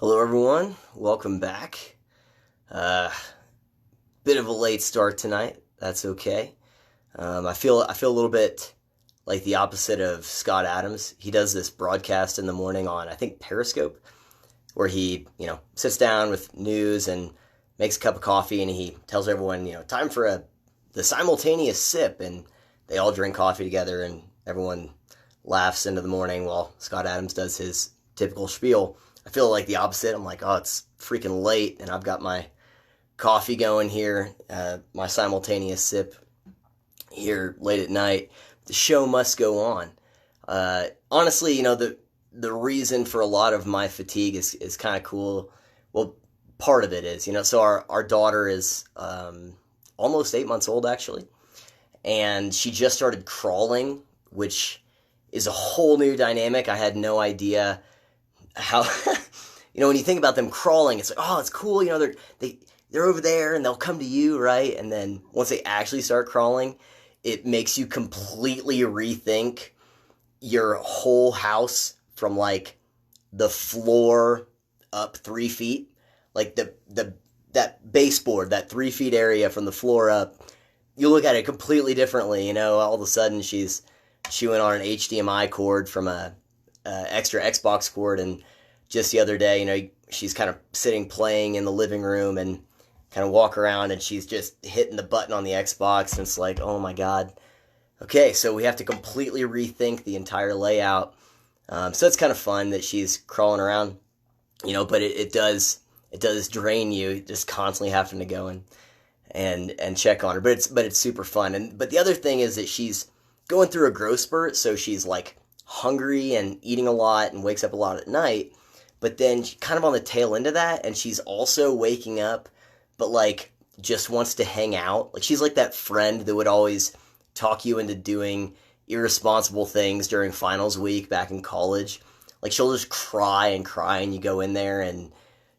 Hello, everyone. Welcome back. Uh, Bit of a late start tonight. That's okay. I feel a little bit like the opposite of Scott Adams. He does this broadcast in the morning on, I think, Periscope, where he sits down with news and makes a cup of coffee, and he tells everyone time for the simultaneous sip, and they all drink coffee together, and everyone laughs into the morning while Scott Adams does his typical spiel. I feel like the opposite. I'm like, oh, it's freaking late, and I've got my coffee going here, my simultaneous sip here late at night. The show must go on. Honestly, the reason for a lot of my fatigue is kind of cool. Well, part of it is, so our daughter is almost 8 months old, actually, and she just started crawling, which is a whole new dynamic. I had no idea how when you think about them crawling, it's like, oh, it's cool, they're over there and they'll come to you, right? And then once they actually start crawling, it makes you completely rethink your whole house from like the floor up 3 feet, like that baseboard, that 3 feet area from the floor up. You look at it completely differently. All of a sudden she went on an HDMI cord from a extra Xbox cord, and just the other day, she's kind of sitting playing in the living room and kind of walk around, and she's just hitting the button on the Xbox, and it's like, oh my god. Okay, so we have to completely rethink the entire layout. So it's kind of fun that she's crawling around, but it does drain you just constantly having to go and check on her. But it's super fun. But the other thing is that she's going through a growth spurt, so she's like hungry and eating a lot and wakes up a lot at night. But then kind of on the tail end of that, and she's also waking up, but like just wants to hang out. Like she's like that friend that would always talk you into doing irresponsible things during finals week back in college. Like she'll just cry, and you go in there, and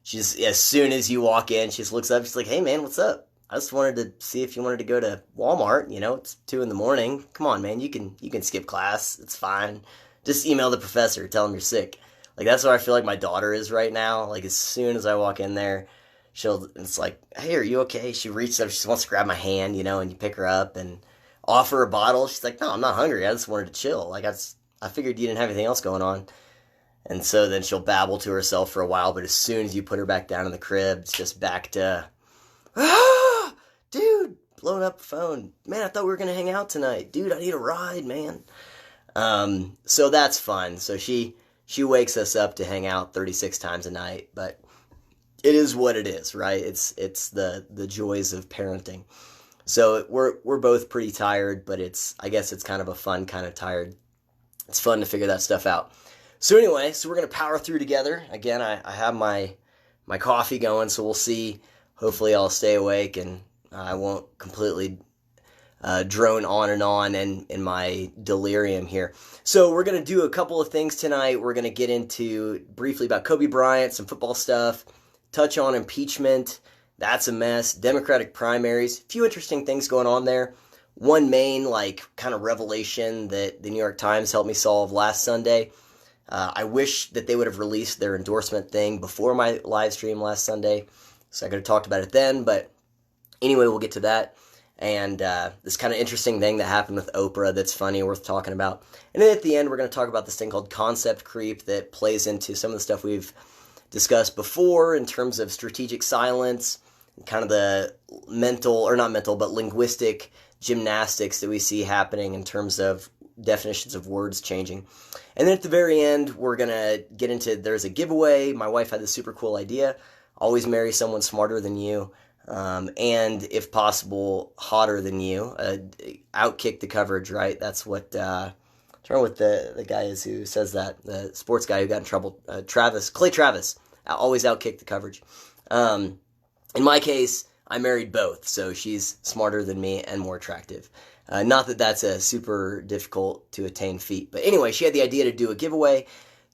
she's, as soon as you walk in, she just looks up, she's like, hey man, what's up? I just wanted to see if you wanted to go to Walmart. It's 2 a.m. Come on, man, you can skip class. It's fine. Just email the professor, tell him you're sick. Like, that's what I feel like my daughter is right now. Like, as soon as I walk in there, it's like, hey, are you okay? She reaches up, she just wants to grab my hand, and you pick her up and offer a bottle. She's like, no, I'm not hungry. I just wanted to chill. Like, I figured you didn't have anything else going on. And so then she'll babble to herself for a while, but as soon as you put her back down in the crib, it's just back to, dude, blowing up the phone. Man, I thought we were going to hang out tonight. Dude, I need a ride, man. So that's fun. So she wakes us up to hang out 36 times a night, but it is what it is, right? It's the joys of parenting. So we're both pretty tired, but I guess it's kind of a fun kind of tired. It's fun to figure that stuff out. So anyway, we're going to power through together. Again, I have my coffee going, so we'll see. Hopefully I'll stay awake and I won't completely drone on in my delirium here. So we're going to do a couple of things tonight. We're going to get into briefly about Kobe Bryant, some football stuff, touch on impeachment. That's a mess. Democratic primaries, a few interesting things going on there. One main kind of revelation that the New York Times helped me solve last Sunday. I wish that they would have released their endorsement thing before my live stream last Sunday, so I could have talked about it then. But anyway, we'll get to that. And this kind of interesting thing that happened with Oprah that's funny, worth talking about. And then at the end, we're going to talk about this thing called concept creep that plays into some of the stuff we've discussed before in terms of strategic silence, kind of the linguistic gymnastics that we see happening in terms of definitions of words changing. And then at the very end, we're going to get into, there's a giveaway. My wife had this super cool idea. Always marry someone smarter than you. And if possible, hotter than you. Outkick the coverage, right? That's what, I don't know what the guy is who says that. The sports guy who got in trouble. Clay Travis. Always outkick the coverage. In my case, I married both, so she's smarter than me and more attractive. Not that that's a super difficult to attain feat. But anyway, she had the idea to do a giveaway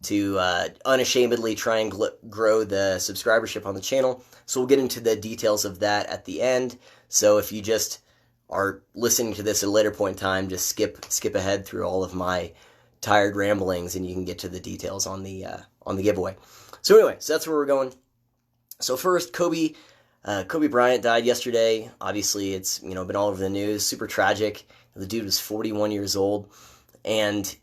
to unashamedly try and grow the subscribership on the channel. So we'll get into the details of that at the end. So if you just are listening to this at a later point in time, just skip ahead through all of my tired ramblings, and you can get to the details on the on the giveaway. So anyway, so that's where we're going. So first, Kobe Bryant died yesterday. Obviously, it's been all over the news. Super tragic. The dude was 41 years old. And,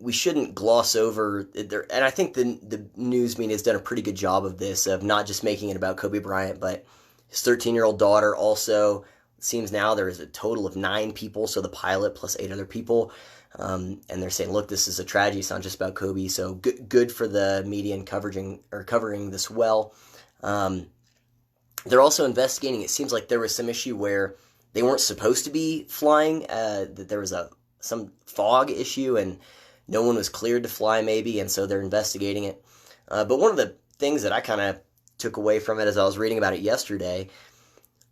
we shouldn't gloss over there. And I think the news media has done a pretty good job of this, of not just making it about Kobe Bryant, but his 13-year-old daughter also. It seems now there is a total of 9 people, so the pilot plus 8 other people. And they're saying, look, this is a tragedy. It's not just about Kobe. So good for the media and covering this well. They're also investigating. It seems like there was some issue where they weren't supposed to be flying, that there was some fog issue and no one was cleared to fly maybe, and so they're investigating it. But one of the things that I kind of took away from it as I was reading about it yesterday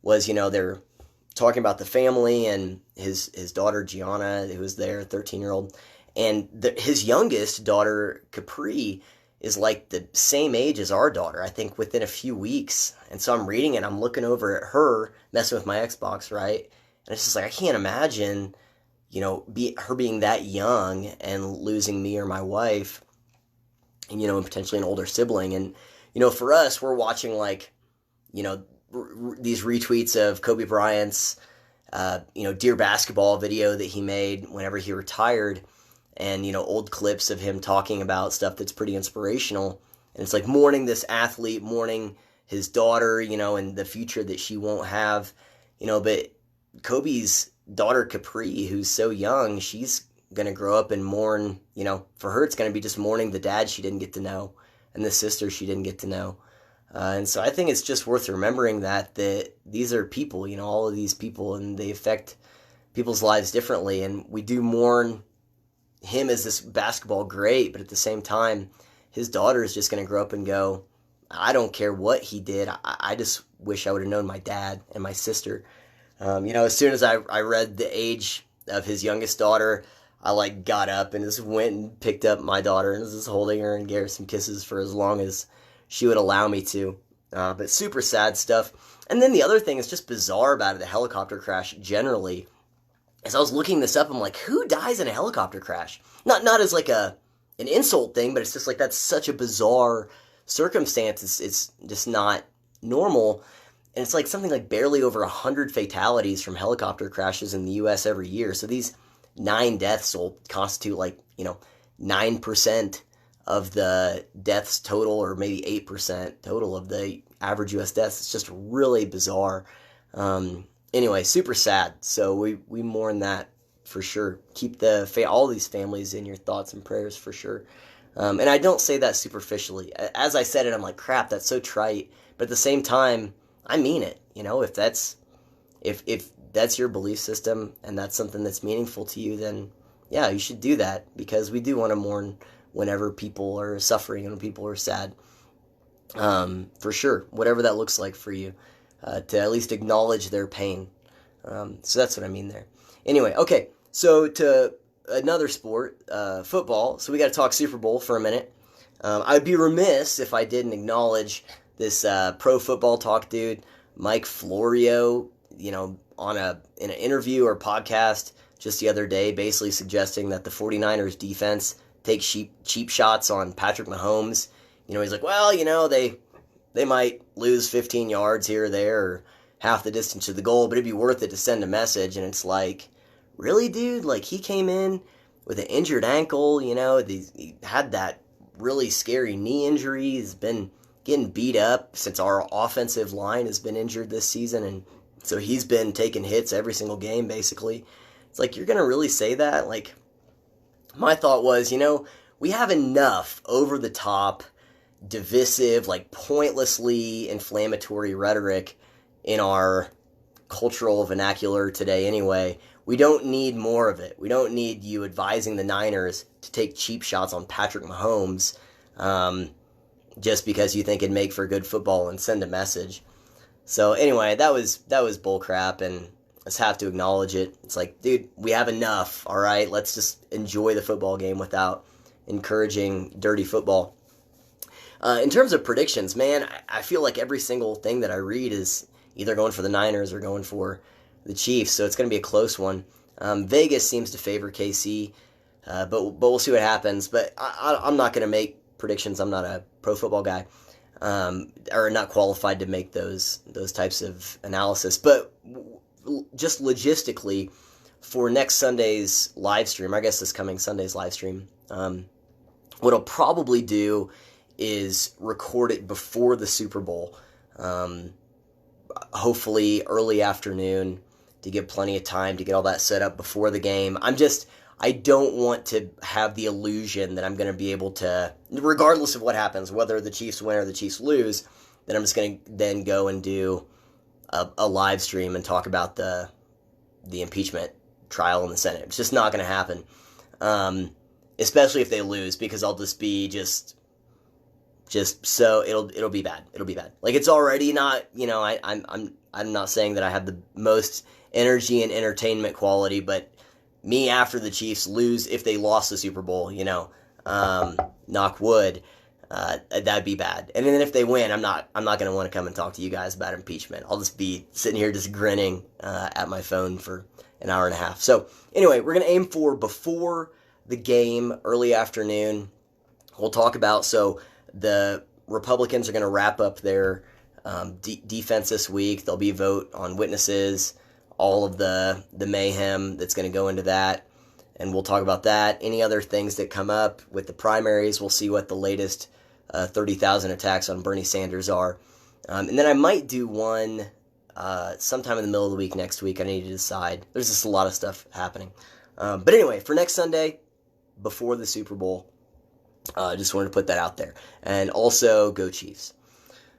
was, they're talking about the family and his daughter Gianna, who was there, 13-year-old, and his youngest daughter, Capri, is like the same age as our daughter, I think within a few weeks. And so I'm reading it, I'm looking over at her, messing with my Xbox, right? And it's just like, I can't imagine, her being that young and losing me or my wife, and, and potentially an older sibling. And, for us, we're watching these retweets of Kobe Bryant's, Dear Basketball video that he made whenever he retired, and, old clips of him talking about stuff that's pretty inspirational. And it's like mourning this athlete, mourning his daughter, and the future that she won't have, but Kobe's daughter, Capri, who's so young, she's going to grow up and mourn, for her, it's going to be just mourning the dad she didn't get to know and the sister she didn't get to know. And so I think it's just worth remembering that these are people, all of these people, and they affect people's lives differently. And we do mourn him as this basketball great, but at the same time, his daughter is just going to grow up and go, I don't care what he did. I just wish I would have known my dad and my sister. As soon as I read the age of his youngest daughter, I got up and just went and picked up my daughter and was just holding her and gave her some kisses for as long as she would allow me to. But super sad stuff. And then the other thing is just bizarre about it, the helicopter crash generally. As I was looking this up, I'm like, who dies in a helicopter crash? Not as an insult thing, but it's just like that's such a bizarre circumstance. It's just not normal. And it's like something like barely over 100 fatalities from helicopter crashes in the U.S. every year. So these 9 deaths will constitute 9% of the deaths total, or maybe 8% total of the average U.S. deaths. It's just really bizarre. Anyway, super sad. So we mourn that for sure. Keep all these families in your thoughts and prayers for sure. And I don't say that superficially. As I said it, I'm like, crap, that's so trite. But at the same time, I mean it. If that's your belief system and that's something that's meaningful to you, then yeah, you should do that, because we do want to mourn whenever people are suffering and when people are sad. For sure, whatever that looks like for you, to at least acknowledge their pain. So that's what I mean there. Anyway, okay, so to another sport, football. So we got to talk Superbowl for a minute. I'd be remiss if I didn't acknowledge this pro football talk dude, Mike Florio, in an interview or podcast just the other day, basically suggesting that the 49ers defense takes cheap shots on Patrick Mahomes. He's like, well, they might lose 15 yards here or there, or half the distance to the goal, but it'd be worth it to send a message. And it's like, really, dude? He came in with an injured ankle, he had that really scary knee injury. He's been getting beat up since our offensive line has been injured this season, and so he's been taking hits every single game, basically. It's like, you're going to really say that? My thought was, we have enough over-the-top, divisive, pointlessly inflammatory rhetoric in our cultural vernacular today anyway. We don't need more of it. We don't need you advising the Niners to take cheap shots on Patrick Mahomes just because you think it'd make for good football and send a message. So anyway, that was bullcrap, and let's have to acknowledge it. It's like, dude, we have enough, all right? Let's just enjoy the football game without encouraging dirty football. In terms of predictions, man, I feel like every single thing that I read is either going for the Niners or going for the Chiefs, so it's going to be a close one. Vegas seems to favor KC, but we'll see what happens. But I'm not going to make predictions. I'm not a pro football guy, or not qualified to make those types of analysis. But just logistically, for next Sunday's live stream, I guess this coming Sunday's live stream, what I'll probably do is record it before the Super Bowl, hopefully early afternoon, to give plenty of time to get all that set up before the game. I don't want to have the illusion that I'm going to be able to, regardless of what happens, whether the Chiefs win or the Chiefs lose, that I'm just going to then go and do a live stream and talk about the impeachment trial in the Senate. It's just not going to happen, especially if they lose, because I'll just be just so it'll be bad. It'll be bad. Like, it's already not. I'm not saying that I have the most energy and entertainment quality, but me after the Chiefs lose, if they lost the Super Bowl, knock wood, that'd be bad. And then if they win, I'm not going to want to come and talk to you guys about impeachment. I'll just be sitting here just grinning at my phone for an hour and a half. So anyway, we're going to aim for before the game, early afternoon. We'll talk about, so the Republicans are going to wrap up their defense this week. There'll be a vote on witnesses, all of the mayhem that's going to go into that, and we'll talk about that. Any other things that come up with the primaries, we'll see what the latest 30,000 attacks on Bernie Sanders are. And then I might do one sometime in the middle of the week next week. I need to decide. There's just a lot of stuff happening. But anyway, for next Sunday, before the Super Bowl, just wanted to put that out there. And also, go Chiefs.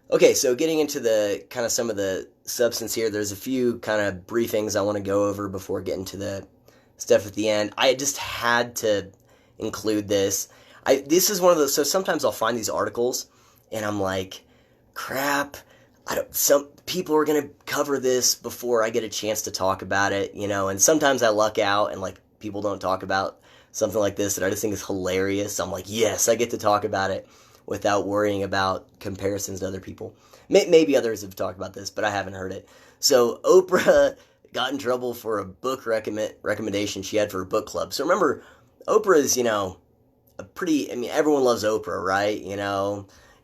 Okay, so getting into the kind of some of the substance here, there's a few kind of briefings I want to go over before getting to the stuff at the end. I just had to include this. This is one of those, so sometimes I'll find these articles, and I'm like, crap, some people are going to cover this before I get a chance to talk about it, and sometimes I luck out, and like, people don't talk about something like this that I just think is hilarious. I'm like, yes, I get to talk about it without worrying about comparisons to other people. Maybe others have talked about this, but I haven't heard it. So Oprah got in trouble for a book recommendation she had for a book club. So remember, Oprah is, everyone loves Oprah, right?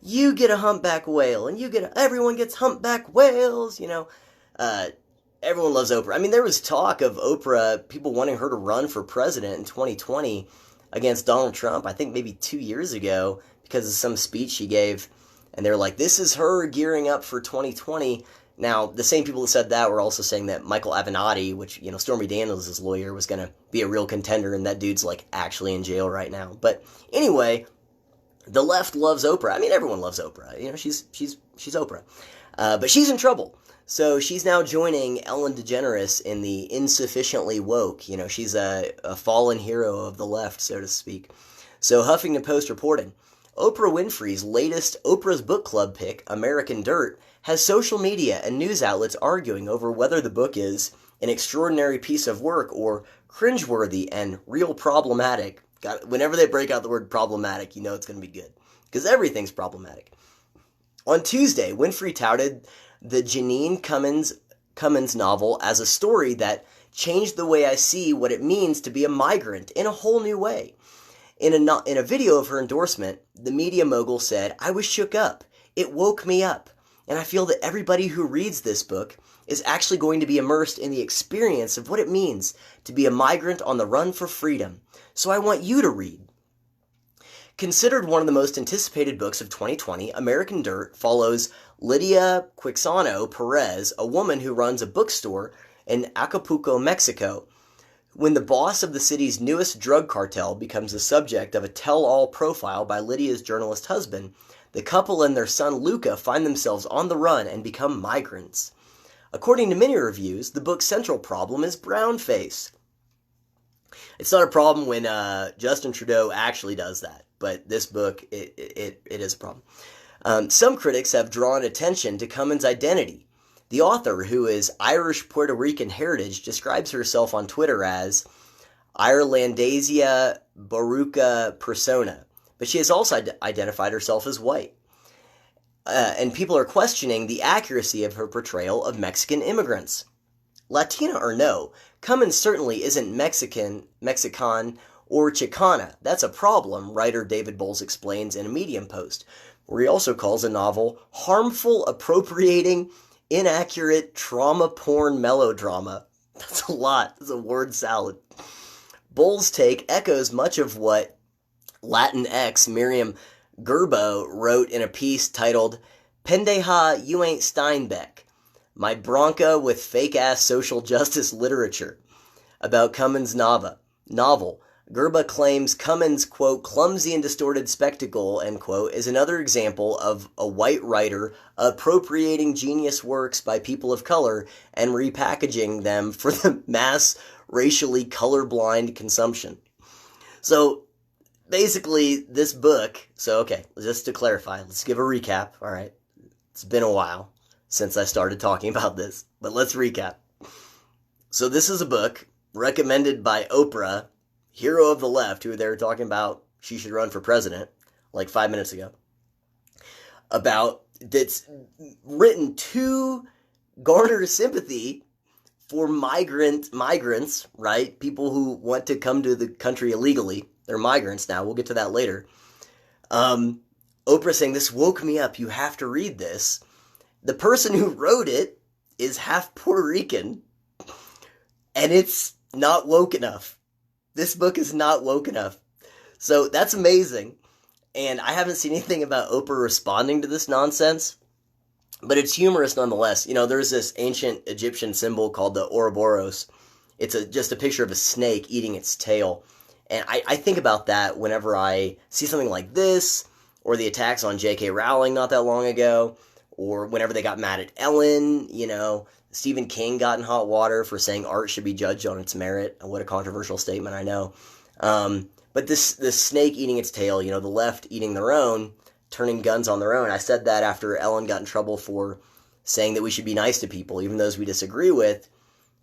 You get a humpback whale, and everyone gets humpback whales, everyone loves Oprah. There was talk of Oprah, people wanting her to run for president in 2020 against Donald Trump, I think maybe 2 years ago, because of some speech she gave, and they're like, this is her gearing up for 2020. Now, the same people that said that were also saying that Michael Avenatti, which, Stormy Daniels' lawyer, was going to be a real contender, and that dude's, actually in jail right now. But anyway, the left loves Oprah. Everyone loves Oprah. She's Oprah. But she's in trouble. So she's now joining Ellen DeGeneres in the insufficiently woke. She's a fallen hero of the left, so to speak. So Huffington Post reporting, Oprah Winfrey's latest Oprah's Book Club pick, American Dirt, has social media and news outlets arguing over whether the book is an extraordinary piece of work or cringeworthy and real problematic. Whenever they break out the word problematic, it's going to be good, because everything's problematic. On Tuesday, Winfrey touted the Janine Cummins novel as a story that changed the way I see what it means to be a migrant in a whole new way. In a video of her endorsement, the media mogul said, I was shook up. It woke me up. And I feel that everybody who reads this book is actually going to be immersed in the experience of what it means to be a migrant on the run for freedom. So I want you to read. Considered one of the most anticipated books of 2020, American Dirt follows Lydia Quixano Perez, a woman who runs a bookstore in Acapulco, Mexico, when the boss of the city's newest drug cartel becomes the subject of a tell-all profile by Lydia's journalist husband. The couple and their son Luca find themselves on the run and become migrants. According to many reviews, the book's central problem is brownface. It's not a problem when Justin Trudeau actually does that, but this book, it is a problem. Some critics have drawn attention to Cummins' identity. The author, who is Irish-Puerto Rican heritage, describes herself on Twitter as Irelandaisia Baruca Persona, but she has also identified herself as white. And people are questioning the accuracy of her portrayal of Mexican immigrants. Latina or no, Cummins certainly isn't Mexican or Chicana. That's a problem, writer David Bowles explains in a Medium post, where he also calls a novel harmful, appropriating, inaccurate, trauma porn melodrama. That's a lot. That's a word salad. Bowles' take echoes much of what Latinx Miriam Gerbo wrote in a piece titled Pendeja, You Ain't Steinbeck, My Bronca with Fake-Ass Social Justice Literature, about Cummins' novel. Gerba claims Cummins', quote, clumsy and distorted spectacle, end quote, is another example of a white writer appropriating genius works by people of color and repackaging them for the mass racially colorblind consumption. So, basically, this book, just to clarify, let's give a recap, all right? It's been a while since I started talking about this, but let's recap. So this is a book recommended by Oprah, hero of the left, who they were talking about she should run for president like 5 minutes ago, that's written to garner sympathy for migrants, right? People who want to come to the country illegally. They're migrants now. We'll get to that later. Oprah saying, this woke me up. You have to read this. The person who wrote it is half Puerto Rican, and it's not woke enough. This book is not woke enough. So that's amazing. And I haven't seen anything about Oprah responding to this nonsense, but it's humorous nonetheless. You know, there's this ancient Egyptian symbol called the Ouroboros. It's just a picture of a snake eating its tail. And I think about that whenever I see something like this, or the attacks on J.K. Rowling not that long ago, or whenever they got mad at Ellen, you know, Stephen King got in hot water for saying art should be judged on its merit. What a controversial statement, I know. But this snake eating its tail, you know, the left eating their own, turning guns on their own. I said that after Ellen got in trouble for saying that we should be nice to people, even those we disagree with.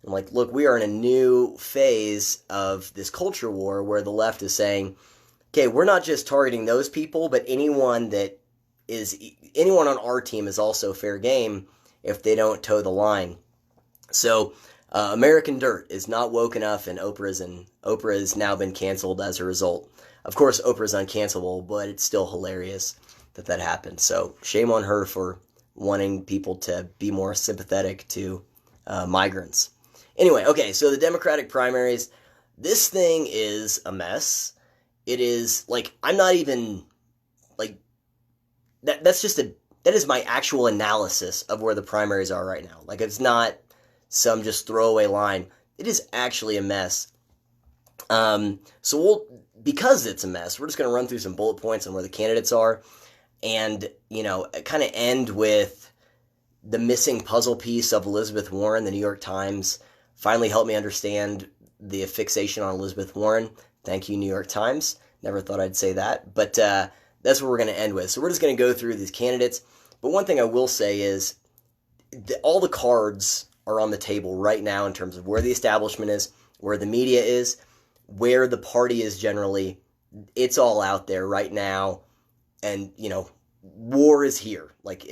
I'm like, look, we are in a new phase of this culture war where the left is saying, okay, we're not just targeting those people, but anyone on our team is also fair game if they don't toe the line. So, American Dirt is not woke enough, and Oprah has now been canceled as a result. Of course, Oprah's uncancelable, but it's still hilarious that happened. So, shame on her for wanting people to be more sympathetic to migrants. Anyway, okay, so the Democratic primaries, this thing is a mess. It is, like, I'm not even, like, that is my actual analysis of where the primaries are right now. Like, it's not some just throwaway line. It is actually a mess. Because it's a mess, we're just going to run through some bullet points on where the candidates are and, you know, kind of end with the missing puzzle piece of Elizabeth Warren. The New York Times finally helped me understand the fixation on Elizabeth Warren. Thank you, New York Times. Never thought I'd say that. But that's what we're going to end with. So we're just going to go through these candidates. But one thing I will say is all the cards are on the table right now in terms of where the establishment is, where the media is, where the party is generally. It's all out there right now. And, you know, war is here. Like,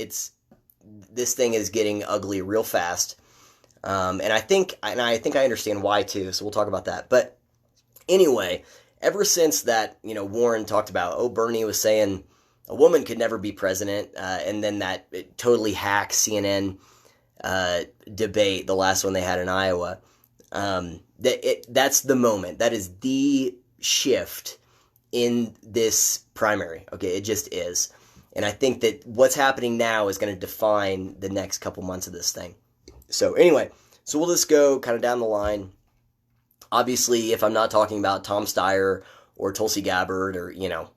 this thing is getting ugly real fast. And I think I understand why too, so we'll talk about that. But anyway, ever since that, you know, Warren talked about, Bernie was saying a woman could never be president, and then that totally hack CNN debate, the last one they had in Iowa, that's the moment. That is the shift in this primary. Okay, it just is. And I think that what's happening now is going to define the next couple months of this thing. So anyway, we'll just go kind of down the line. Obviously, if I'm not talking about Tom Steyer or Tulsi Gabbard or, you know,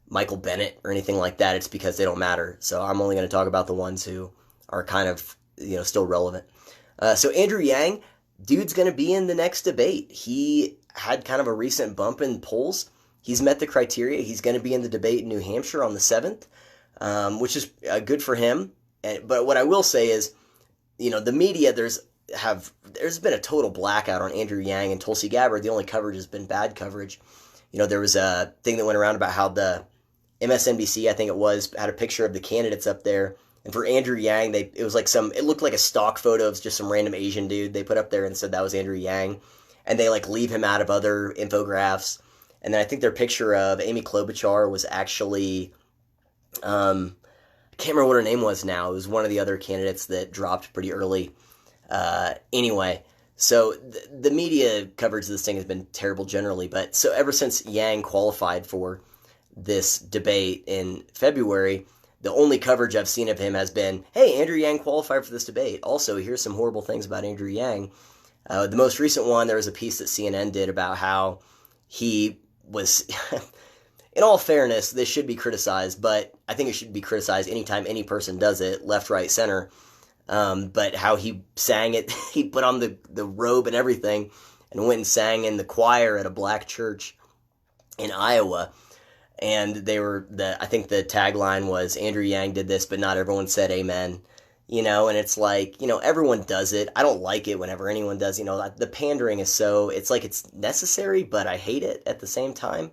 Michael Bennett or anything like that, it's because they don't matter. So I'm only going to talk about the ones who are kind of, you know, still relevant. So Andrew Yang, dude's going to be in the next debate. He had kind of a recent bump in polls. He's met the criteria. He's going to be in the debate in New Hampshire on the 7th, which is good for him. But what I will say is, you know, the media, there's been a total blackout on Andrew Yang and Tulsi Gabbard. The only coverage has been bad coverage. You know, there was a thing that went around about how the MSNBC, I think it was, had a picture of the candidates up there. And for Andrew Yang, it looked like a stock photo of just some random Asian dude they put up there and said that was Andrew Yang. And they, like, leave him out of other infographics. And then I think their picture of Amy Klobuchar was actually, I can't remember what her name was now. It was one of the other candidates that dropped pretty early. Anyway, so the media coverage of this thing has been terrible generally. But so ever since Yang qualified for this debate in February, the only coverage I've seen of him has been, hey, Andrew Yang qualified for this debate. Also, here's some horrible things about Andrew Yang. The most recent one, there was a piece that CNN did about how he was, in all fairness, this should be criticized, but I think it should be criticized anytime any person does it, left, right, center. But how he sang it, he put on the robe and everything and went and sang in the choir at a black church in Iowa. And I think the tagline was, Andrew Yang did this, but not everyone said amen. And it's like, everyone does it. I don't like it whenever anyone does, the pandering is it's like it's necessary, but I hate it at the same time.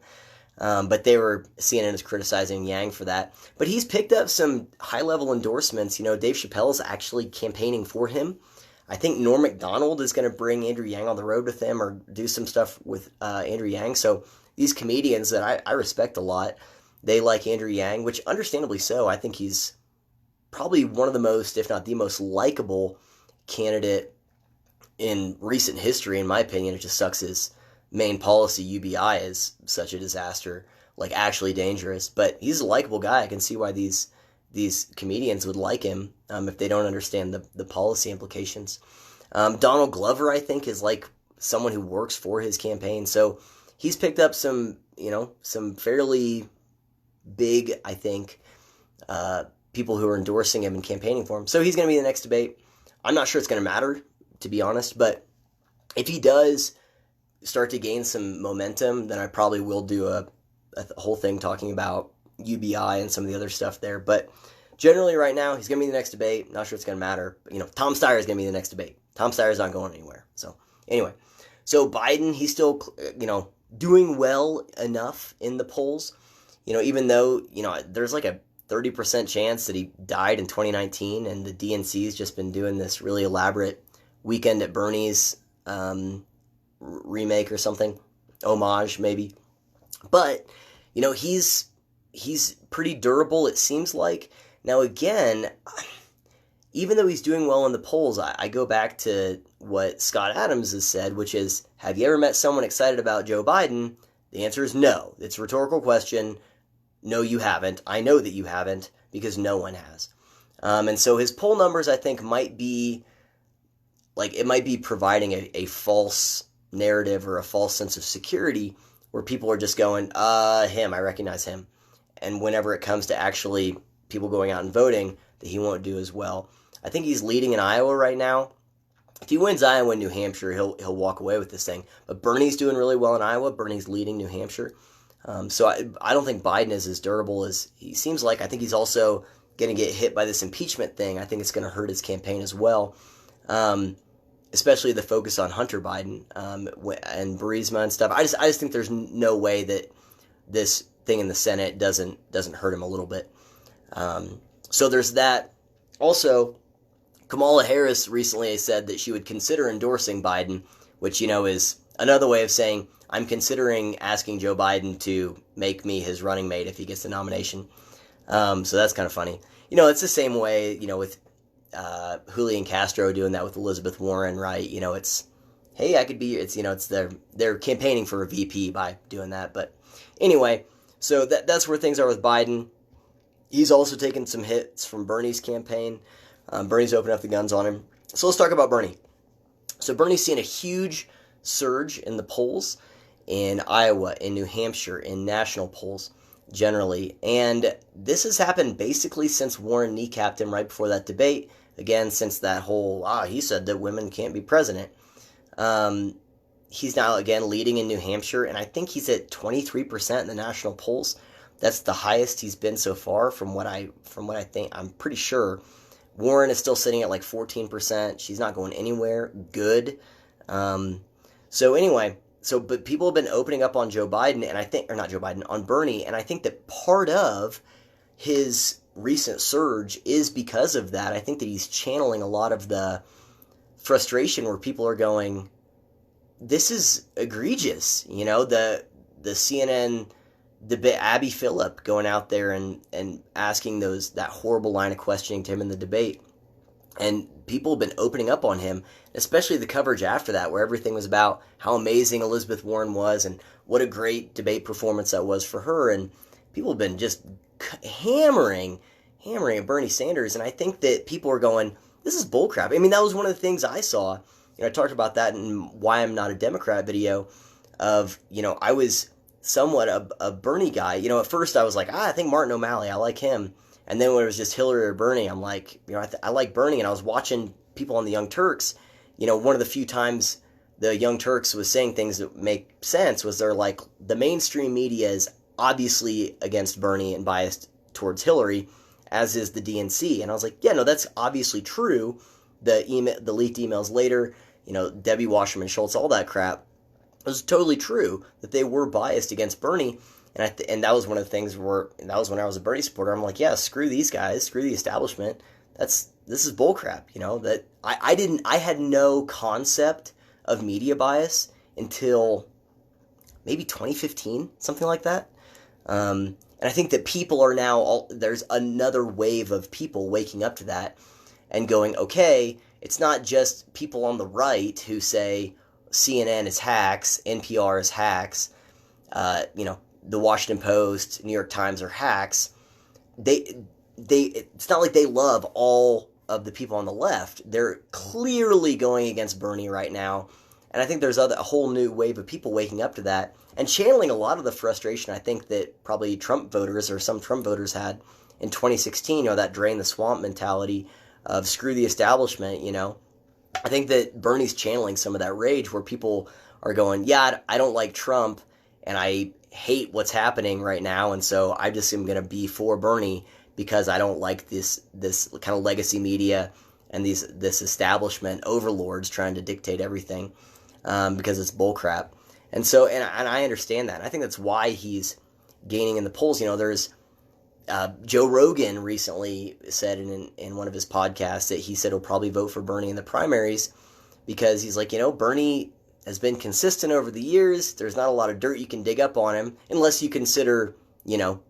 But CNN is criticizing Yang for that. But he's picked up some high-level endorsements. Dave Chappelle is actually campaigning for him. I think Norm Macdonald is going to bring Andrew Yang on the road with him or do some stuff with Andrew Yang. So these comedians that I respect a lot, they like Andrew Yang, which understandably so. I think he's probably one of the most, if not the most likable candidate in recent history, in my opinion. It just sucks his main policy, UBI, is such a disaster, like actually dangerous. But he's a likable guy. I can see why these comedians would like him if they don't understand the policy implications. Donald Glover, I think, is like someone who works for his campaign. So he's picked up some fairly big, I think, people who are endorsing him and campaigning for him. So he's going to be the next debate. I'm not sure it's going to matter, to be honest, but if he does start to gain some momentum, then I probably will do a whole thing talking about UBI and some of the other stuff there. But generally right now, he's going to be the next debate. Not sure it's going to matter. But, Tom Steyer is going to be the next debate. Tom Steyer's not going anywhere. So anyway, so Biden, he's still, doing well enough in the polls, even though, there's like a 30% chance that he died in 2019, and the DNC's just been doing this really elaborate Weekend at Bernie's remake or something, homage maybe. But he's pretty durable, it seems like. Now again, even though he's doing well in the polls, I go back to what Scott Adams has said, which is, have you ever met someone excited about Joe Biden? The answer is no. It's a rhetorical question. No, you haven't. I know that you haven't, because no one has. And so his poll numbers, I think, might be providing a false narrative or a false sense of security, where people are just going, him, I recognize him. And whenever it comes to actually people going out and voting, that he won't do as well. I think he's leading in Iowa right now. If he wins Iowa and New Hampshire, he'll walk away with this thing. But Bernie's doing really well in Iowa. Bernie's leading New Hampshire. So I don't think Biden is as durable as he seems like. I think he's also going to get hit by this impeachment thing. I think it's going to hurt his campaign as well, especially the focus on Hunter Biden and Burisma and stuff. I just think there's no way that this thing in the Senate doesn't hurt him a little bit. So there's that. Also, Kamala Harris recently said that she would consider endorsing Biden, which, is another way of saying, I'm considering asking Joe Biden to make me his running mate if he gets the nomination. So that's kind of funny. It's the same way, with Julian Castro doing that with Elizabeth Warren, right? It's, hey, I could be, it's they're campaigning for a VP by doing that. But anyway, so that's where things are with Biden. He's also taken some hits from Bernie's campaign. Bernie's opened up the guns on him. So let's talk about Bernie. So Bernie's seen a huge surge in the polls in Iowa, in New Hampshire, in national polls generally. And this has happened basically since Warren kneecapped him right before that debate. Again, since that whole, he said that women can't be president. He's now, again, leading in New Hampshire, and I think he's at 23% in the national polls. That's the highest he's been so far from what I think. I'm pretty sure Warren is still sitting at like 14%. She's not going anywhere. Good. So anyway, but people have been opening up on Joe Biden, and I think, or not Joe Biden, on Bernie, and I think that part of his recent surge is because of that. I think that he's channeling a lot of the frustration where people are going, this is egregious. The the CNN debate, Abby Phillip going out there and asking that horrible line of questioning to him in the debate. And people have been opening up on him, especially the coverage after that, where everything was about how amazing Elizabeth Warren was and what a great debate performance that was for her. And people have been just hammering at Bernie Sanders. And I think that people are going, this is bullcrap. I mean, that was one of the things I saw. I talked about that in Why I'm Not a Democrat video of, I was somewhat a Bernie guy. At first I was like, I think Martin O'Malley, I like him. And then when it was just Hillary or Bernie, I'm like, I like Bernie. And I was watching people on the Young Turks. One of the few times the Young Turks was saying things that make sense was they're like, the mainstream media is obviously against Bernie and biased towards Hillary, as is the DNC. And I was like, yeah, no, that's obviously true. The leaked emails later, Debbie Wasserman Schultz, all that crap, it was totally true that they were biased against Bernie. And that was one of the things that was when I was a Bernie supporter. I'm like, yeah, screw these guys, screw the establishment. This is bullcrap, that I had no concept of media bias until maybe 2015, something like that. And I think that people are now, there's another wave of people waking up to that and going, okay, it's not just people on the right who say CNN is hacks, NPR is hacks, the Washington Post, New York Times are hacks. It's not like they love all of the people on the left. They're clearly going against Bernie right now. And I think there's a whole new wave of people waking up to that and channeling a lot of the frustration I think that probably Trump voters or some Trump voters had in 2016, that drain the swamp mentality of screw the establishment, I think that Bernie's channeling some of that rage where people are going, yeah, I don't like Trump and I hate what's happening right now, and so I just am going to be for Bernie because I don't like this kind of legacy media and this establishment overlords trying to dictate everything because it's bullcrap. And so, and I understand that. I think that's why he's gaining in the polls. There's Joe Rogan recently said in one of his podcasts that he said he'll probably vote for Bernie in the primaries because he's like, Bernie has been consistent over the years. There's not a lot of dirt you can dig up on him unless you consider,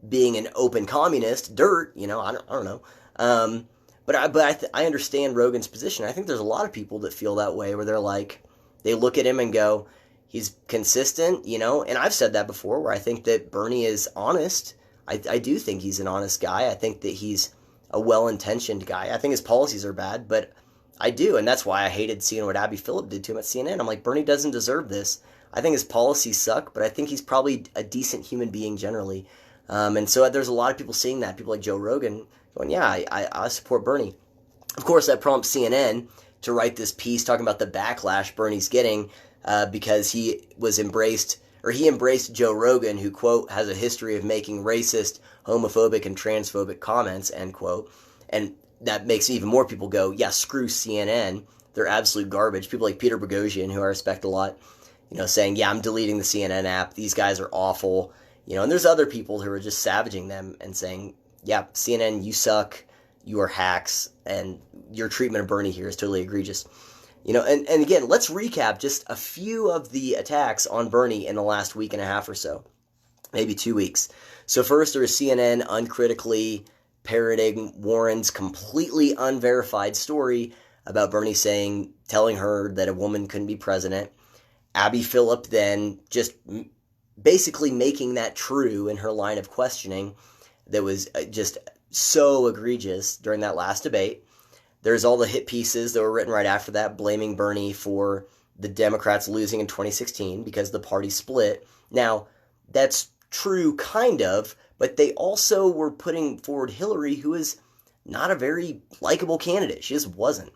being an open communist dirt. I don't know. But I understand Rogan's position. I think there's a lot of people that feel that way where they're like, they look at him and go, he's consistent, and I've said that before where I think that Bernie is honest. I do think he's an honest guy. I think that he's a well-intentioned guy. I think his policies are bad, but I do, and that's why I hated seeing what Abby Phillip did to him at CNN. I'm like, Bernie doesn't deserve this. I think his policies suck, but I think he's probably a decent human being generally. And so there's a lot of people seeing that. People like Joe Rogan going, yeah, I support Bernie. Of course, that prompts CNN to write this piece talking about the backlash Bernie's getting because he embraced Joe Rogan, who, quote, has a history of making racist, homophobic, and transphobic comments, end quote. And that makes even more people go, yeah, screw CNN. They're absolute garbage. People like Peter Boghossian, who I respect a lot, saying, yeah, I'm deleting the CNN app. These guys are awful. And there's other people who are just savaging them and saying, yeah, CNN, you suck. You are hacks. And your treatment of Bernie here is totally egregious. And again, let's recap just a few of the attacks on Bernie in the last week and a half or so. Maybe 2 weeks. So first, there was CNN uncritically parroting Warren's completely unverified story about Bernie telling her that a woman couldn't be president. Abby Phillip then just basically making that true in her line of questioning that was just so egregious during that last debate. There's all the hit pieces that were written right after that blaming Bernie for the Democrats losing in 2016 because the party split. Now, that's true, kind of, but they also were putting forward Hillary, who is not a very likable candidate. She just wasn't.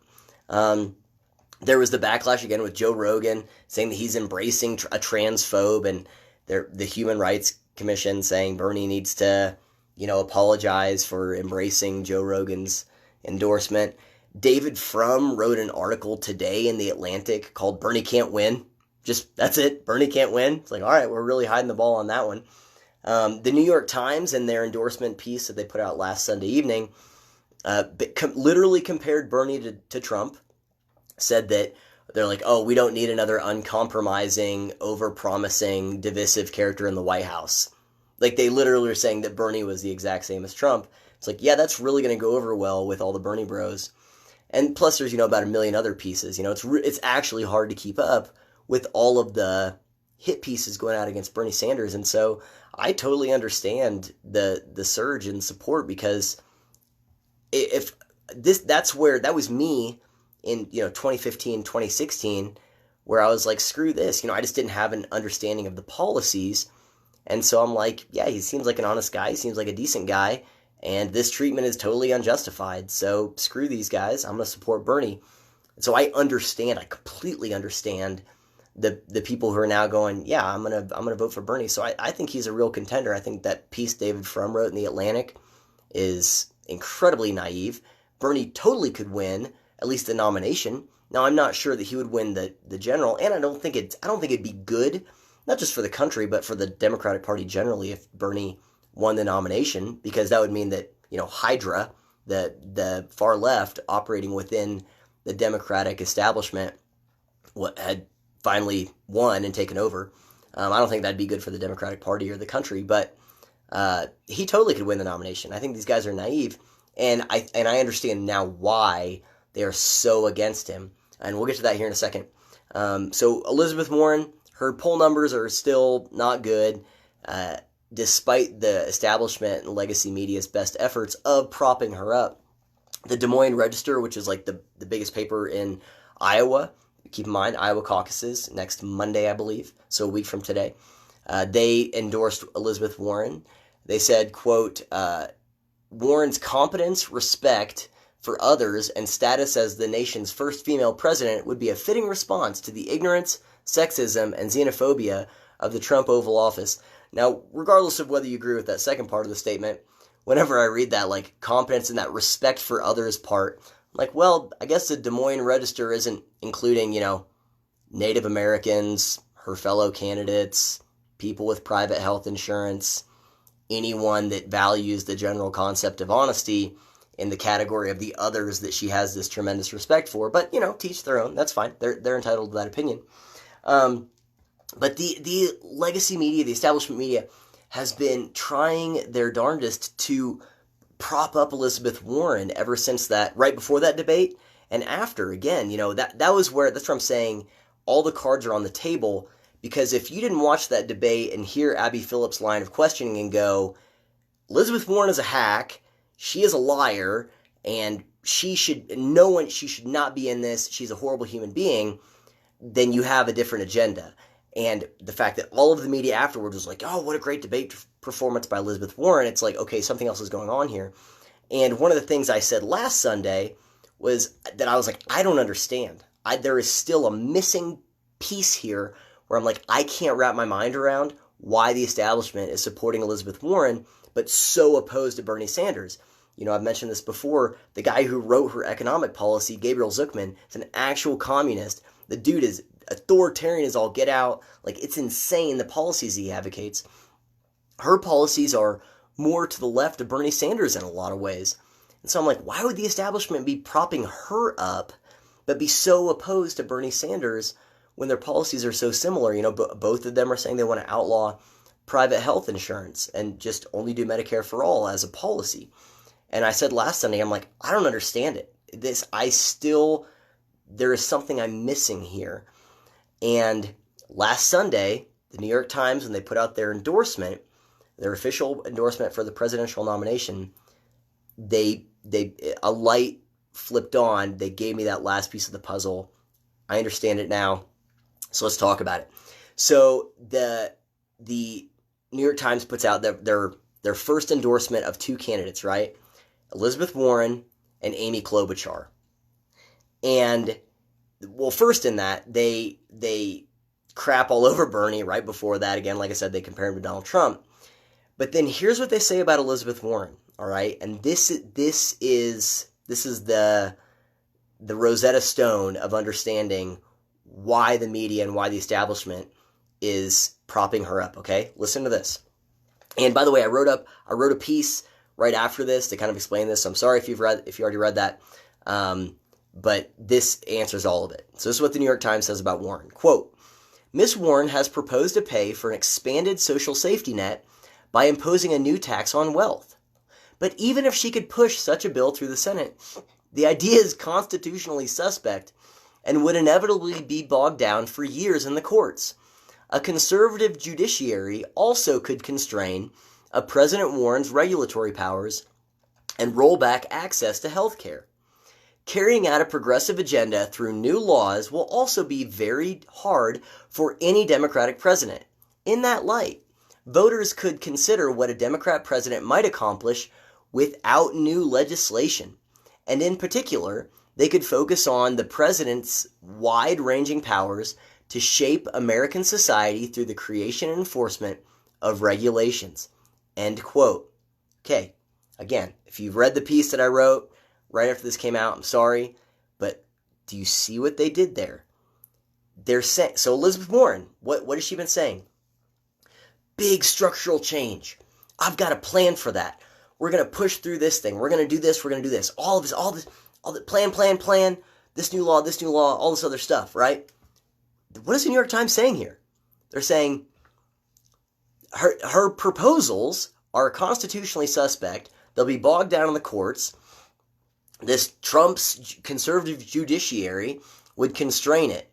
There was the backlash again with Joe Rogan saying that he's embracing a transphobe, and the Human Rights Commission saying Bernie needs to, apologize for embracing Joe Rogan's endorsement. David Frum wrote an article today in The Atlantic called Bernie Can't Win. Just, that's it. Bernie can't win. It's like, all right, we're really hiding the ball on that one. The New York Times, in their endorsement piece that they put out last Sunday evening, literally compared Bernie to Trump, said that they're like, oh, we don't need another uncompromising, over-promising, divisive character in the White House. Like, they literally are saying that Bernie was the exact same as Trump. It's like, yeah, that's really going to go over well with all the Bernie bros. And plus there's, about a million other pieces. It's actually hard to keep up with all of the hit pieces going out against Bernie Sanders. And so I totally understand the surge in support, because if that was me in 2015, 2016, where I was like, screw this. I just didn't have an understanding of the policies. And so I'm like, yeah, he seems like an honest guy. He seems like a decent guy. And this treatment is totally unjustified. So screw these guys. I'm going to support Bernie. So I completely understand the people who are now going, yeah, I'm gonna vote for Bernie. So I think he's a real contender. I think that piece David Frum wrote in The Atlantic is incredibly naive. Bernie totally could win at least the nomination. Now, I'm not sure that he would win the general, and I don't think it'd be good, not just for the country, but for the Democratic Party generally, if Bernie won the nomination, because that would mean that, Hydra, the far left operating within the Democratic establishment, had finally won and taken over. I don't think that'd be good for the Democratic Party or the country, but he totally could win the nomination. I think these guys are naive, and I understand now why they are so against him, and we'll get to that here in a second. So Elizabeth Warren, her poll numbers are still not good, despite the establishment and legacy media's best efforts of propping her up. The Des Moines Register, which is like the biggest paper in Iowa, keep in mind, Iowa caucuses next Monday, I believe, so a week from today, they endorsed Elizabeth Warren. They said, quote, Warren's competence, respect for others, and status as the nation's first female president would be a fitting response to the ignorance, sexism, and xenophobia of the Trump Oval Office. Now, regardless of whether you agree with that second part of the statement, whenever I read that, like, competence and that respect for others part, I'm like, well, I guess the Des Moines Register isn't including, Native Americans, her fellow candidates, people with private health insurance, anyone that values the general concept of honesty in the category of the others that she has this tremendous respect for. But, teach their own. That's fine. They're entitled to that opinion. But the legacy media, the establishment media, has been trying their darndest to prop up Elizabeth Warren ever since that, right before that debate and after. Again, that's where I'm saying all the cards are on the table, because if you didn't watch that debate and hear Abby Phillips' line of questioning and go, Elizabeth Warren is a hack, she is a liar, and she should not be in this, she's a horrible human being, then you have a different agenda. And the fact that all of the media afterwards was like, oh, what a great debate performance by Elizabeth Warren, it's like, okay, something else is going on here. And one of the things I said last Sunday was that I was like, I don't understand. There is still a missing piece here where I'm like, I can't wrap my mind around why the establishment is supporting Elizabeth Warren, but so opposed to Bernie Sanders. I've mentioned this before. The guy who wrote her economic policy, Gabriel Zucman, is an actual communist. The dude is authoritarian as all get out. Like, it's insane, the policies he advocates. Her policies are more to the left of Bernie Sanders in a lot of ways. And so I'm like, why would the establishment be propping her up, but be so opposed to Bernie Sanders when their policies are so similar? Both of them are saying they want to outlaw private health insurance and just only do Medicare for all as a policy. And I said last Sunday, I'm like, I don't understand it. There is something I'm missing here. And last Sunday, the New York Times, when they put out their endorsement, their official endorsement for the presidential nomination, a light flipped on. They gave me that last piece of the puzzle. I understand it now. So let's talk about it. So the New York Times puts out their first endorsement of two candidates, right? Elizabeth Warren and Amy Klobuchar. And, well, first in that, they crap all over Bernie right before that. Again, like I said, they compare him to Donald Trump. But then here's what they say about Elizabeth Warren, all right? And this is the Rosetta Stone of understanding why the media and why the establishment is propping her up, okay? Listen to this. And by the way, I wrote a piece right after this to kind of explain this. So I'm sorry if you already read that. but this answers all of it. So this is what the New York Times says about Warren. Quote, Miss Warren has proposed to pay for an expanded social safety net by imposing a new tax on wealth. But even if she could push such a bill through the Senate, the idea is constitutionally suspect and would inevitably be bogged down for years in the courts. A conservative judiciary also could constrain President Warren's regulatory powers and roll back access to health care. Carrying out a progressive agenda through new laws will also be very hard for any Democratic president. In that light, voters could consider what a Democrat president might accomplish without new legislation. And in particular, they could focus on the president's wide-ranging powers to shape American society through the creation and enforcement of regulations. End quote. Okay, again, if you've read the piece that I wrote right after this came out, I'm sorry, but do you see what they did there? They're saying, so Elizabeth Warren, what has she been saying? Big structural change. I've got a plan for that. We're going to push through this thing. We're going to do this. We're going to do this. All the plan, this new law, all this other stuff, right? What is the New York Times saying here? They're saying her proposals are constitutionally suspect. They'll be bogged down in the courts. This Trump's conservative judiciary would constrain it.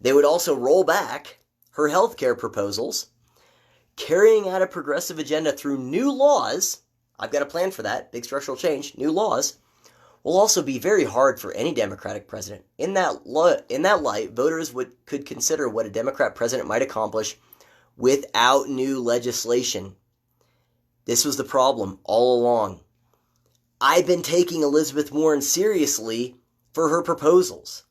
They would also roll back her health care proposals. Carrying out a progressive agenda through new laws, I've got a plan for that, big structural change, new laws, will also be very hard for any Democratic president. In that light, voters could consider what a Democrat president might accomplish without new legislation. This was the problem all along. I've been taking Elizabeth Warren seriously for her proposals,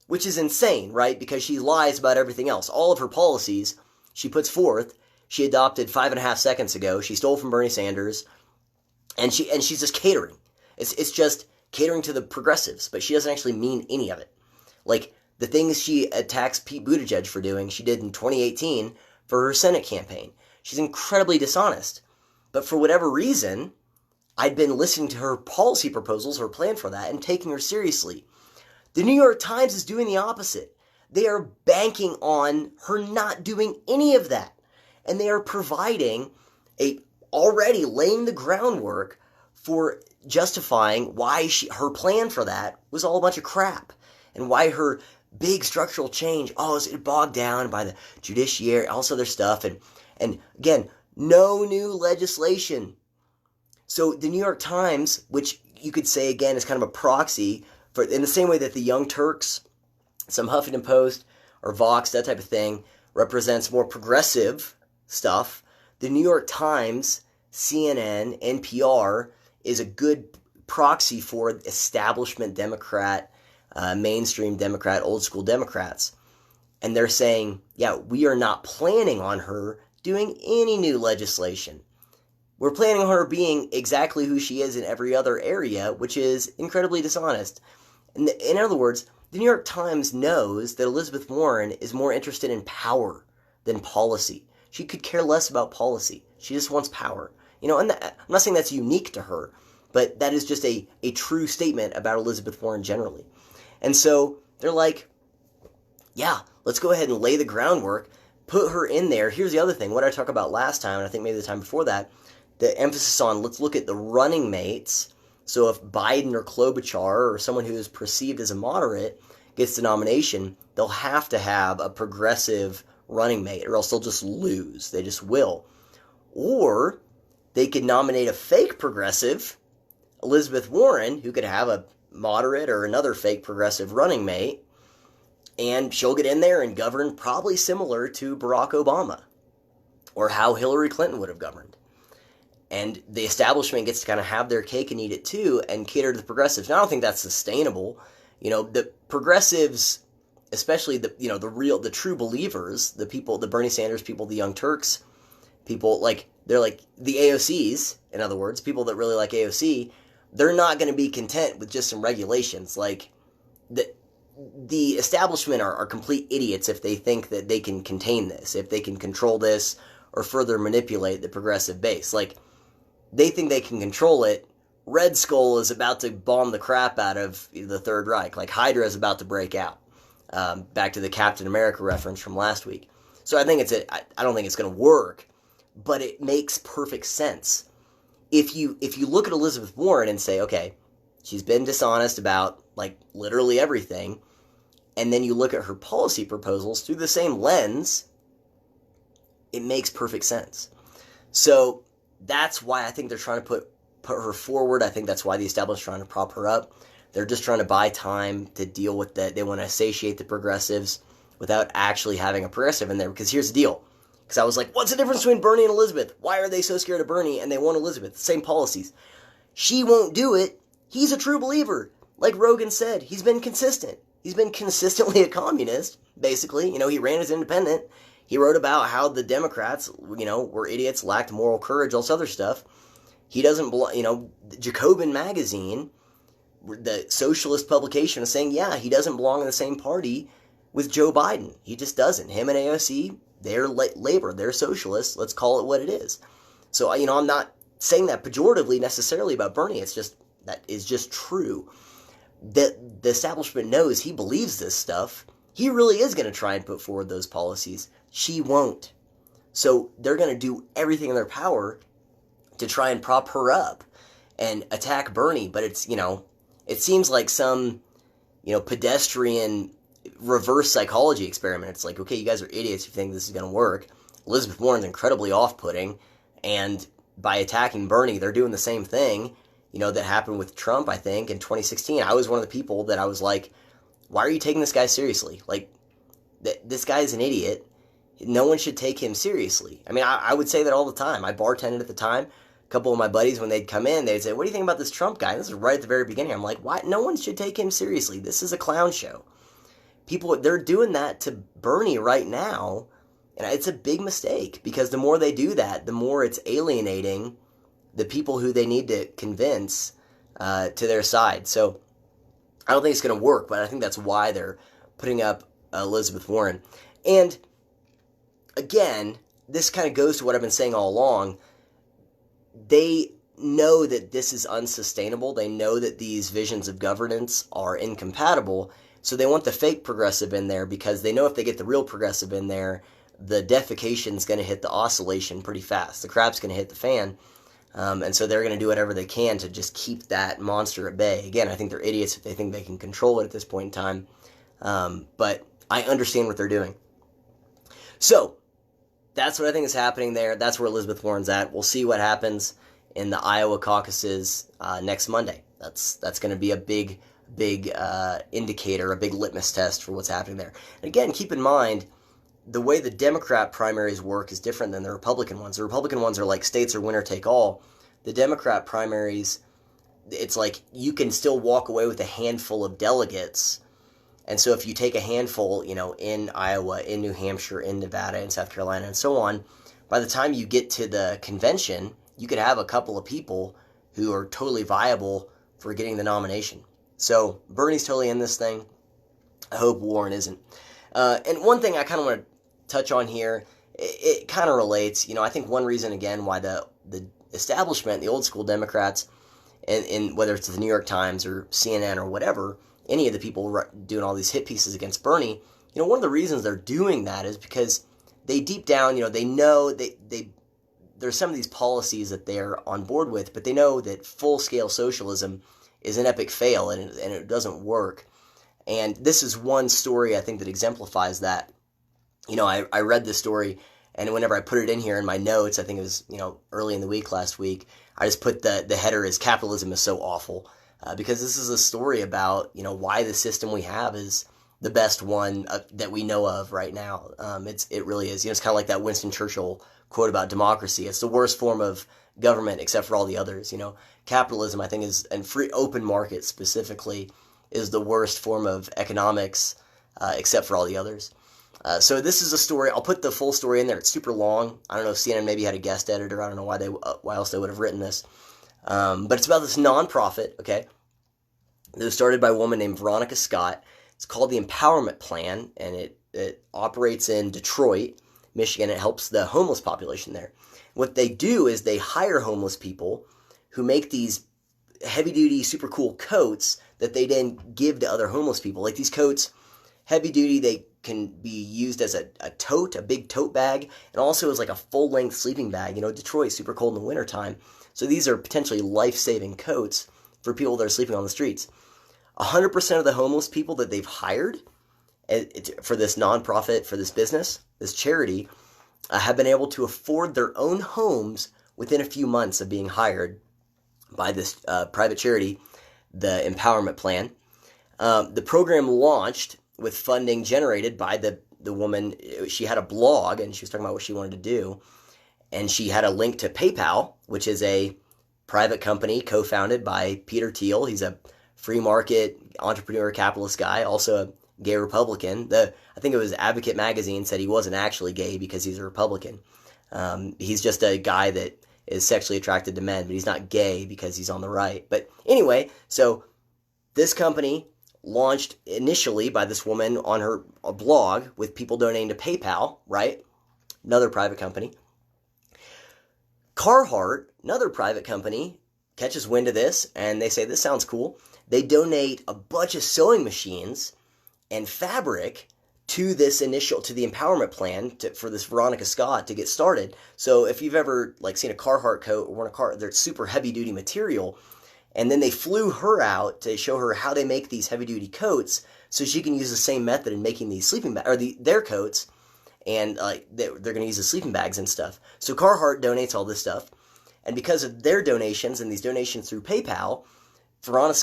which is insane, right? Because she lies about everything else. All of her policies she puts forth, she adopted 5.5 seconds ago. She stole from Bernie Sanders, and she's just catering. It's just catering to the progressives, but she doesn't actually mean any of it. Like, the things she attacks Pete Buttigieg for doing, she did in 2018 for her Senate campaign. She's incredibly dishonest. But for whatever reason, I'd been listening to her policy proposals, her plan for that, and taking her seriously. The New York Times is doing the opposite. They are banking on her not doing any of that. And they are providing already laying the groundwork for justifying why her plan for that was all a bunch of crap. And why her big structural change, is bogged down by the judiciary, all this other stuff. And again, no new legislation. So the New York Times, which you could say again is kind of a proxy for, in the same way that the Young Turks, some Huffington Post or Vox, that type of thing, represents more progressive stuff, the New York Times, CNN, NPR is a good proxy for establishment Democrat, mainstream Democrat, old school Democrats. And they're saying, yeah, we are not planning on her doing any new legislation. We're planning on her being exactly who she is in every other area, which is incredibly dishonest. In other words, the New York Times knows that Elizabeth Warren is more interested in power than policy. She could care less about policy. She just wants power. And I'm not saying that's unique to her, but that is just a true statement about Elizabeth Warren generally. And so they're like, yeah, let's go ahead and lay the groundwork, put her in there. Here's the other thing. What I talked about last time, and I think maybe the time before that, the emphasis on let's look at the running mates. So if Biden or Klobuchar or someone who is perceived as a moderate gets the nomination, they'll have to have a progressive running mate, or else they'll just lose. They just will. Or they could nominate a fake progressive, Elizabeth Warren, who could have a moderate or another fake progressive running mate, and she'll get in there and govern probably similar to Barack Obama or how Hillary Clinton would have governed. And the establishment gets to kind of have their cake and eat it too and cater to the progressives. Now, I don't think that's sustainable. The progressives, especially the true believers, the people, the Bernie Sanders people, the Young Turks people, they're like the AOCs, in other words, people that really like AOC, they're not going to be content with just some regulations. Like, the establishment are complete idiots if they think that they can contain this, if they can control this or further manipulate the progressive base. Like, they think they can control it Red Skull is about to bomb the crap out of the Third Reich. Like Hydra is about to break out. Back to the Captain America reference from last week. So I don't think it's going to work, but it makes perfect sense. If you look at Elizabeth Warren and say, okay, she's been dishonest about like literally everything, and then you look at her policy proposals through the same lens, it makes perfect sense. So that's why I think they're trying to put her forward. I think that's why the establishment's trying to prop her up. They're just trying to buy time to deal with that. They want to satiate the progressives without actually having a progressive in there. Because here's the deal. Because I was like, what's the difference between Bernie and Elizabeth? Why are they so scared of Bernie and they want Elizabeth? Same policies. She won't do it. He's a true believer. Like Rogan said, he's been consistent. He's been consistently a communist, basically. He ran as independent. He wrote about how the Democrats, were idiots, lacked moral courage, all this other stuff. He doesn't, Jacobin magazine, the socialist publication, is saying, yeah, he doesn't belong in the same party with Joe Biden. He just doesn't. Him and AOC, they're labor, they're socialists. Let's call it what it is. So, I'm not saying that pejoratively necessarily about Bernie. It's just, that is just true. That the establishment knows he believes this stuff. He really is going to try and put forward those policies. She won't. So they're going to do everything in their power to try and prop her up and attack Bernie. But it's, it seems like some, pedestrian reverse psychology experiment. It's like, okay, you guys are idiots if you think this is going to work. Elizabeth Warren's incredibly off-putting. And by attacking Bernie, they're doing the same thing, that happened with Trump, I think, in 2016. I was one of the people that I was like, why are you taking this guy seriously? Like, this guy is an idiot. No one should take him seriously. I mean, I would say that all the time. I bartended at the time. A couple of my buddies, when they'd come in, they'd say, what do you think about this Trump guy? This is right at the very beginning. I'm like, why? No one should take him seriously. This is a clown show. People, they're doing that to Bernie right now, and it's a big mistake, because the more they do that, the more it's alienating the people who they need to convince to their side. So I don't think it's going to work, but I think that's why they're putting up Elizabeth Warren. And again, this kind of goes to what I've been saying all along. They know that this is unsustainable. They know that these visions of governance are incompatible. So they want the fake progressive in there, because they know if they get the real progressive in there, the defecation is going to hit the oscillation pretty fast. The crap's going to hit the fan. And so they're going to do whatever they can to just keep that monster at bay. Again, I think they're idiots if they think they can control it at this point in time. But I understand what they're doing. So that's what I think is happening there. That's where Elizabeth Warren's at. We'll see what happens in the Iowa caucuses next Monday. That's going to be a big indicator, a big litmus test for what's happening there. And again, keep in mind, the way the Democrat primaries work is different than the Republican ones. The Republican ones are like states are winner take all. The Democrat primaries, it's like you can still walk away with a handful of delegates. And so if you take a handful, in Iowa, in New Hampshire, in Nevada, in South Carolina, and so on, by the time you get to the convention, you could have a couple of people who are totally viable for getting the nomination. So Bernie's totally in this thing. I hope Warren isn't. And one thing I kind of want to touch on here, it kind of relates. I think one reason, again, why the establishment, the old school Democrats, and whether it's the New York Times or CNN or whatever, any of the people doing all these hit pieces against Bernie, one of the reasons they're doing that is because they deep down, they know there's some of these policies that they're on board with, but they know that full-scale socialism is an epic fail and it doesn't work. And this is one story I think that exemplifies that. I read this story, and whenever I put it in here in my notes, I think it was, early in the week last week, I just put the header as "Capitalism is so awful," because this is a story about, why the system we have is the best one that we know of right now. It really is. It's kind of like that Winston Churchill quote about democracy. It's the worst form of government except for all the others. Capitalism, I think, is, and free open market specifically, is the worst form of economics except for all the others. So this is a story. I'll put the full story in there. It's super long. I don't know if CNN maybe had a guest editor. I don't know why else they would have written this. But it's about this nonprofit, okay? It was started by a woman named Veronica Scott. It's called the Empowerment Plan, and it operates in Detroit, Michigan. It helps the homeless population there. What they do is they hire homeless people who make these heavy-duty, super cool coats that they then give to other homeless people. Like these coats, heavy-duty, they can be used as a tote, a big tote bag, and also as like a full-length sleeping bag. Detroit's super cold in the wintertime, so these are potentially life-saving coats for people that are sleeping on the streets. 100% of the homeless people that they've hired for this nonprofit, for this business, this charity, have been able to afford their own homes within a few months of being hired by this private charity, the Empowerment Plan. The program launched with funding generated by the woman. She had a blog, and she was talking about what she wanted to do, and she had a link to PayPal, which is a private company co-founded by Peter Thiel. He's a free market entrepreneur capitalist guy, also a gay Republican. I think it was Advocate Magazine said he wasn't actually gay because he's a Republican. He's just a guy that is sexually attracted to men, but he's not gay because he's on the right. But anyway, so this company launched initially by this woman on her blog with people donating to PayPal, right? Another private company. Carhartt, another private company, catches wind of this, and they say, this sounds cool. They donate a bunch of sewing machines and fabric to the empowerment plan for this Veronica Scott to get started. So if you've ever seen a Carhartt coat or worn a car, they're super heavy duty material, and then they flew her out to show her how they make these heavy duty coats, so she can use the same method in making these sleeping bags or their coats, and they're going to use the sleeping bags and stuff. So Carhartt donates all this stuff, and because of their donations and these donations through PayPal, Veronica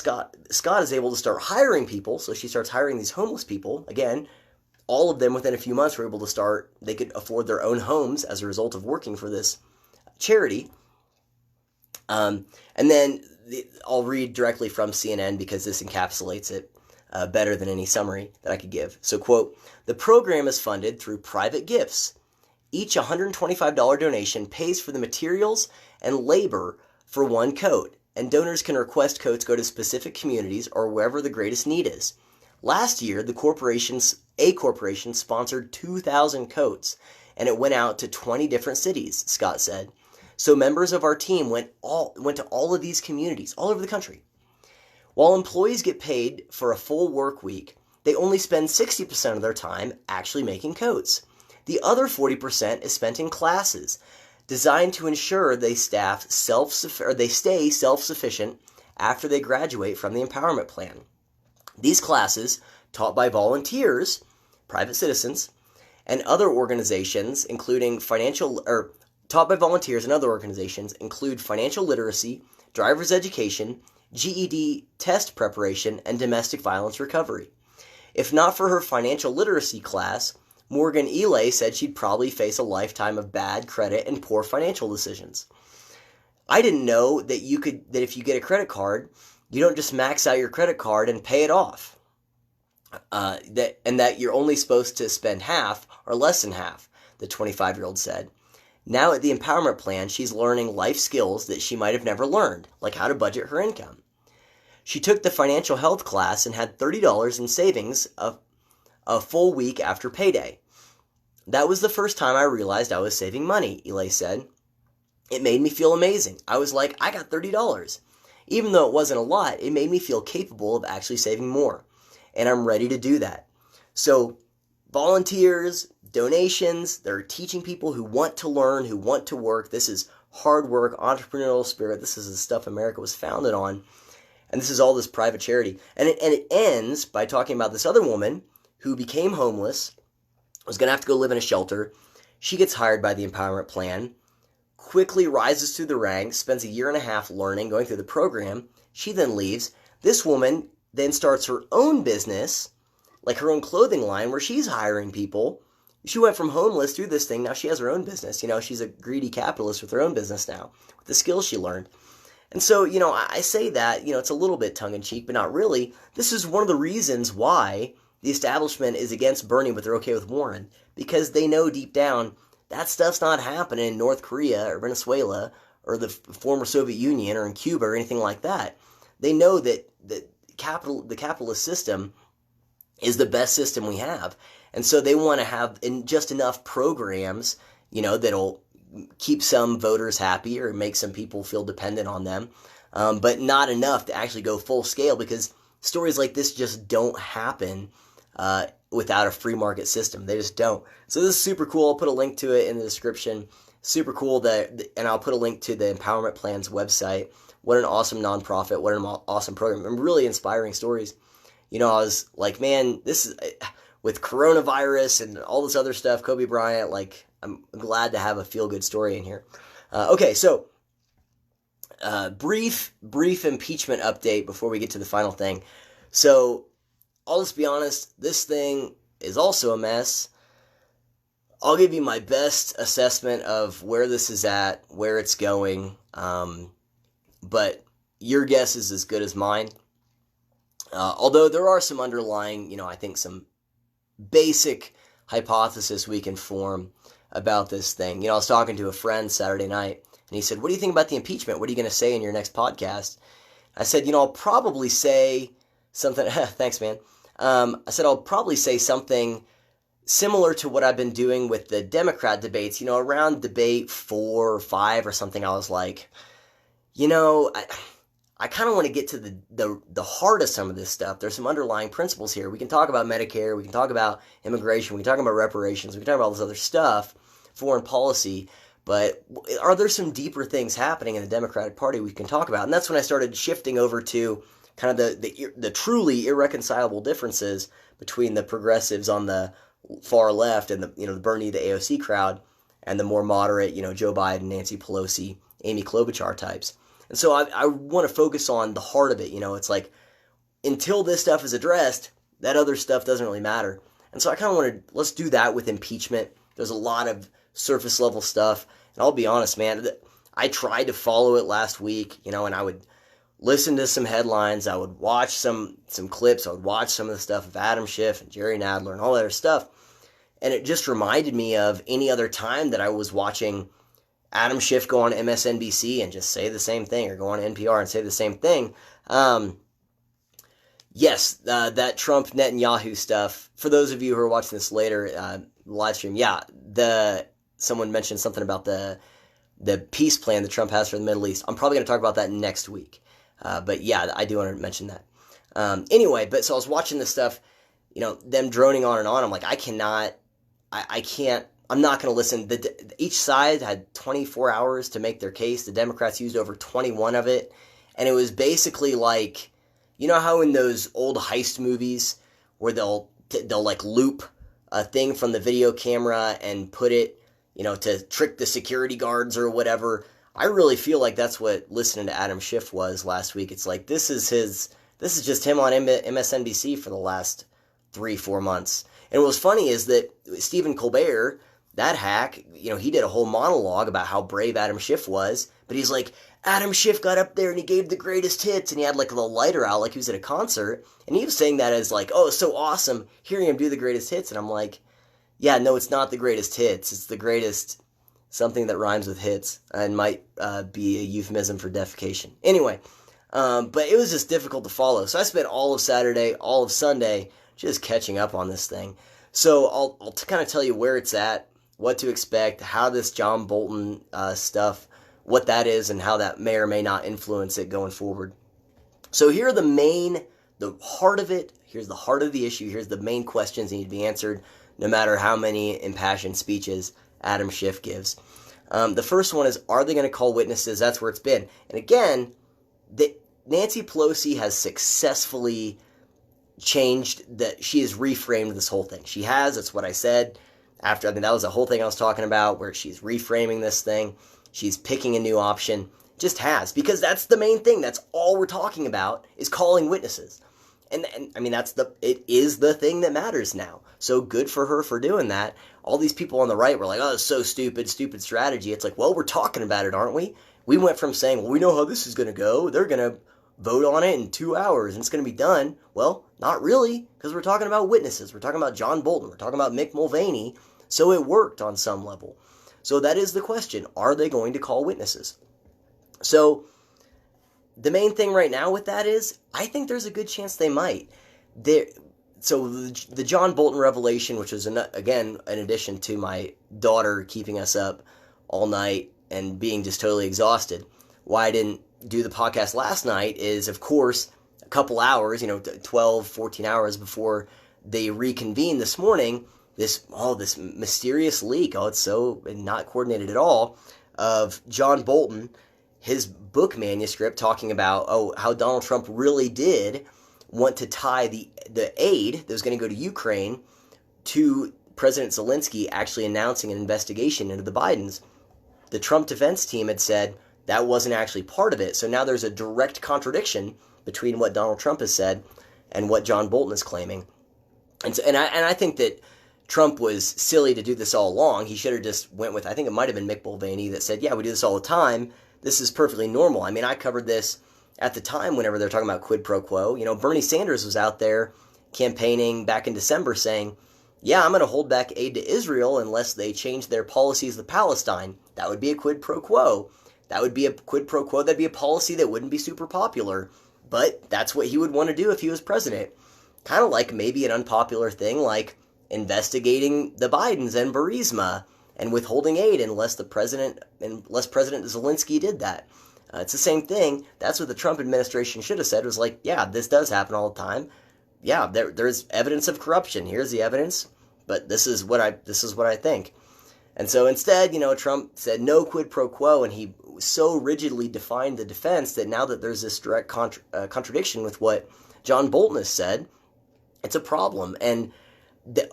Scott is able to start hiring people. So she starts hiring these homeless people. Again, all of them within a few months were able to start. They could afford their own homes as a result of working for this charity. And then I'll read directly from CNN because this encapsulates it better than any summary that I could give. So, quote, the program is funded through private gifts. Each $125 donation pays for the materials and labor for one coat, and donors can request coats go to specific communities or wherever the greatest need is. Last year, a corporation sponsored 2,000 coats, and it went out to 20 different cities, Scott said. So members of our team went to all of these communities all over the country. While employees get paid for a full work week, they only spend 60% of their time actually making coats. The other 40% is spent in classes designed to ensure they stay self-sufficient after they graduate from the empowerment plan. These classes, taught by volunteers, private citizens, and other organizations, taught by volunteers and other organizations, include financial literacy, driver's education, GED test preparation, and domestic violence recovery. If not for her financial literacy class, Morgan Ely said she'd probably face a lifetime of bad credit and poor financial decisions. I didn't know that if you get a credit card, you don't just max out your credit card and pay it off. That you're only supposed to spend half or less than half, the 25-year-old said. Now at the empowerment plan, she's learning life skills that she might have never learned, like how to budget her income. She took the financial health class and had $30 in savings a full week after payday. That was the first time I realized I was saving money, Ely said. It made me feel amazing. I was like, I got $30. Even though it wasn't a lot, it made me feel capable of actually saving more. And I'm ready to do that. So volunteers, donations, they're teaching people who want to learn, who want to work. This is hard work, entrepreneurial spirit. This is the stuff America was founded on. And this is all this private charity. And it ends by talking about this other woman who became homeless, was going to have to go live in a shelter. She gets hired by the empowerment plan, quickly rises through the ranks, spends a year and a half learning, going through the program. She then leaves. This woman then starts her own business, like her own clothing line, where she's hiring people. She went from homeless through this thing. Now she has her own business. She's a greedy capitalist with her own business now, with the skills she learned. And so, I say that, it's a little bit tongue-in-cheek, but not really. This is one of the reasons why the establishment is against Bernie, but they're okay with Warren, because they know deep down that stuff's not happening in North Korea or Venezuela or the former Soviet Union or in Cuba or anything like that. They know that the capitalist system is the best system we have. And so they want to have just enough programs, that'll keep some voters happy or make some people feel dependent on them. but not enough to actually go full scale, because stories like this just don't happen without a free market system. They just don't. So this is super cool. I'll put a link to it in the description. Super cool and I'll put a link to the Empowerment Plan's website. What an awesome nonprofit. What an awesome program. And really inspiring stories. I was like, man, this is, with coronavirus and all this other stuff, Kobe Bryant, like, I'm glad to have a feel-good story in here. Okay, so brief impeachment update before we get to the final thing. So I'll just be honest, this thing is also a mess. I'll give you my best assessment of where this is at, where it's going, but your guess is as good as mine. Although there are some underlying, I think some basic hypothesis we can form about this thing. I was talking to a friend Saturday night, and he said, what do you think about the impeachment? What are you going to say in your next podcast? I said, I'll probably say something, thanks, man. I said, I'll probably say something similar to what I've been doing with the Democrat debates. Around debate 4 or 5 or something, I was like, I kind of want to get to the heart of some of this stuff. There's some underlying principles here. We can talk about Medicare, we can talk about immigration, we can talk about reparations, we can talk about all this other stuff, foreign policy, but are there some deeper things happening in the Democratic Party we can talk about? And that's when I started shifting over to kind of the truly irreconcilable differences between the progressives on the far left and the Bernie, the AOC crowd, and the more moderate, Joe Biden, Nancy Pelosi, Amy Klobuchar types. And so I want to focus on the heart of it. It's like, until this stuff is addressed, that other stuff doesn't really matter. And so I kind of wanted, let's do that with impeachment. There's a lot of surface level stuff. And I'll be honest, man, I tried to follow it last week, and I would listen to some headlines. I would watch some clips. I would watch some of the stuff of Adam Schiff and Jerry Nadler and all that other stuff. And it just reminded me of any other time that I was watching Adam Schiff go on MSNBC and just say the same thing, or go on NPR and say the same thing. Yes, that Trump Netanyahu stuff. For those of you who are watching this later, live stream, someone mentioned something about the peace plan that Trump has for the Middle East. I'm probably going to talk about that next week. But yeah, I do want to mention that. Anyway, so I was watching this stuff, them droning on and on. I'm like, I'm not going to listen. Each side had 24 hours to make their case. The Democrats used over 21 of it. And it was basically like, how in those old heist movies where they'll like loop a thing from the video camera and put it, to trick the security guards or whatever. I really feel like that's what listening to Adam Schiff was last week. It's like, this is just him on MSNBC for the last 3-4 months. And what was funny is that Stephen Colbert, that hack, he did a whole monologue about how brave Adam Schiff was, but he's like, Adam Schiff got up there and he gave the greatest hits, and he had like a little lighter out like he was at a concert, and he was saying that as like, oh, it's so awesome hearing him do the greatest hits. And I'm like, yeah, no, it's not the greatest hits. It's the greatest something that rhymes with hits, and might be a euphemism for defecation. Anyway, but it was just difficult to follow. So I spent all of Saturday, all of Sunday, just catching up on this thing. So I'll kind of tell you where it's at, what to expect, how this John Bolton stuff, what that is, and how that may or may not influence it going forward. So here are the heart of it. Here's the heart of the issue. Here's the main questions that need to be answered, no matter how many impassioned speeches Adam Schiff gives. The first one is, are they going to call witnesses? That's where it's been. And again, Nancy Pelosi has successfully changed that. She has reframed this whole thing. She has. That's what I said after. That was the whole thing I was talking about, where she's reframing this thing. She's picking a new option. Just has, because that's the main thing. That's all we're talking about, is calling witnesses. And I mean, it is the thing that matters now. So good for her for doing that. All these people on the right were like, oh, it's so stupid strategy. It's like, well, we're talking about it, aren't we? We went from saying, well, we know how this is going to go. They're going to vote on it in 2 hours and it's going to be done. Well, not really, because we're talking about witnesses. We're talking about John Bolton. We're talking about Mick Mulvaney. So it worked on some level. So that is the question. Are they going to call witnesses? So the main thing right now with that is, I think there's a good chance they might. So the John Bolton revelation, which was, again, in addition to my daughter keeping us up all night and being just totally exhausted, why I didn't do the podcast last night is, of course, a couple hours, 12, 14 hours before they reconvene this morning, this mysterious leak, it's so not coordinated at all, of John Bolton, his book manuscript talking about, how Donald Trump really did want to tie the aid that was going to go to Ukraine to President Zelensky actually announcing an investigation into the Bidens. The Trump defense team had said that wasn't actually part of it. So now there's a direct contradiction between what Donald Trump has said and what John Bolton is claiming. And I think that Trump was silly to do this all along. He should have just went with, I think it might have been Mick Mulvaney that said, yeah, we do this all the time. This is perfectly normal. I mean, I covered this at the time whenever they're talking about quid pro quo. Bernie Sanders was out there campaigning back in December saying, yeah, I'm going to hold back aid to Israel unless they change their policies to Palestine. That would be a quid pro quo. That would be a quid pro quo. That'd be a policy that wouldn't be super popular. But that's what he would want to do if he was president. Kind of like maybe an unpopular thing like investigating the Bidens and Burisma and withholding aid unless President Zelensky did that. It's the same thing. That's what the Trump administration should have said, was like, yeah, this does happen all the time. Yeah, there's evidence of corruption. Here's the evidence, but this is what I think. And so instead, Trump said no quid pro quo, and he so rigidly defined the defense that now that there's this direct contradiction with what John Bolton has said, it's a problem. And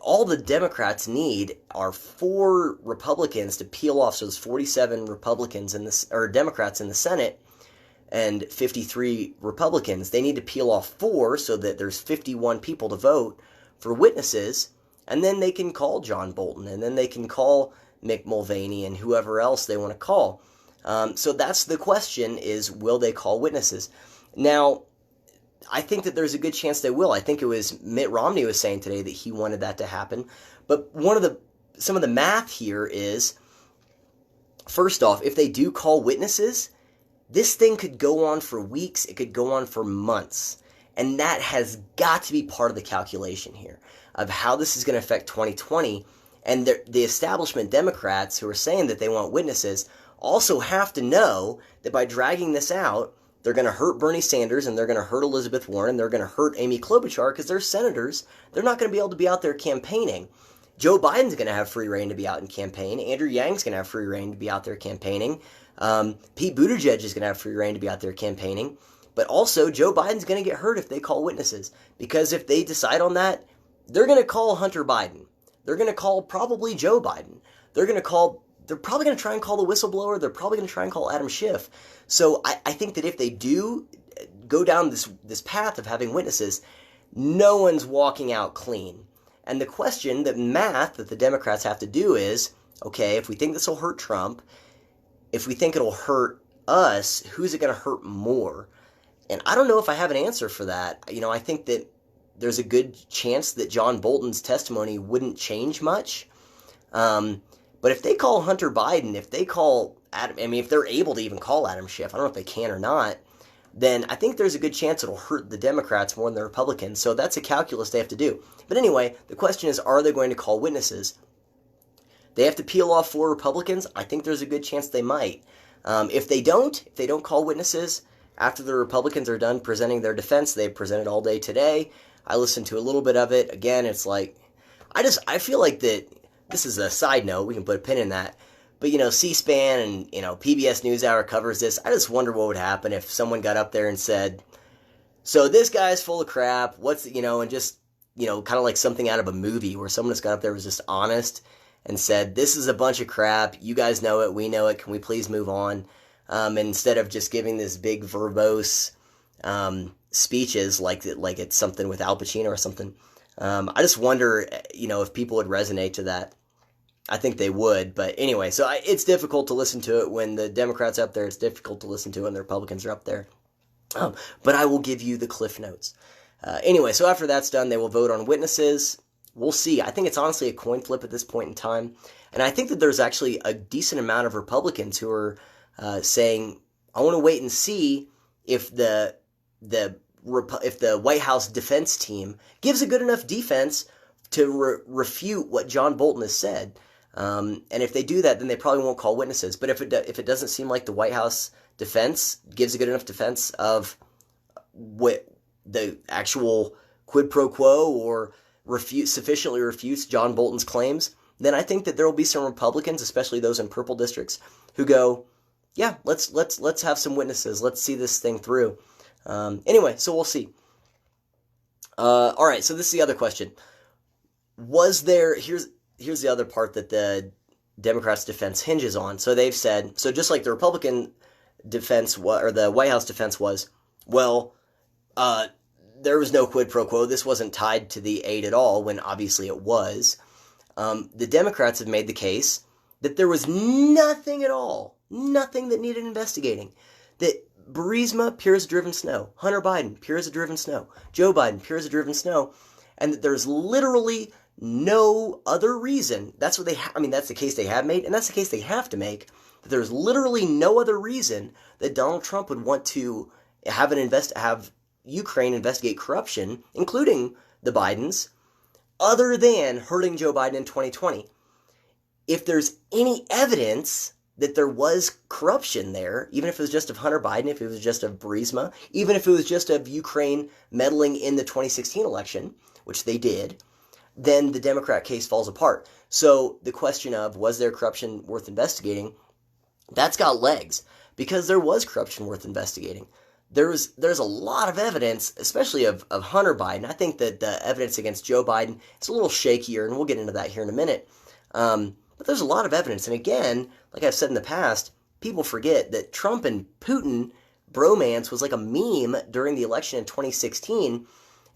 all the Democrats need are 4 Republicans to peel off. So there's 47 Republicans or Democrats in the Senate and 53 Republicans. They need to peel off 4 so that there's 51 people to vote for witnesses, and then they can call John Bolton, and then they can call Mick Mulvaney and whoever else they want to call. So that's the question, is will they call witnesses? Now, I think that there's a good chance they will. I think it was Mitt Romney was saying today that he wanted that to happen. But some of the math here is, first off, if they do call witnesses, this thing could go on for weeks. It could go on for months. And that has got to be part of the calculation here of how this is going to affect 2020. And the establishment Democrats who are saying that they want witnesses also have to know that by dragging this out, they're going to hurt Bernie Sanders, and they're going to hurt Elizabeth Warren, they're going to hurt Amy Klobuchar because they're senators. They're not going to be able to be out there campaigning. Joe Biden's going to have free reign to be out and campaign. Andrew Yang's going to have free reign to be out there campaigning. Pete Buttigieg is going to have free reign to be out there campaigning. But also, Joe Biden's going to get hurt if they call witnesses. Because if they decide on that, they're going to call Hunter Biden. They're going to call probably Joe Biden. They're probably going to try and call the whistleblower. They're probably going to try and call Adam Schiff. So I think that if they do go down this path of having witnesses, no one's walking out clean. And the math that the Democrats have to do is, okay, if we think this will hurt Trump, if we think it'll hurt us, who's it going to hurt more? And I don't know if I have an answer for that. I think that there's a good chance that John Bolton's testimony wouldn't change much. But if they call Hunter Biden, if they call if they're able to even call Adam Schiff, I don't know if they can or not, then I think there's a good chance it'll hurt the Democrats more than the Republicans. So that's a calculus they have to do. But anyway, the question is, are they going to call witnesses? They have to peel off 4 Republicans. I think there's a good chance they might. If they don't call witnesses, after the Republicans are done presenting their defense, they've presented all day today. I listened to a little bit of it. Again, it's like, I feel like that, this is a side note, we can put a pin in that, but C-SPAN and PBS NewsHour covers this. I just wonder what would happen if someone got up there and said, so this guy's full of crap, and just, kind of like something out of a movie where someone just got up there was just honest and said, this is a bunch of crap, you guys know it, we know it, can we please move on? And instead of just giving this big verbose speeches like it's something with Al Pacino or something. I just wonder, if people would resonate to that. I think they would, but anyway, so it's difficult to listen to it when the Democrats are up there. It's difficult to listen to it when the Republicans are up there. But I will give you the cliff notes. Anyway, so after that's done, they will vote on witnesses. We'll see. I think it's honestly a coin flip at this point in time. And I think that there's actually a decent amount of Republicans who are saying, I want to wait and see if the White House defense team gives a good enough defense to refute what John Bolton has said. And if they do that, then they probably won't call witnesses. But if it doesn't seem like the White House defense, gives a good enough defense of what the actual quid pro quo or sufficiently refutes John Bolton's claims, then I think that there will be some Republicans, especially those in purple districts, who go, yeah, let's have some witnesses. Let's see this thing through. Anyway, so we'll see. All right, so this is the other question. Here's the other part that the Democrats' defense hinges on. So they've said, so just like the Republican defense or the White House defense was, well, there was no quid pro quo. This wasn't tied to the aid at all, when obviously it was. The Democrats have made the case that there was nothing at all, nothing that needed investigating. That Burisma, pure as driven snow. Hunter Biden, pure as a driven snow. Joe Biden, pure as a driven snow. And that there's literally no other reason. That's what that's the case they have made, and that's the case they have to make. That there's literally no other reason that Donald Trump would want to have Ukraine investigate corruption, including the Bidens, other than hurting Joe Biden in 2020. If there's any evidence that there was corruption there, even if it was just of Hunter Biden, if it was just of Burisma, even if it was just of Ukraine meddling in the 2016 election, which they did, then the Democrat case falls apart. So the question of, was there corruption worth investigating? That's got legs, because there was corruption worth investigating. There's a lot of evidence, especially of Hunter Biden. I think that the evidence against Joe Biden is a little shakier, and we'll get into that here in a minute. But there's a lot of evidence. And again, like I've said in the past, people forget that Trump and Putin bromance was like a meme during the election in 2016.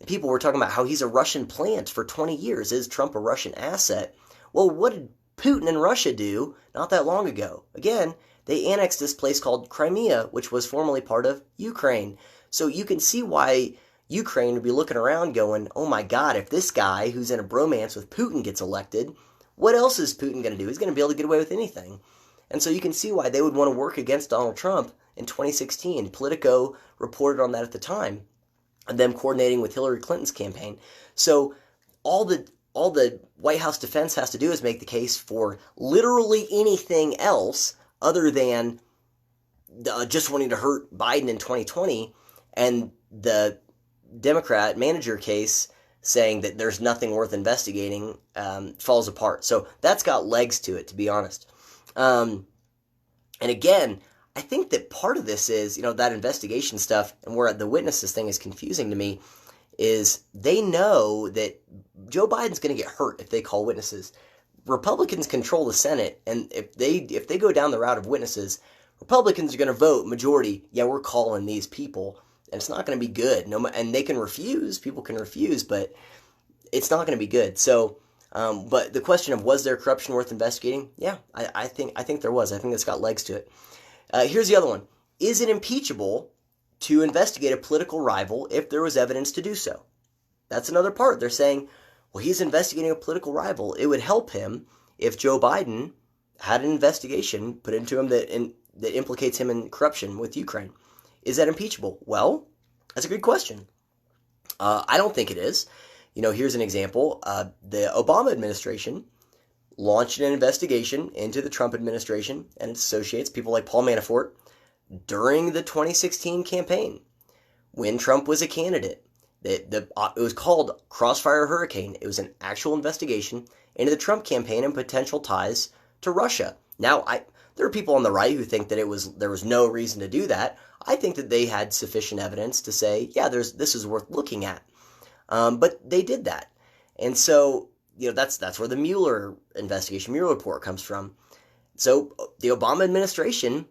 And people were talking about how he's a Russian plant for 20 years. Is Trump a Russian asset? Well, what did Putin and Russia do not that long ago? Again, they annexed this place called Crimea, which was formerly part of Ukraine. So you can see why Ukraine would be looking around going, oh my God, if this guy who's in a bromance with Putin gets elected, what else is Putin going to do? He's going to be able to get away with anything. And so you can see why they would want to work against Donald Trump in 2016. Politico reported on that at the time, and them coordinating with Hillary Clinton's campaign. So all the White House defense has to do is make the case for literally anything else other than just wanting to hurt Biden in 2020, and the Democrat manager case saying that there's nothing worth investigating falls apart. So that's got legs to it, to be honest. And again, I think that part of this is, that investigation stuff, and where the witnesses thing is confusing to me, is they know that Joe Biden's going to get hurt if they call witnesses. Republicans control the Senate, and if they go down the route of witnesses, Republicans are going to vote majority, yeah, we're calling these people, and it's not going to be good. And they can refuse, people can refuse, but it's not going to be good. So, but the question of, was there corruption worth investigating? Yeah, I think there was. I think it's got legs to it. Here's the other one. Is it impeachable to investigate a political rival if there was evidence to do so? That's another part. They're saying, well, he's investigating a political rival. It would help him if Joe Biden had an investigation put into him that implicates him in corruption with Ukraine. Is that impeachable? Well, that's a good question. I don't think it is. Here's an example. The Obama administration launched an investigation into the Trump administration and its associates, people like Paul Manafort, during the 2016 campaign when Trump was a candidate. It was called Crossfire Hurricane. It was an actual investigation into the Trump campaign and potential ties to Russia. Now, there are people on the right who think that there was no reason to do that. I think that they had sufficient evidence to say, yeah, this is worth looking at. But they did that. And so, that's where the Mueller report comes from. So the Obama administration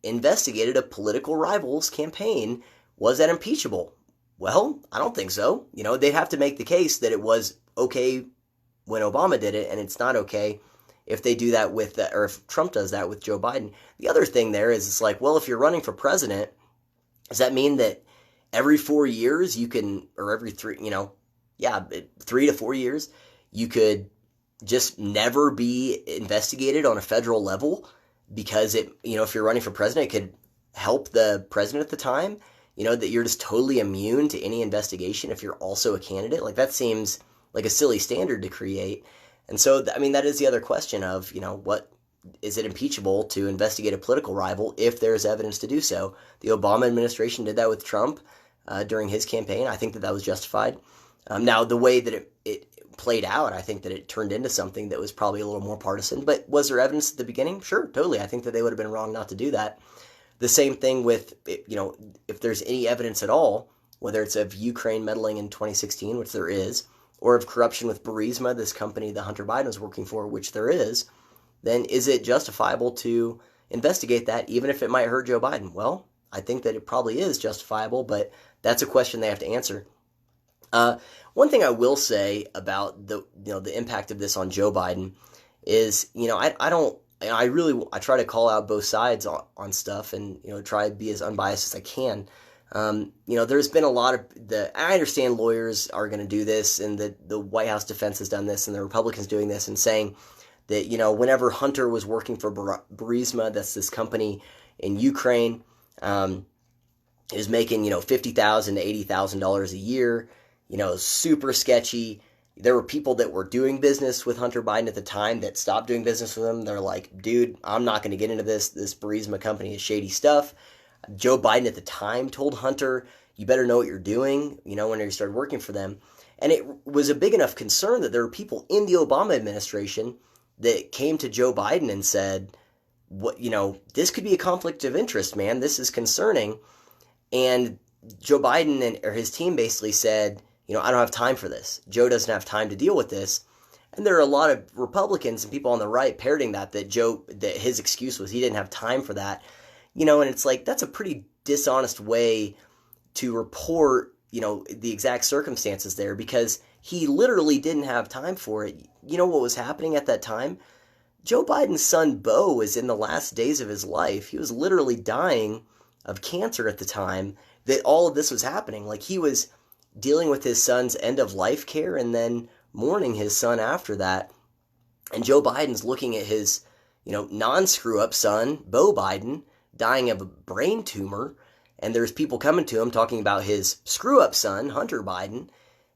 investigated a political rival's campaign. Was that impeachable? Well, I don't think so. They'd have to make the case that it was okay when Obama did it, and it's not okay if they do that or if Trump does that with Joe Biden. The other thing there is, it's like, well, if you're running for president, does that mean that every 4 years you can, or every 3 to 4 years, you could just never be investigated on a federal level because if you're running for president, it could help the president at the time, that you're just totally immune to any investigation if you're also a candidate? Like, that seems like a silly standard to create. And so, that is the other question of, is it impeachable to investigate a political rival if there's evidence to do so? The Obama administration did that with Trump during his campaign. I think that that was justified. Now, the way that it played out, I think that it turned into something that was probably a little more partisan. But was there evidence at the beginning? Sure, totally. I think that they would have been wrong not to do that. The same thing with, if there's any evidence at all, whether it's of Ukraine meddling in 2016, which there is, or of corruption with Burisma, this company that Hunter Biden was working for, which there is, then is it justifiable to investigate that, even if it might hurt Joe Biden? Well, I think that it probably is justifiable, but that's a question they have to answer. One thing I will say about the impact of this on Joe Biden is, I try to call out both sides on stuff and, try to be as unbiased as I can. There's been a lot of I understand lawyers are going to do this, and the White House defense has done this, and the Republicans doing this, and saying that, whenever Hunter was working for Burisma, that's this company in Ukraine, is making, $50,000 to $80,000 a year, super sketchy. There were people that were doing business with Hunter Biden at the time that stopped doing business with him. They're like, dude, I'm not going to get into this. This Burisma company is shady stuff. Joe Biden at the time told Hunter, you better know what you're doing, when he started working for them. And it was a big enough concern that there were people in the Obama administration that came to Joe Biden and said, this could be a conflict of interest, man. This is concerning. And Joe Biden or his team basically said, I don't have time for this. Joe doesn't have time to deal with this. And there are a lot of Republicans and people on the right parroting that his excuse was he didn't have time for that. And it's like, that's a pretty dishonest way to report, the exact circumstances there, because he literally didn't have time for it. You know what was happening at that time? Joe Biden's son, Beau, was in the last days of his life. He was literally dying of cancer at the time that all of this was happening. Like, he was dealing with his son's end-of-life care and then mourning his son after that. And Joe Biden's looking at his, non-screw-up son, Beau Biden, dying of a brain tumor, and there's people coming to him talking about his screw-up son, Hunter Biden,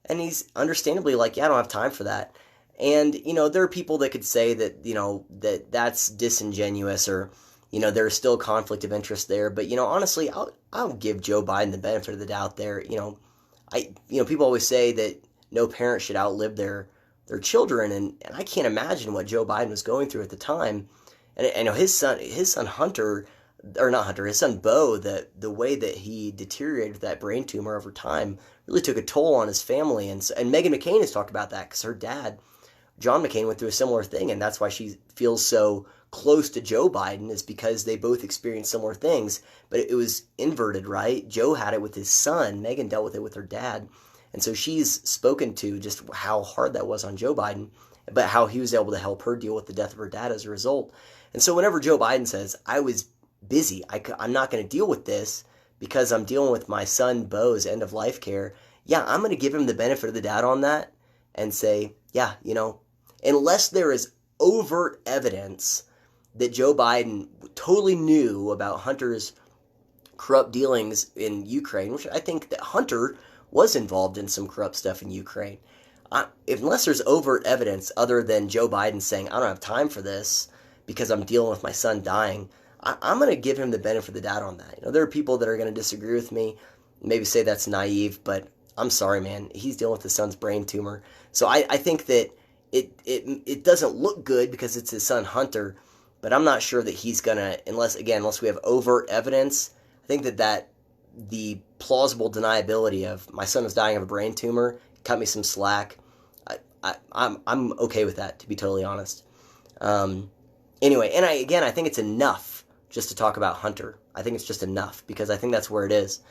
and he's understandably like, yeah, I don't have time for that. And, there are people that could say that, that's disingenuous, or, there's still conflict of interest there. But, honestly, I'll give Joe Biden the benefit of the doubt there. People always say that no parent should outlive their children, and I can't imagine what Joe Biden was going through at the time. And I know his son Hunter, or not Hunter, his son Beau, the way that he deteriorated with that brain tumor over time really took a toll on his family. And Meghan McCain has talked about that, because her dad, John McCain, went through a similar thing, and that's why she feels so close to Joe Biden, is because they both experienced similar things, but it was inverted, right? Joe had it with his son. Meghan dealt with it with her dad. And so she's spoken to just how hard that was on Joe Biden, but how he was able to help her deal with the death of her dad as a result. And so whenever Joe Biden says, I was busy, I'm not going to deal with this because I'm dealing with my son Beau's end-of-life care, yeah, I'm going to give him the benefit of the doubt on that and say, yeah, unless there is overt evidence that Joe Biden totally knew about Hunter's corrupt dealings in Ukraine, which I think that Hunter was involved in some corrupt stuff in Ukraine. Unless there's overt evidence other than Joe Biden saying, I don't have time for this because I'm dealing with my son dying, I'm going to give him the benefit of the doubt on that. There are people that are going to disagree with me, maybe say that's naive, but I'm sorry, man. He's dealing with his son's brain tumor. So I think that it doesn't look good because it's his son Hunter, but I'm not sure that he's going to, unless we have overt evidence. I think that the plausible deniability of my son is dying of a brain tumor cut me some slack. I'm okay with that, to be totally honest. Anyway, and I think it's enough just to talk about Hunter. I think it's just enough, because I think that's where it is.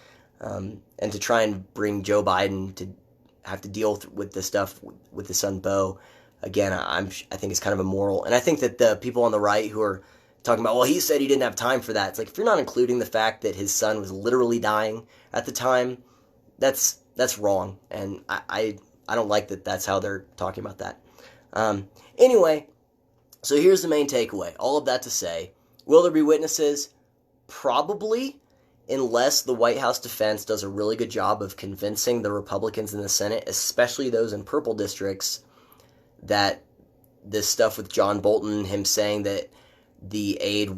And to try and bring Joe Biden to have to deal with this stuff with his son Beau, again, I think it's kind of immoral. And I think that the people on the right who are talking about, well, he said he didn't have time for that. It's like, if you're not including the fact that his son was literally dying at the time, that's wrong. And I don't like that that's how they're talking about that. Anyway, so here's the main takeaway. All of that to say, will there be witnesses? Probably, unless the White House defense does a really good job of convincing the Republicans in the Senate, especially those in purple districts, that this stuff with John Bolton, him saying that the aid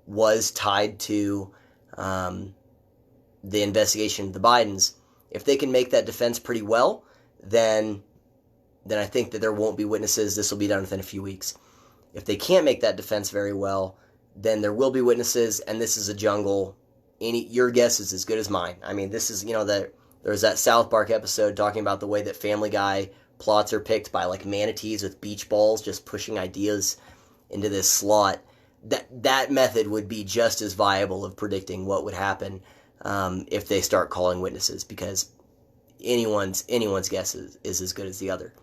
was tied to the investigation of the Bidens. If they can make that defense pretty well, then I think that there won't be witnesses. This will be done within a few weeks. If they can't make that defense very well, then there will be witnesses, and this is a jungle. Your guess is as good as mine. I mean, this is, there's that South Park episode talking about the way that Family Guy plots are picked by like manatees with beach balls just pushing ideas into this slot. That method would be just as viable of predicting what would happen if they start calling witnesses, because anyone's guess is as good as the other.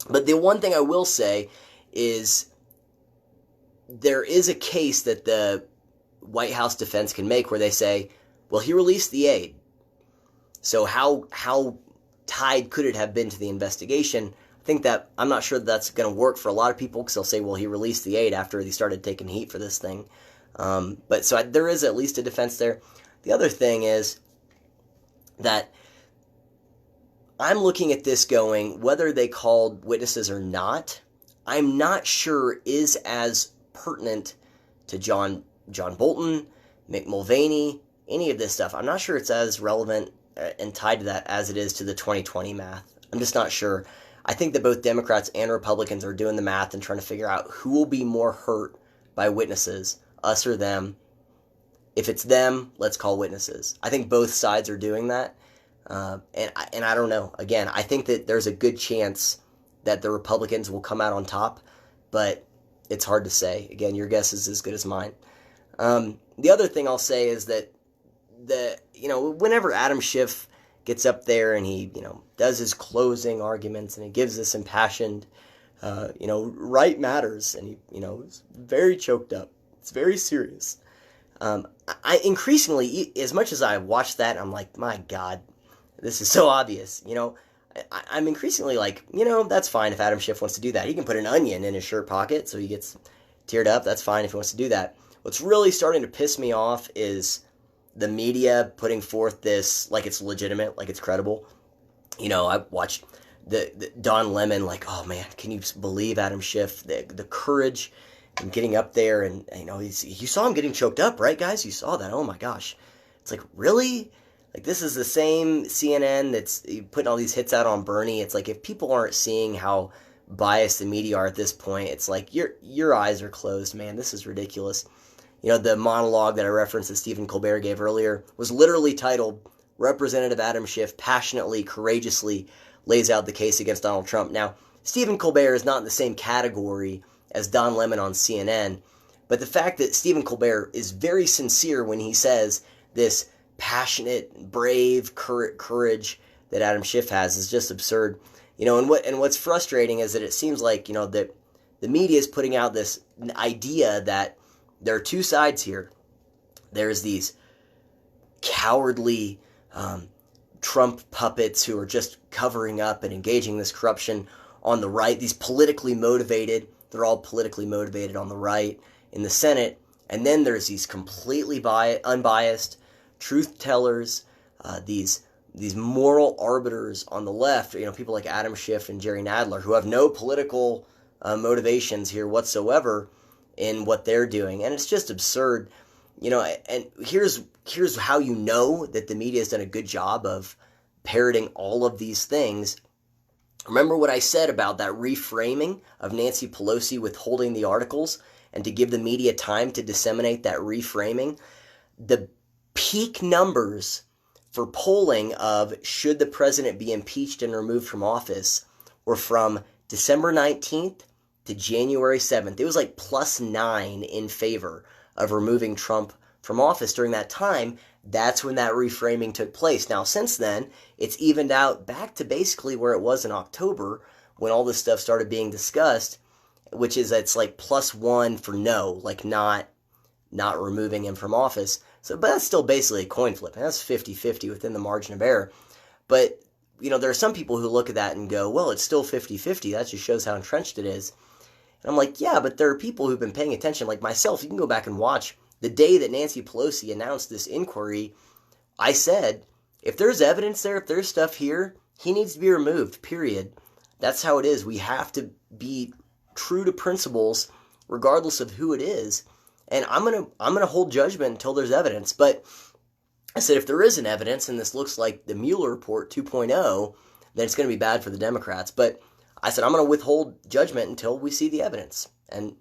But the one thing I will say is there is a case that the White House defense can make where they say, well, he released the aid. So how tied could it have been to the investigation? I think that I'm not sure that's going to work for a lot of people, because they'll say, well, he released the aid after he started taking heat for this thing. But there is at least a defense there. The other thing is that I'm looking at this going, whether they called witnesses or not, I'm not sure is as pertinent to John Bolton, Mick Mulvaney, any of this stuff. I'm not sure it's as relevant and tied to that as it is to the 2020 math. I'm just not sure. I think that both Democrats and Republicans are doing the math and trying to figure out who will be more hurt by witnesses, us or them. If it's them, let's call witnesses. I think both sides are doing that. And I don't know. Again, I think that there's a good chance that the Republicans will come out on top, but it's hard to say. Again, your guess is as good as mine. The other thing I'll say is that whenever Adam Schiff gets up there and he, does his closing arguments and he gives this impassioned, right matters, and he, is very choked up. It's very serious. I increasingly, as much as I watch that, I'm like, my God, this is so obvious. I'm increasingly like, that's fine if Adam Schiff wants to do that. He can put an onion in his shirt pocket so he gets teared up. That's fine if he wants to do that. What's really starting to piss me off is the media putting forth this like it's legitimate, like it's credible. I watched the Don Lemon, like, oh man, can you believe Adam Schiff, the courage and getting up there, and you saw him getting choked up, right, guys? You saw that. Oh my gosh. It's like, really? Like, this is the same CNN that's putting all these hits out on Bernie. It's like, if people aren't seeing how biased the media are at this point, it's like your eyes are closed, man. This is ridiculous. The monologue that I referenced that Stephen Colbert gave earlier was literally titled, Representative Adam Schiff passionately, courageously lays out the case against Donald Trump. Now, Stephen Colbert is not in the same category as Don Lemon on CNN, but the fact that Stephen Colbert is very sincere when he says this passionate, brave courage that Adam Schiff has is just absurd. And what's frustrating is that it seems like, that the media is putting out this idea that there are two sides here. There's these cowardly Trump puppets who are just covering up and engaging this corruption on the right, these politically motivated, they're all politically motivated on the right in the Senate, and then there's these completely unbiased truth tellers, these moral arbiters on the left, people like Adam Schiff and Jerry Nadler, who have no political motivations here whatsoever in what they're doing, and it's just absurd. And here's how you know that the media has done a good job of parroting all of these things. Remember what I said about that reframing of Nancy Pelosi withholding the articles and to give the media time to disseminate that reframing? The peak numbers for polling of should the president be impeached and removed from office were from December 19th to January 7th. It was like +9 in favor of removing Trump from office during that time. That's when that reframing took place. Now, since then, it's evened out back to basically where it was in October when all this stuff started being discussed, which is it's like +1 for no, like not removing him from office. But that's still basically a coin flip, and that's 50-50 within the margin of error. But, there are some people who look at that and go, well, it's still 50-50. That just shows how entrenched it is. And I'm like, yeah, but there are people who've been paying attention, like myself. You can go back and watch. The day that Nancy Pelosi announced this inquiry, I said, if there's evidence there, if there's stuff here, he needs to be removed, period. That's how it is. We have to be true to principles, regardless of who it is. and I'm gonna hold judgment until there's evidence. But I said, if there isn't evidence, and this looks like the Mueller report 2.0, then it's going to be bad for the Democrats. But I said, I'm going to withhold judgment until we see the evidence. And,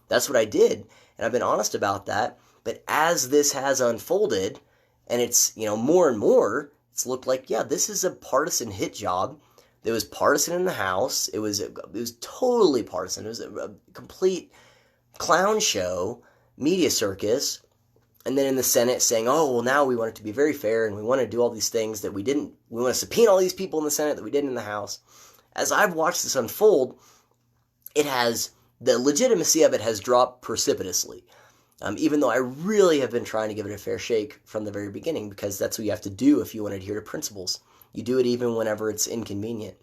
that's what I did. And I've been honest about that. But as this has unfolded, and it's, more and more, it's looked like, yeah, this is a partisan hit job. It was partisan in the House. It was totally partisan. It was a complete clown show, media circus. And then in the Senate saying, oh, well, now we want it to be very fair, and we want to do all these things that we didn't. We want to subpoena all these people in the Senate that we didn't in the House. As I've watched this unfold, the legitimacy of it has dropped precipitously. Even though I really have been trying to give it a fair shake from the very beginning, because that's what you have to do if you want to adhere to principles. You do it even whenever it's inconvenient.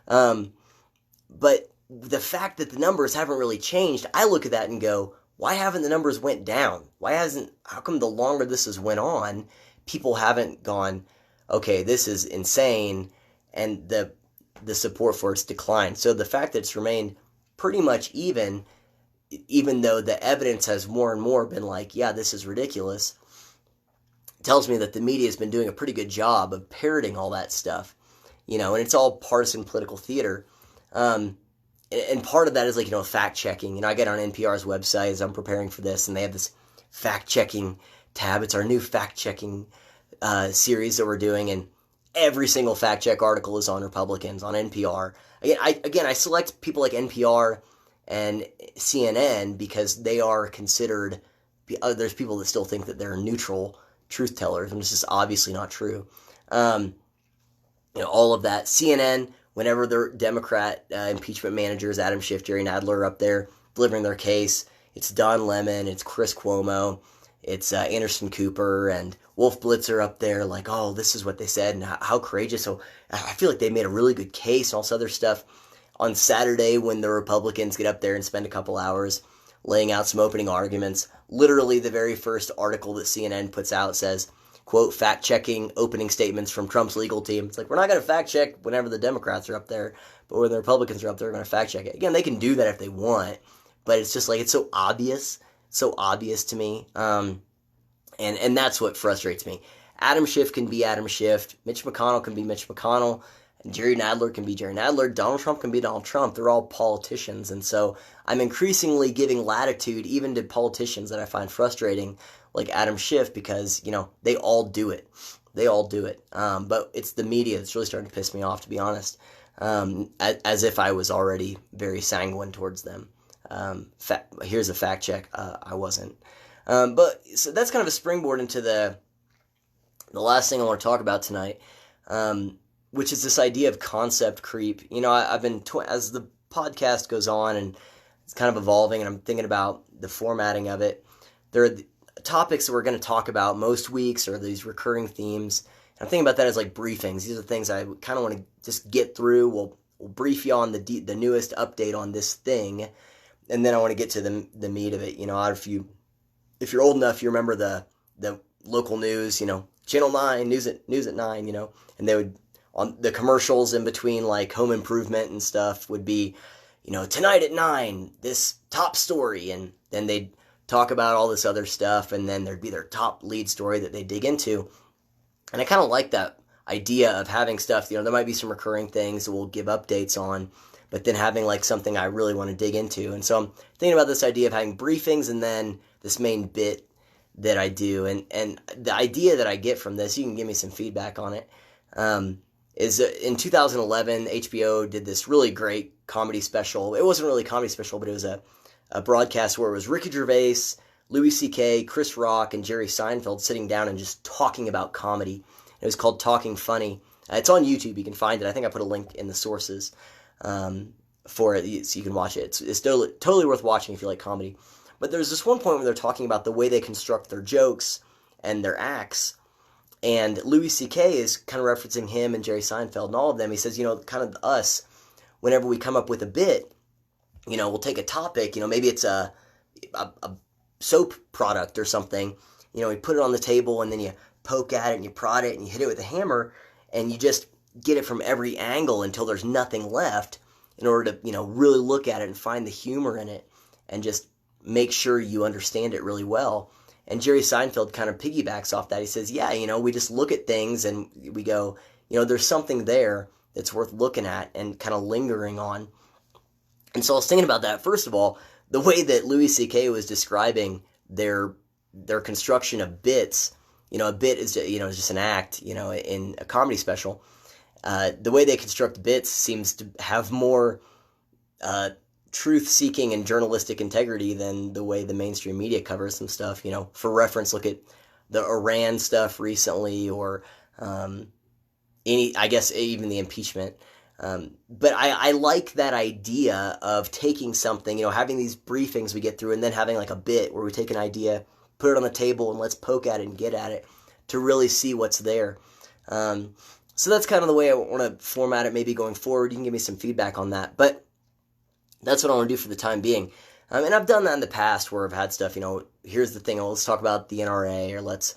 But the fact that the numbers haven't really changed, I look at that and go, why haven't the numbers went down? How come the longer this has went on, people haven't gone, okay, this is insane, and the support for it's declined. So the fact that it's remained pretty much even though the evidence has more and more been like, yeah, this is ridiculous, tells me that the media has been doing a pretty good job of parroting all that stuff, and it's all partisan political theater. And part of that is fact-checking. I get on NPR's website as I'm preparing for this, and they have this fact-checking tab. It's our new fact-checking series that we're doing, and every single fact-check article is on Republicans, on NPR. I select people like NPR and CNN because they are considered, there's people that still think that they're neutral truth tellers, and this is obviously not true. All of that. CNN, whenever their Democrat impeachment managers, Adam Schiff, Jerry Nadler, are up there delivering their case, it's Don Lemon, it's Chris Cuomo, it's Anderson Cooper, and Wolf Blitzer up there like, oh, this is what they said, and how courageous. So I feel like they made a really good case and all this other stuff. On Saturday, when the Republicans get up there and spend a couple hours laying out some opening arguments, literally the very first article that CNN puts out says, quote, fact-checking opening statements from Trump's legal team. It's like, we're not going to fact-check whenever the Democrats are up there, but when the Republicans are up there, we're going to fact-check it. Again, they can do that if they want, but it's just like, it's so obvious to me, and that's what frustrates me. Adam Schiff can be Adam Schiff, Mitch McConnell can be Mitch McConnell, and Jerry Nadler can be Jerry Nadler, Donald Trump can be Donald Trump. They're all politicians, and so I'm increasingly giving latitude even to politicians that I find frustrating, like Adam Schiff, because, they all do it. But it's the media that's really starting to piss me off, to be honest, as if I was already very sanguine towards them. Here's a fact check. I wasn't. But so that's kind of a springboard into the last thing I want to talk about tonight, which is this idea of concept creep. I've been, as the podcast goes on and it's kind of evolving, and I'm thinking about the formatting of it, there are topics that we're going to talk about most weeks, or these recurring themes. And I'm thinking about that as like briefings. These are things I kind of want to just get through. We'll brief you on the newest update on this thing, and then I want to get to the meat of it. If you're old enough, you remember the local news. Channel 9 news at 9. And they would, on the commercials in between, like Home Improvement and stuff, would be, tonight at 9, this top story, and then they'd talk about all this other stuff, and then there'd be their top lead story that they dig into. And I kind of like that idea of having stuff, there might be some recurring things that we'll give updates on, but then having like something I really want to dig into. And so I'm thinking about this idea of having briefings and then this main bit that I do. And the idea that I get from this, you can give me some feedback on it, is in 2011, HBO did this really great comedy special. It wasn't really a comedy special, but it was a broadcast where it was Ricky Gervais, Louis C.K., Chris Rock, and Jerry Seinfeld sitting down and just talking about comedy. It was called Talking Funny. It's on YouTube. You can find it. I think I put a link in the sources for it, so you can watch it. It's totally worth watching if you like comedy. But there's this one point where they're talking about the way they construct their jokes and their acts. And Louis C.K. is kind of referencing him and Jerry Seinfeld and all of them. He says, kind of us, whenever we come up with a bit, we'll take a topic, maybe it's a soap product or something, you put it on the table and then you poke at it and you prod it and you hit it with a hammer and you just get it from every angle until there's nothing left in order to, really look at it and find the humor in it and just make sure you understand it really well. And Jerry Seinfeld kind of piggybacks off that. He says, yeah, we just look at things and we go, there's something there that's worth looking at and kind of lingering on. And so I was thinking about that. First of all, the way that Louis C.K. was describing their construction of bits, a bit is just an act, in a comedy special. The way they construct bits seems to have more truth-seeking and journalistic integrity than the way the mainstream media covers some stuff. For reference, look at the Iran stuff recently, or I guess even the impeachment. But I like that idea of taking something, having these briefings we get through, and then having like a bit where we take an idea, put it on the table, and let's poke at it and get at it to really see what's there. So that's kind of the way I want to format it maybe going forward. You can give me some feedback on that. But that's what I want to do for the time being. And I've done that in the past where I've had stuff, here's the thing, let's talk about the NRA, or let's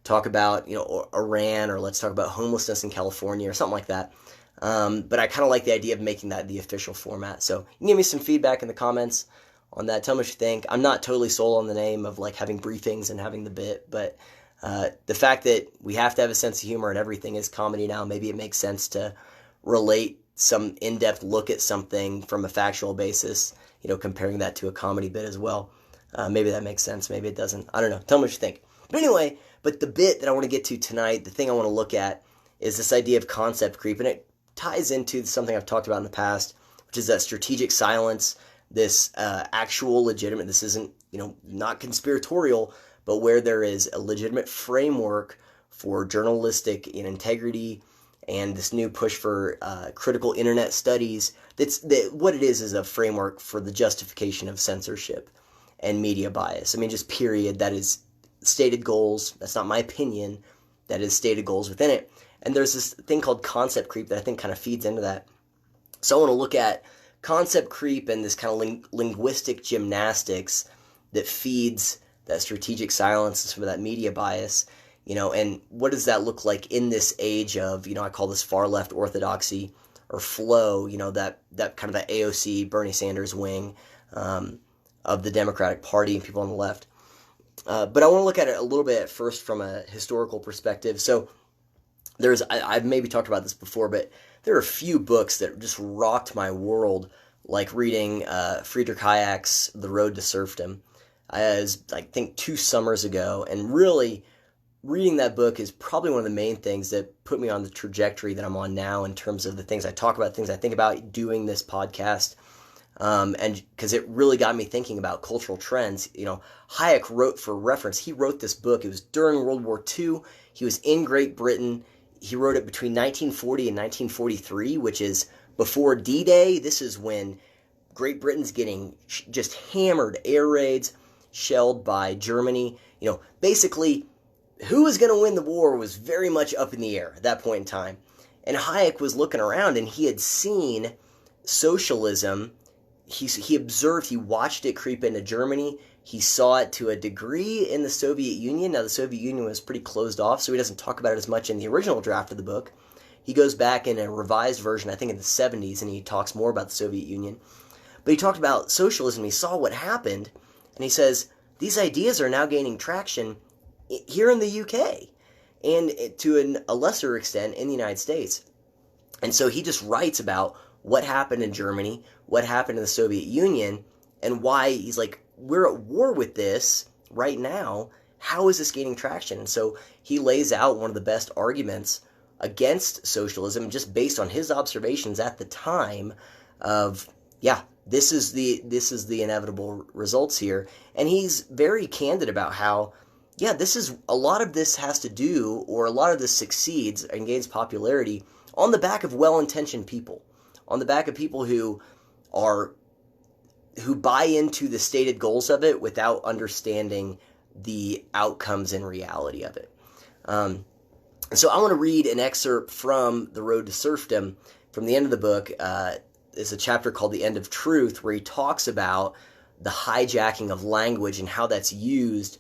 talk about, Iran, or let's talk about homelessness in California, or something like that. But I kind of like the idea of making that the official format. So you can give me some feedback in the comments on that. Tell me what you think. I'm not totally sold on the name of like having briefings and having the bit, but the fact that we have to have a sense of humor and everything is comedy now, maybe it makes sense to relate some in-depth look at something from a factual basis, comparing that to a comedy bit as well. Maybe that makes sense, maybe it doesn't. I don't know. Tell me what you think. But anyway, the bit that I want to get to tonight, the thing I want to look at, is this idea of concept creep, and it ties into something I've talked about in the past, which is that strategic silence, this actual legitimate, this isn't, not conspiratorial, but where there is a legitimate framework for journalistic integrity, and this new push for critical internet studies. What it is a framework for the justification of censorship and media bias. I mean, just period. That is stated goals. That's not my opinion. That is stated goals within it. And there's this thing called concept creep that I think kind of feeds into that. So I want to look at concept creep and this kind of linguistic gymnastics that feeds that strategic silence and some of that media bias. And what does that look like in this age of, I call this far left orthodoxy or flow, that kind of that AOC, Bernie Sanders wing of the Democratic Party and people on the left. But I want to look at it a little bit first from a historical perspective. So I've maybe talked about this before, but there are a few books that just rocked my world, like reading Friedrich Hayek's The Road to Serfdom. I think 2 summers ago, and really reading that book is probably one of the main things that put me on the trajectory that I'm on now in terms of the things I talk about, things I think about doing this podcast, and because it really got me thinking about cultural trends. Hayek wrote, for reference, he wrote this book. It was during World War II. He was in Great Britain. He wrote it between 1940 and 1943, which is before D-Day. This is when Great Britain's getting just hammered, air raids, shelled by Germany. Basically, who was going to win the war was very much up in the air at that point in time. And Hayek was looking around, and he had seen socialism. He observed, he watched it creep into Germany. He saw it to a degree in the Soviet Union. Now, the Soviet Union was pretty closed off, so he doesn't talk about it as much in the original draft of the book. He goes back in a revised version, I think in the 70s, and he talks more about the Soviet Union. But he talked about socialism. He saw what happened, and he says, these ideas are now gaining traction here in the UK, and to a lesser extent in the United States. And so he just writes about what happened in Germany, what happened in the Soviet Union, and why he's like, we're at war with this right now. How is this gaining traction? And so he lays out one of the best arguments against socialism, just based on his observations at the time of, this is the inevitable results here. And he's very candid about how, a lot of this has to do, or a lot of this succeeds and gains popularity on the back of well-intentioned people, on the back of people who buy into the stated goals of it without understanding the outcomes and reality of it. So I want to read an excerpt from The Road to Serfdom from the end of the book. It's a chapter called The End of Truth, where he talks about the hijacking of language and how that's used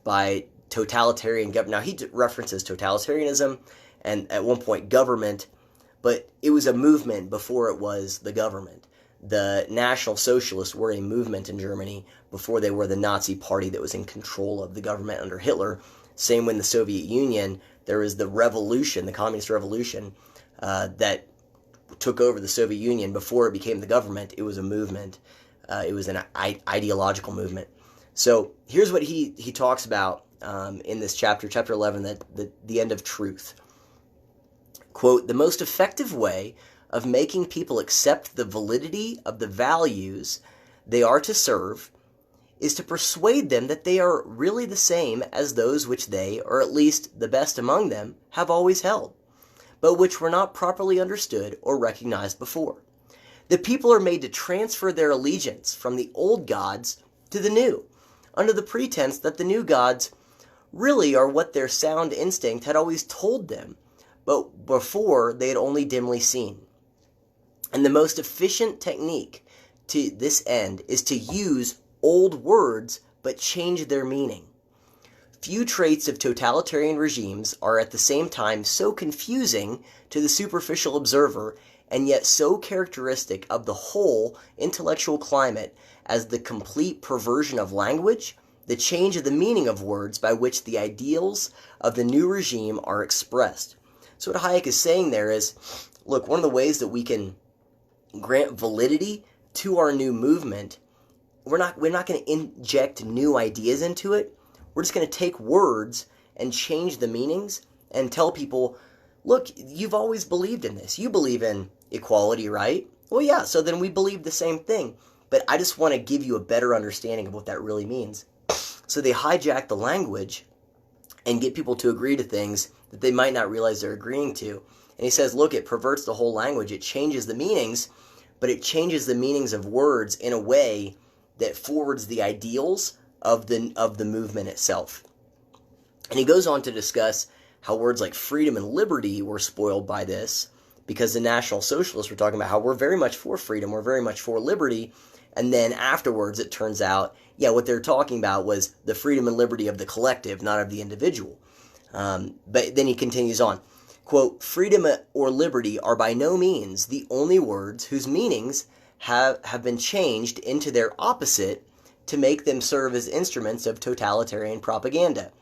by totalitarian government. Now, he references totalitarianism and at one point government, but it was a movement before it was the government. the National Socialists were a movement in Germany before they were the Nazi party that was in control of the government under Hitler. Same when the Soviet Union, there was the revolution, the communist revolution, that took over the Soviet Union. Before it became the government, it was a movement. It was an ideological movement. So here's what he talks about in this chapter 11, the end of truth. Quote, the most effective way of making people accept the validity of the values they are to serve is to persuade them that they are really the same as those which they, or at least the best among them, have always held, but which were not properly understood or recognized before. The people are made to transfer their allegiance from the old gods to the new, under the pretense that the new gods really are what their sound instinct had always told them, but before they had only dimly seen. And the most efficient technique to this end is to use old words but change their meaning. Few traits of totalitarian regimes are at the same time so confusing to the superficial observer and yet so characteristic of the whole intellectual climate as the complete perversion of language, the change of the meaning of words by which the ideals of the new regime are expressed. So what Hayek is saying there is, look, one of the ways that we can grant validity to our new movement, we're not going to inject new ideas into it. We're just going to take words and change the meanings and tell people, look, you've always believed in this. You believe in equality, right? Well, yeah, so then we believe the same thing. But I just want to give you a better understanding of what that really means. So they hijack the language and get people to agree to things that they might not realize they're agreeing to. And he says, look, it perverts the whole language. It changes the meanings, but it changes the meanings of words in a way that forwards the ideals of the movement itself. And he goes on to discuss how words like freedom and liberty were spoiled by this, because the National Socialists were talking about how we're very much for freedom, we're very much for liberty, and then afterwards it turns out, yeah, what they're talking about was the freedom and liberty of the collective, not of the individual. But then he continues on, quote, freedom or liberty are by no means the only words whose meanings have been changed into their opposite to make them serve as instruments of totalitarian propaganda.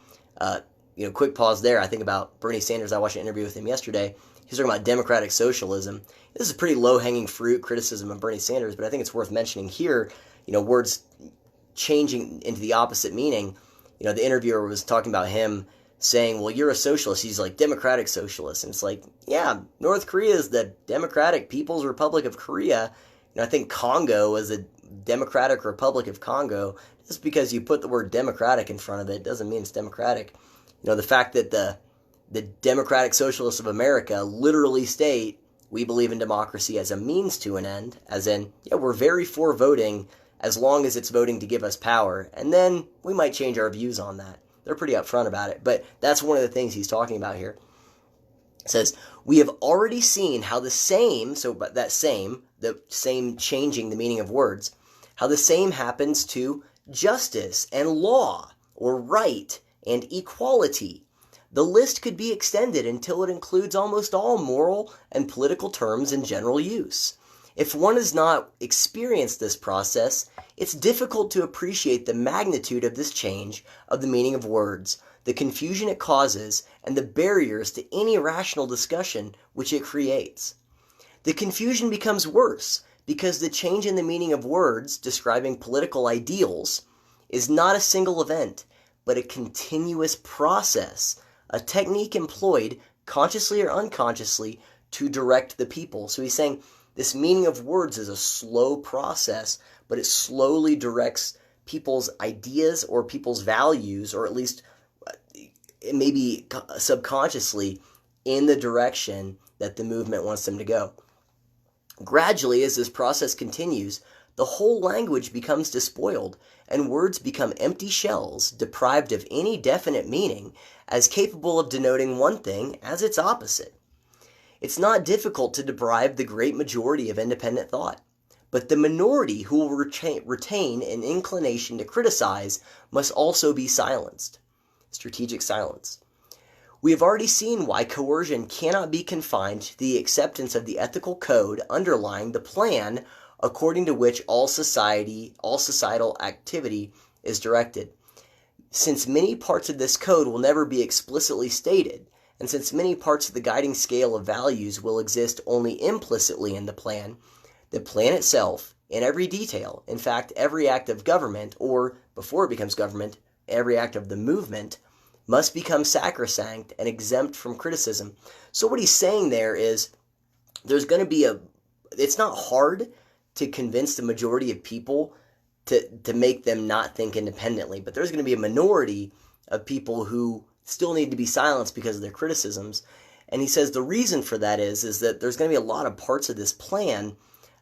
Quick pause there. I think about Bernie Sanders. I watched an interview with him yesterday. He's talking about democratic socialism. This is pretty low-hanging fruit criticism of Bernie Sanders, but I think it's worth mentioning here, words changing into the opposite meaning. The interviewer was talking about him saying, well, you're a socialist. He's like, democratic socialist. And it's like, yeah, North Korea is the Democratic People's Republic of Korea. I think Congo is a Democratic Republic of Congo. Just because you put the word democratic in front of it doesn't mean it's democratic. The fact that the Democratic Socialists of America literally state, we believe in democracy as a means to an end, as in, yeah, we're very for voting as long as it's voting to give us power, and then we might change our views on that. They're pretty upfront about it, but that's one of the things he's talking about here. It says, we have already seen how the same changing the meaning of words, how the same happens to justice and law, or right and equality. The list could be extended until it includes almost all moral and political terms in general use. If one has not experienced this process, it's difficult to appreciate the magnitude of this change of the meaning of words, the confusion it causes, and the barriers to any rational discussion which it creates. The confusion becomes worse because the change in the meaning of words describing political ideals is not a single event, but a continuous process, a technique employed consciously or unconsciously to direct the people. So he's saying this meaning of words is a slow process, but it slowly directs people's ideas or people's values, or at least maybe subconsciously, in the direction that the movement wants them to go. Gradually, as this process continues, the whole language becomes despoiled, and words become empty shells, deprived of any definite meaning, as capable of denoting one thing as its opposite. It's not difficult to deprive the great majority of independent thought, but the minority who will retain an inclination to criticize must also be silenced. Strategic silence. We have already seen why coercion cannot be confined to the acceptance of the ethical code underlying the plan according to which all societal activity is directed. Since many parts of this code will never be explicitly stated, and since many parts of the guiding scale of values will exist only implicitly in the plan itself, in every detail, in fact, every act of government, or, before it becomes government, every act of the movement, must become sacrosanct and exempt from criticism. So what he's saying there is, there's going to be it's not hard to convince the majority of people to make them not think independently, but there's going to be a minority of people who still need to be silenced because of their criticisms. And he says the reason for that is that there's going to be a lot of parts of this plan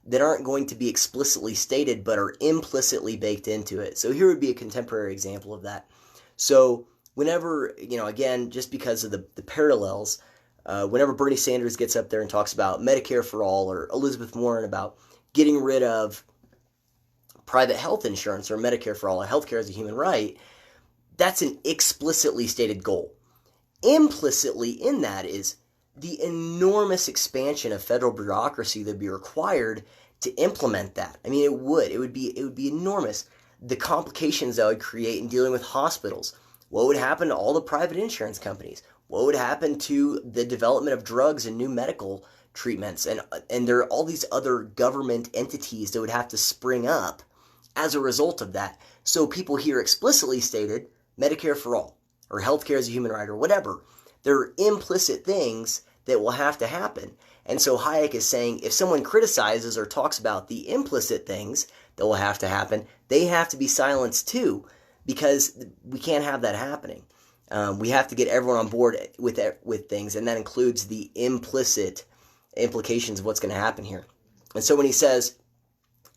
that aren't going to be explicitly stated but are implicitly baked into it. So here would be a contemporary example of that. So whenever, again, just because of the parallels, whenever Bernie Sanders gets up there and talks about Medicare for all, or Elizabeth Warren about getting rid of private health insurance or Medicare for all, or healthcare as a human right, that's an explicitly stated goal. Implicitly in that is the enormous expansion of federal bureaucracy that would be required to implement that. I mean, it would be enormous. The complications that would create in dealing with hospitals. What would happen to all the private insurance companies? What would happen to the development of drugs and new medical treatments? And there are all these other government entities that would have to spring up as a result of that. So people hear explicitly stated Medicare for all, or healthcare as a human right, or whatever. There are implicit things that will have to happen. And so Hayek is saying if someone criticizes or talks about the implicit things that will have to happen, they have to be silenced too, because we can't have that happening. We have to get everyone on board with things, and that includes the implicit implications of what's going to happen here. And so when he says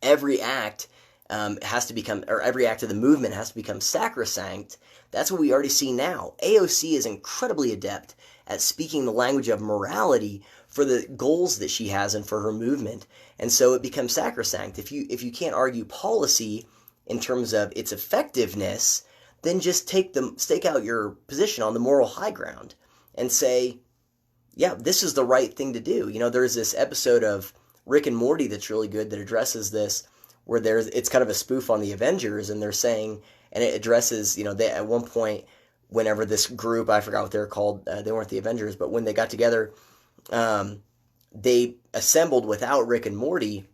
every act has to become, or every act of the movement has to become sacrosanct, that's what we already see now. AOC is incredibly adept at speaking the language of morality for the goals that she has and for her movement, and so it becomes sacrosanct. If you can't argue policy in terms of its effectiveness, then just stake out your position on the moral high ground and say, yeah, this is the right thing to do. There's this episode of Rick and Morty that's really good that addresses this, where it's kind of a spoof on the Avengers, and they're saying, and it addresses, they at one point, whenever this group, I forgot what they're called, they weren't the Avengers, but when they got together, they assembled without Rick and Morty,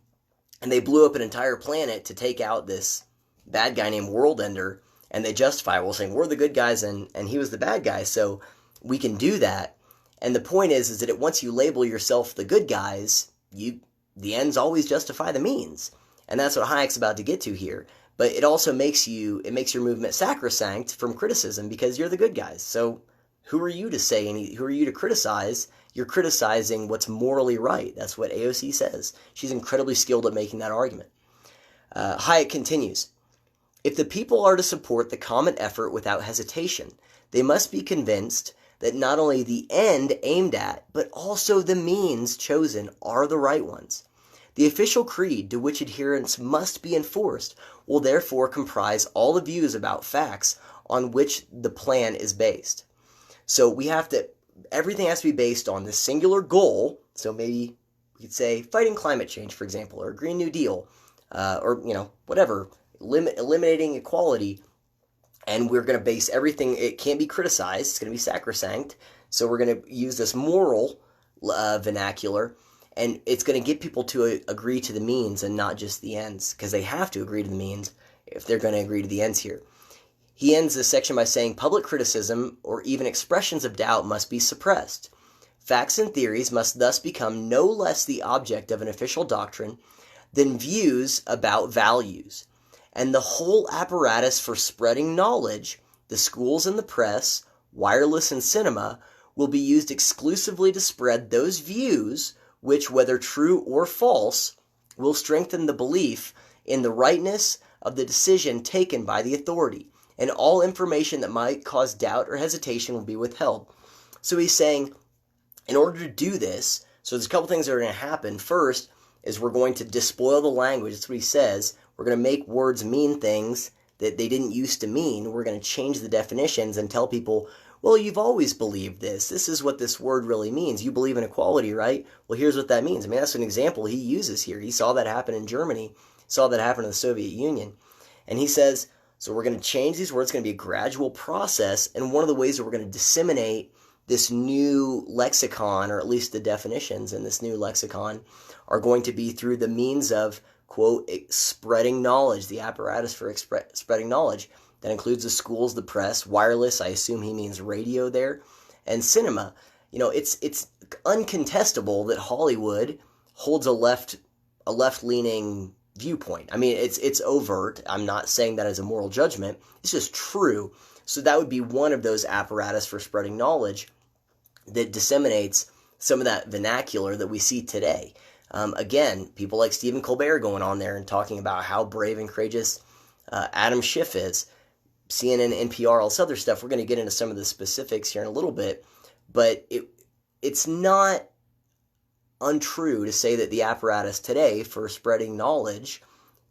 and they blew up an entire planet to take out this bad guy named Worldender, and they justify it, saying, we're the good guys, and he was the bad guy, so we can do that. And the point is that once you label yourself the good guys, the ends always justify the means. And that's what Hayek's about to get to here. But it also makes your movement sacrosanct from criticism, because you're the good guys. So who are you to say who are you to criticize? You're criticizing what's morally right. That's what AOC says. She's incredibly skilled at making that argument. Hayek continues, if the people are to support the common effort without hesitation, they must be convinced that not only the end aimed at, but also the means chosen are the right ones. The official creed to which adherence must be enforced will therefore comprise all the views about facts on which the plan is based. So everything has to be based on the singular goal. So maybe we could say fighting climate change, for example, or Green New Deal, or whatever, eliminating equality. And we're going to base everything, it can't be criticized, it's going to be sacrosanct. So we're going to use this moral vernacular, and it's going to get people to agree to the means and not just the ends, because they have to agree to the means if they're going to agree to the ends here. He ends this section by saying public criticism or even expressions of doubt must be suppressed. Facts and theories must thus become no less the object of an official doctrine than views about values. And the whole apparatus for spreading knowledge, the schools and the press, wireless and cinema, will be used exclusively to spread those views which, whether true or false, will strengthen the belief in the rightness of the decision taken by the authority, and all information that might cause doubt or hesitation will be withheld. So he's saying, in order to do this, so there's a couple things that are going to happen. First is we're going to despoil the language. That's what he says. We're going to make words mean things that they didn't used to mean. We're going to change the definitions and tell people well, you've always believed this. This is what this word really means. You believe in equality, right? Well, here's what that means. I mean, that's an example he uses here. He saw that happen in Germany, saw that happen in the Soviet Union. And he says, so we're going to change these words. It's going to be a gradual process. And one of the ways that we're going to disseminate this new lexicon, or at least the definitions in this new lexicon, are going to be through the means of, quote, spreading knowledge, the apparatus for spreading knowledge. That includes the schools, the press, wireless, I assume he means radio there, and cinema. It's uncontestable that Hollywood holds a left-leaning viewpoint. I mean, it's overt. I'm not saying that as a moral judgment. It's just true. So that would be one of those apparatus for spreading knowledge that disseminates some of that vernacular that we see today. Again, people like Stephen Colbert going on there and talking about how brave and courageous Adam Schiff is. CNN, NPR, all this other stuff. We're going to get into some of the specifics here in a little bit, but it's not untrue to say that the apparatus today for spreading knowledge,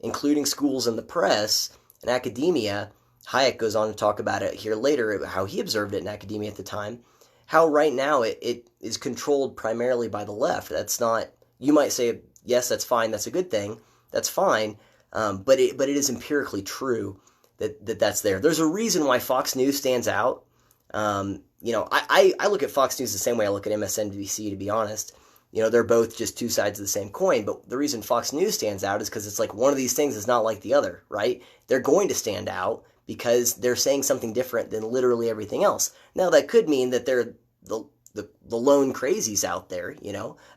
including schools and the press and academia, Hayek goes on to talk about it here later, how he observed it in academia at the time, how right now it is controlled primarily by the left. That's not, you might say, yes, that's fine, that's a good thing, that's fine, but it is empirically true that's there. There's a reason why Fox News stands out. I look at Fox News the same way I look at MSNBC, to be honest. They're both just two sides of the same coin, but the reason Fox News stands out is because it's like one of these things is not like the other, right? They're going to stand out because they're saying something different than literally everything else. Now, that could mean that they're the lone crazies out there,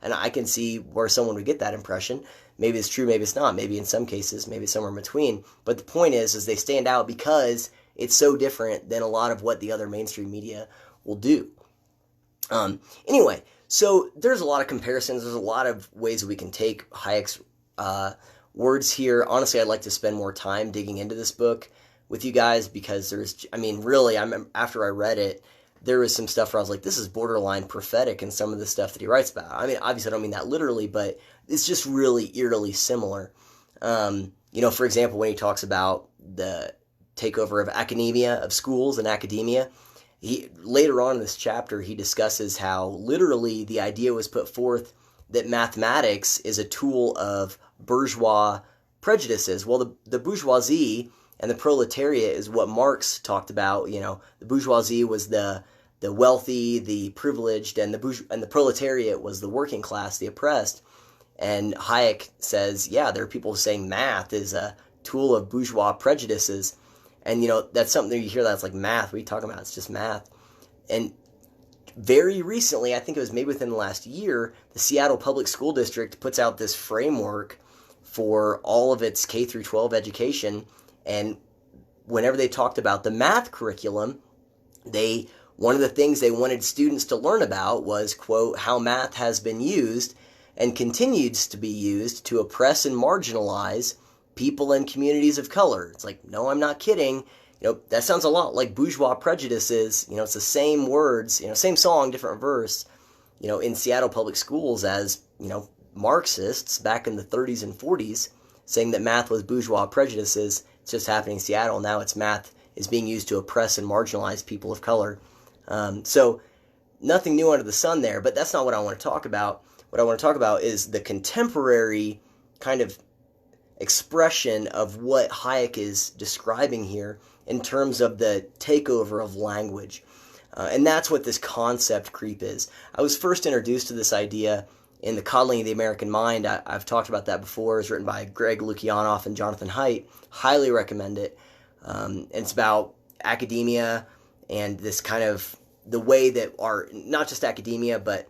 and I can see where someone would get that impression. Maybe it's true, maybe it's not. Maybe in some cases, maybe somewhere in between. But the point is they stand out because it's so different than a lot of what the other mainstream media will do. Anyway, so there's a lot of comparisons. There's a lot of ways that we can take Hayek's words here. Honestly, I'd like to spend more time digging into this book with you guys because after I read it, there was some stuff where I was like, this is borderline prophetic in some of the stuff that he writes about. I mean, obviously I don't mean that literally, but it's just really eerily similar. For example, when he talks about the takeover of academia, of schools and academia, later on in this chapter, he discusses how literally the idea was put forth that mathematics is a tool of bourgeois prejudices. Well, the bourgeoisie and the proletariat is what Marx talked about. The bourgeoisie was the wealthy, the privileged, and the proletariat was the working class, the oppressed. And Hayek says, yeah, there are people saying math is a tool of bourgeois prejudices. And, that's something that you hear that's like, math, what are you talking about? It's just math. And very recently, I think it was maybe within the last year, the Seattle Public School District puts out this framework for all of its K through 12 education. And whenever they talked about the math curriculum, one of the things they wanted students to learn about was, quote, how math has been used and continues to be used to oppress and marginalize people and communities of color. It's like, no, I'm not kidding. That sounds a lot like bourgeois prejudices. It's the same words, same song, different verse, in Seattle public schools as, Marxists back in the 30s and 40s saying that math was bourgeois prejudices. It's just happening in Seattle. Now it's math is being used to oppress and marginalize people of color. So nothing new under the sun there, but that's not what I want to talk about. What I want to talk about is the contemporary kind of expression of what Hayek is describing here in terms of the takeover of language. And that's what this concept creep is. I was first introduced to this idea in The Coddling of the American Mind. I've talked about that before. It's written by Greg Lukianoff and Jonathan Haidt. Highly recommend it. It's about academia and this kind of the way that not just academia, but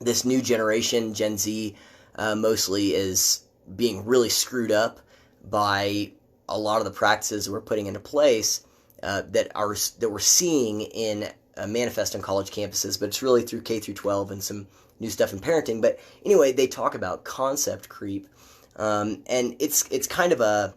this new generation, Gen Z, mostly is being really screwed up by a lot of the practices that we're putting into place that we're seeing in manifest on college campuses, but it's really through K through 12 and some new stuff in parenting. But anyway, they talk about concept creep, and it's kind of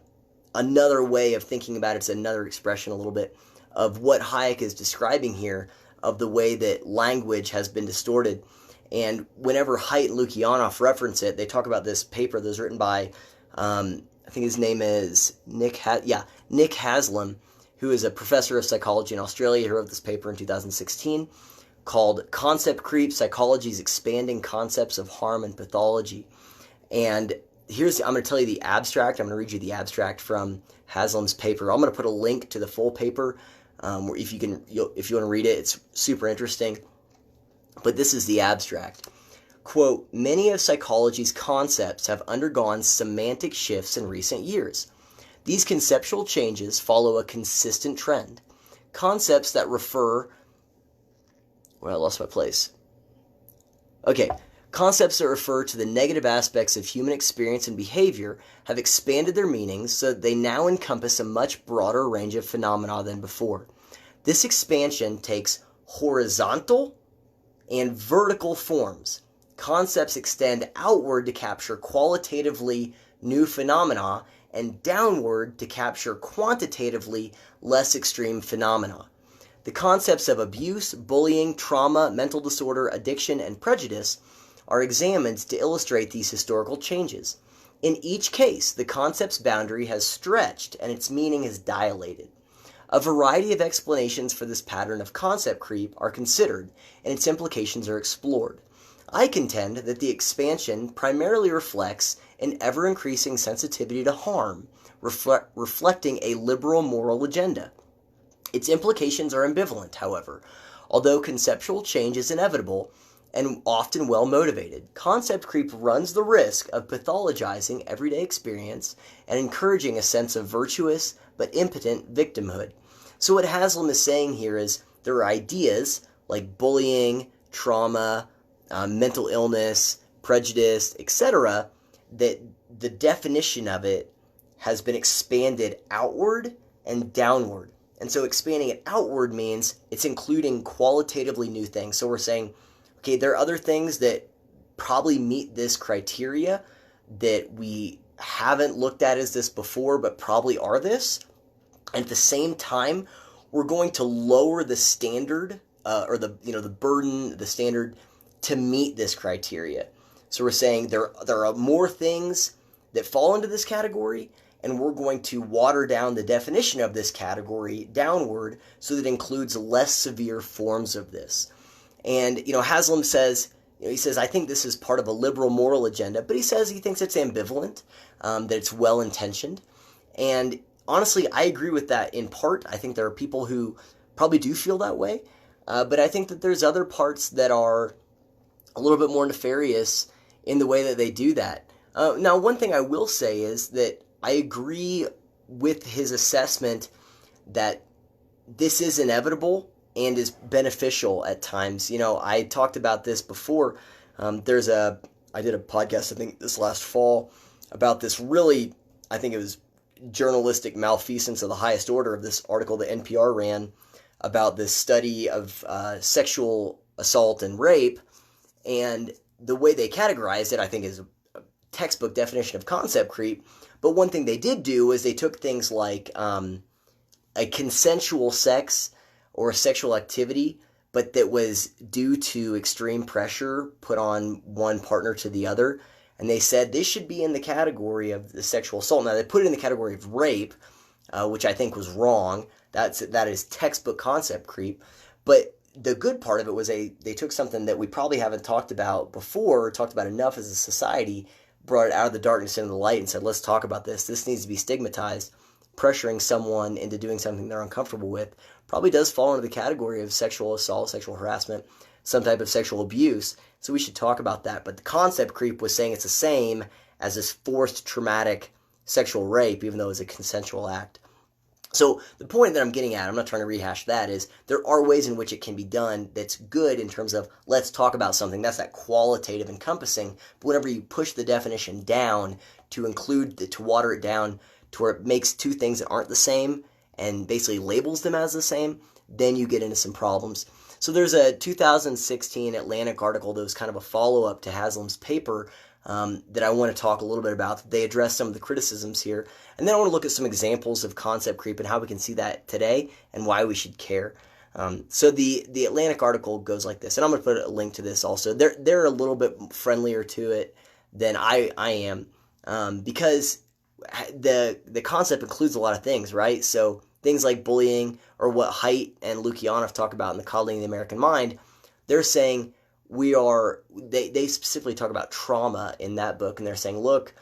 another way of thinking about it. It's another expression a little bit of what Hayek is describing here, of the way that language has been distorted. And whenever Haidt and Lukianoff reference it, they talk about this paper that was written by, I think his name is Nick Haslam, who is a professor of psychology in Australia. He wrote this paper in 2016 called Concept Creep, Psychology's Expanding Concepts of Harm and Pathology. And I'm going to tell you the abstract. I'm going to read you the abstract from Haslam's paper. I'm going to put a link to the full paper. If you want to read it, it's super interesting. But this is the abstract. Quote, many of psychology's concepts have undergone semantic shifts in recent years. These conceptual changes follow a consistent trend. Concepts that refer... Well, I lost my place. Okay. Concepts that refer to the negative aspects of human experience and behavior have expanded their meanings so that they now encompass a much broader range of phenomena than before. This expansion takes horizontal and vertical forms. Concepts extend outward to capture qualitatively new phenomena and downward to capture quantitatively less extreme phenomena. The concepts of abuse, bullying, trauma, mental disorder, addiction, and prejudice are examined to illustrate these historical changes. In each case, the concept's boundary has stretched and its meaning has dilated. A variety of explanations for this pattern of concept creep are considered, and its implications are explored. I contend that the expansion primarily reflects an ever-increasing sensitivity to harm, reflecting a liberal moral agenda. Its implications are ambivalent, however. Although conceptual change is inevitable and often well-motivated, concept creep runs the risk of pathologizing everyday experience and encouraging a sense of virtuous but impotent victimhood. So what Haslam is saying here is there are ideas like bullying, trauma, mental illness, prejudice, etc., that the definition of it has been expanded outward and downward. And so expanding it outward means it's including qualitatively new things. So we're saying, okay, there are other things that probably meet this criteria that we haven't looked at as this before, but probably are this. And at the same time, we're going to lower the standard or the burden, the standard to meet this criteria. So we're saying there are more things that fall into this category, and we're going to water down the definition of this category downward so that it includes less severe forms of this. And, Haslam says, he says, I think this is part of a liberal moral agenda, but he says he thinks it's ambivalent, that it's well-intentioned. And honestly, I agree with that in part. I think there are people who probably do feel that way, but I think that there's other parts that are a little bit more nefarious in the way that they do that. Now, one thing I will say is that I agree with his assessment that this is inevitable and is beneficial at times. I talked about this before. I did a podcast, I think this last fall, about this really, I think it was journalistic malfeasance of the highest order of this article that NPR ran about this study of sexual assault and rape. And the way they categorized it, I think, is a textbook definition of concept creep. But one thing they did do is they took things like a consensual sex or a sexual activity, but that was due to extreme pressure put on one partner to the other. And they said this should be in the category of the sexual assault. Now, they put it in the category of rape, which I think was wrong. That is textbook concept creep. But the good part of it was they took something that we probably haven't talked about before, or talked about enough as a society, brought it out of the darkness into the light and said, let's talk about this. This needs to be stigmatized. Pressuring someone into doing something they're uncomfortable with probably does fall into the category of sexual assault, sexual harassment, some type of sexual abuse. So we should talk about that. But the concept creep was saying it's the same as this forced traumatic sexual rape, even though it's a consensual act. So the point that I'm getting at, I'm not trying to rehash that, is there are ways in which it can be done that's good in terms of let's talk about something. That's that qualitative encompassing. But whenever you push the definition down to water it down to where it makes two things that aren't the same and basically labels them as the same, then you get into some problems. So there's a 2016 Atlantic article that was kind of a follow-up to Haslam's paper that I want to talk a little bit about. They address some of the criticisms here. And then I want to look at some examples of concept creep and how we can see that today and why we should care. So the Atlantic article goes like this, and I'm going to put a link to this also. They're a little bit friendlier to it than I am because the concept includes a lot of things, right? So things like bullying, or what Haidt and Lukianoff talk about in The Coddling of the American Mind, they're saying they specifically talk about trauma in that book, and they're saying, look,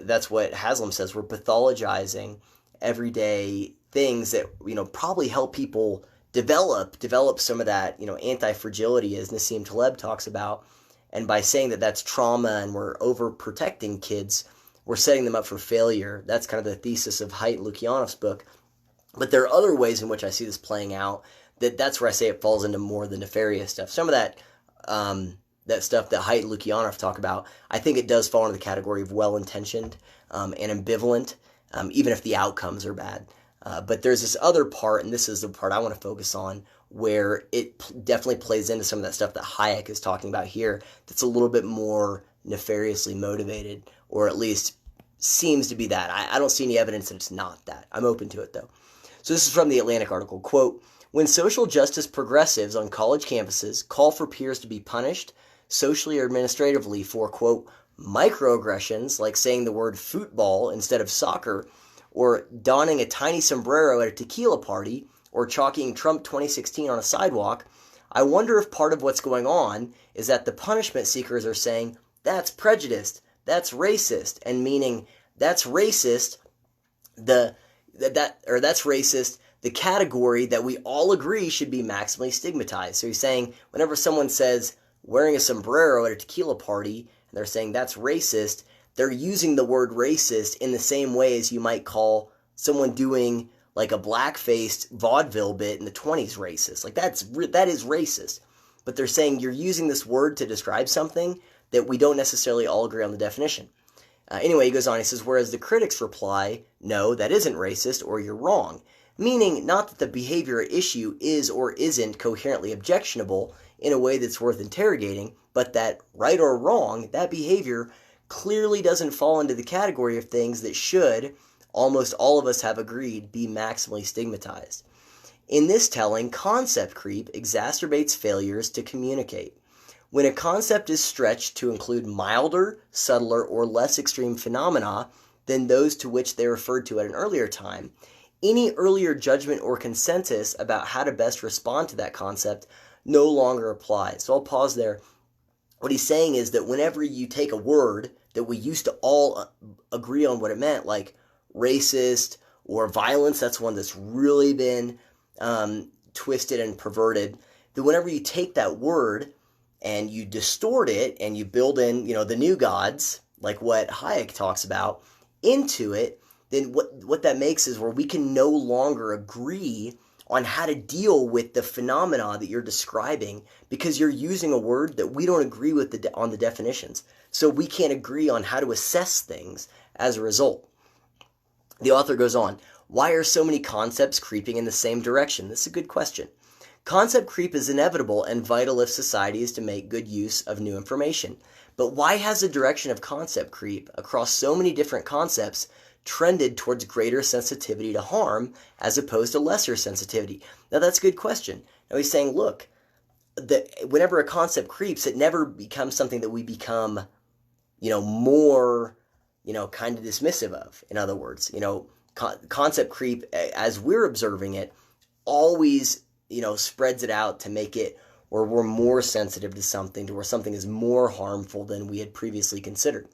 that's what Haslam says, we're pathologizing everyday things that, probably help people develop some of that, anti-fragility, as Nassim Taleb talks about. And by saying that that's trauma and we're overprotecting kids, we're setting them up for failure. That's kind of the thesis of Haidt and Lukianoff's book. But there are other ways in which I see this playing out. That's where I say it falls into more of the nefarious stuff. Some of that stuff that Haidt and Lukianoff talk about, I think it does fall into the category of well-intentioned and ambivalent, even if the outcomes are bad. But there's this other part, and this is the part I want to focus on, where it definitely plays into some of that stuff that Hayek is talking about here, that's a little bit more nefariously motivated, or at least seems to be that. I don't see any evidence that it's not that. I'm open to it, though. So this is from the Atlantic article, quote, "When social justice progressives on college campuses call for peers to be punished, socially or administratively, for, quote, microaggressions, like saying the word football instead of soccer, or donning a tiny sombrero at a tequila party, or chalking Trump 2016 on a sidewalk, I wonder if part of what's going on is that the punishment seekers are saying, that's prejudiced, that's racist, and meaning that's racist, that's racist, the category that we all agree should be maximally stigmatized." So he's saying whenever someone says wearing a sombrero at a tequila party, and they're saying that's racist, they're using the word racist in the same way as you might call someone doing like a black-faced vaudeville bit in the 1920s racist. Like that is racist. But they're saying you're using this word to describe something that we don't necessarily all agree on the definition. Anyway, he goes on, he says, whereas the critics reply, no, that isn't racist, or you're wrong. Meaning not that the behavior at issue is or isn't coherently objectionable in a way that's worth interrogating, but that, right or wrong, that behavior clearly doesn't fall into the category of things that should, almost all of us have agreed, be maximally stigmatized. In this telling, concept creep exacerbates failures to communicate. When a concept is stretched to include milder, subtler, or less extreme phenomena than those to which they referred to at an earlier time, any earlier judgment or consensus about how to best respond to that concept no longer applies. So I'll pause there. What he's saying is that whenever you take a word that we used to all agree on what it meant, like racist or violence, that's one that's really been twisted and perverted, that whenever you take that word and you distort it and you build in, the new gods, like what Hayek talks about, into it, then what that makes is where we can no longer agree on how to deal with the phenomena that you're describing because you're using a word that we don't agree with on the definitions. So we can't agree on how to assess things as a result. The author goes on, why are so many concepts creeping in the same direction? This is a good question. Concept creep is inevitable and vital if society is to make good use of new information. But why has the direction of concept creep across so many different concepts trended towards greater sensitivity to harm as opposed to lesser sensitivity? Now that's a good question. Now he's saying, look, whenever a concept creeps, it never becomes something that we become, more, kind of dismissive of. In other words, concept creep, as we're observing it, always, spreads it out to make it where we're more sensitive to something, to where something is more harmful than we had previously considered.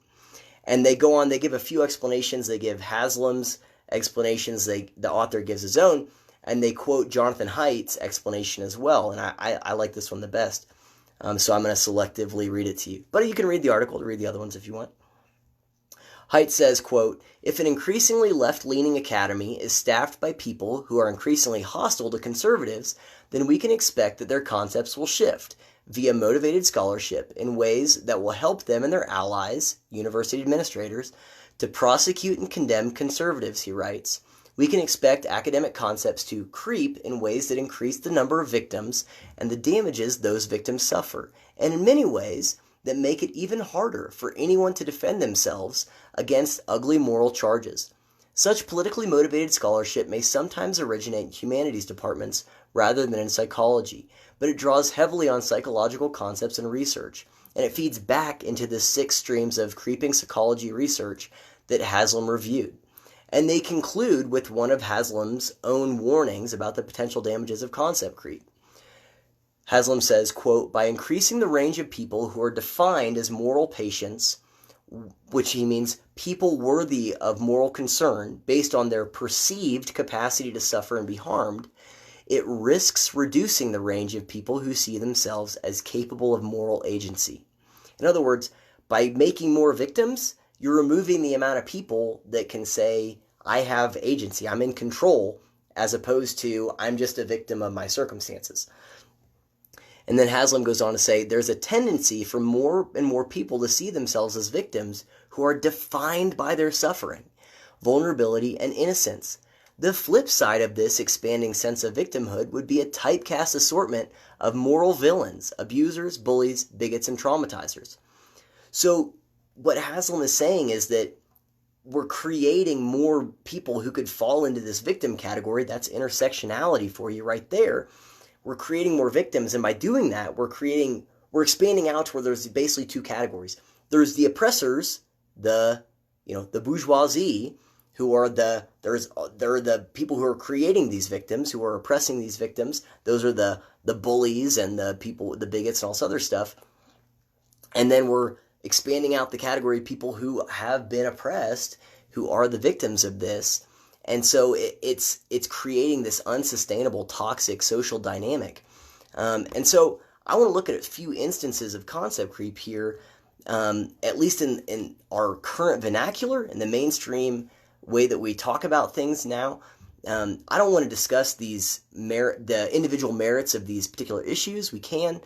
And they go on, they give a few explanations. They give Haslam's explanations. The author gives his own, and they quote Jonathan Haidt's explanation as well. And I like this one the best. So I'm going to selectively read it to you. But you can read the article to read the other ones if you want. Haidt says, quote, if an increasingly left-leaning academy is staffed by people who are increasingly hostile to conservatives, then we can expect that their concepts will shift via motivated scholarship in ways that will help them and their allies, university administrators, to prosecute and condemn conservatives, he writes. We can expect academic concepts to creep in ways that increase the number of victims and the damages those victims suffer, and in many ways that make it even harder for anyone to defend themselves against ugly moral charges. Such politically motivated scholarship may sometimes originate in humanities departments rather than in psychology, but it draws heavily on psychological concepts and research, and it feeds back into the 6 streams of creeping psychology research that Haslam reviewed. And they conclude with one of Haslam's own warnings about the potential damages of concept creep. Haslam says, quote, by increasing the range of people who are defined as moral patients, which he means people worthy of moral concern based on their perceived capacity to suffer and be harmed, it risks reducing the range of people who see themselves as capable of moral agency. In other words, by making more victims, you're removing the amount of people that can say, I have agency, I'm in control, as opposed to, I'm just a victim of my circumstances. And then Haslam goes on to say, there's a tendency for more and more people to see themselves as victims who are defined by their suffering, vulnerability, and innocence. The flip side of this expanding sense of victimhood would be a typecast assortment of moral villains, abusers, bullies, bigots, and traumatizers. So what Haslam is saying is that we're creating more people who could fall into this victim category. That's intersectionality for you right there. We're creating more victims, and by doing that, we're expanding out to where there's basically two categories. There's the oppressors, the bourgeoisie, who are they're the people who are creating these victims, who are oppressing these victims. Those are the bullies and the people, the bigots and all this other stuff. And then we're expanding out the category of people who have been oppressed, who are the victims of this. And so it's creating this unsustainable, toxic social dynamic. And so I want to look at a few instances of concept creep here, at least in our current vernacular, in the mainstream way that we talk about things now. I don't want to discuss the individual merits of these particular issues. We can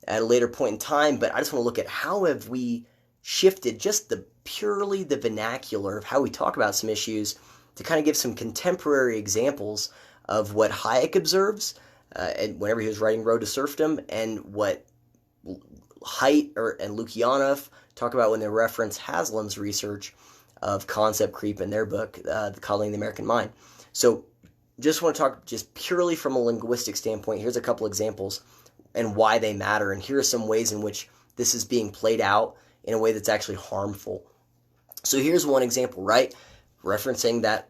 at a later point in time, but I just want to look at how have we shifted just purely the vernacular of how we talk about some issues, to kind of give some contemporary examples of what Hayek observes, and whenever he was writing Road to Serfdom, and what Haidt and Lukyanov talk about when they reference Haslam's research of concept creep in their book, Coddling the American Mind. So just want to talk just purely from a linguistic standpoint. Here's a couple examples and why they matter, and here are some ways in which this is being played out in a way that's actually harmful. So here's one example, right? Referencing that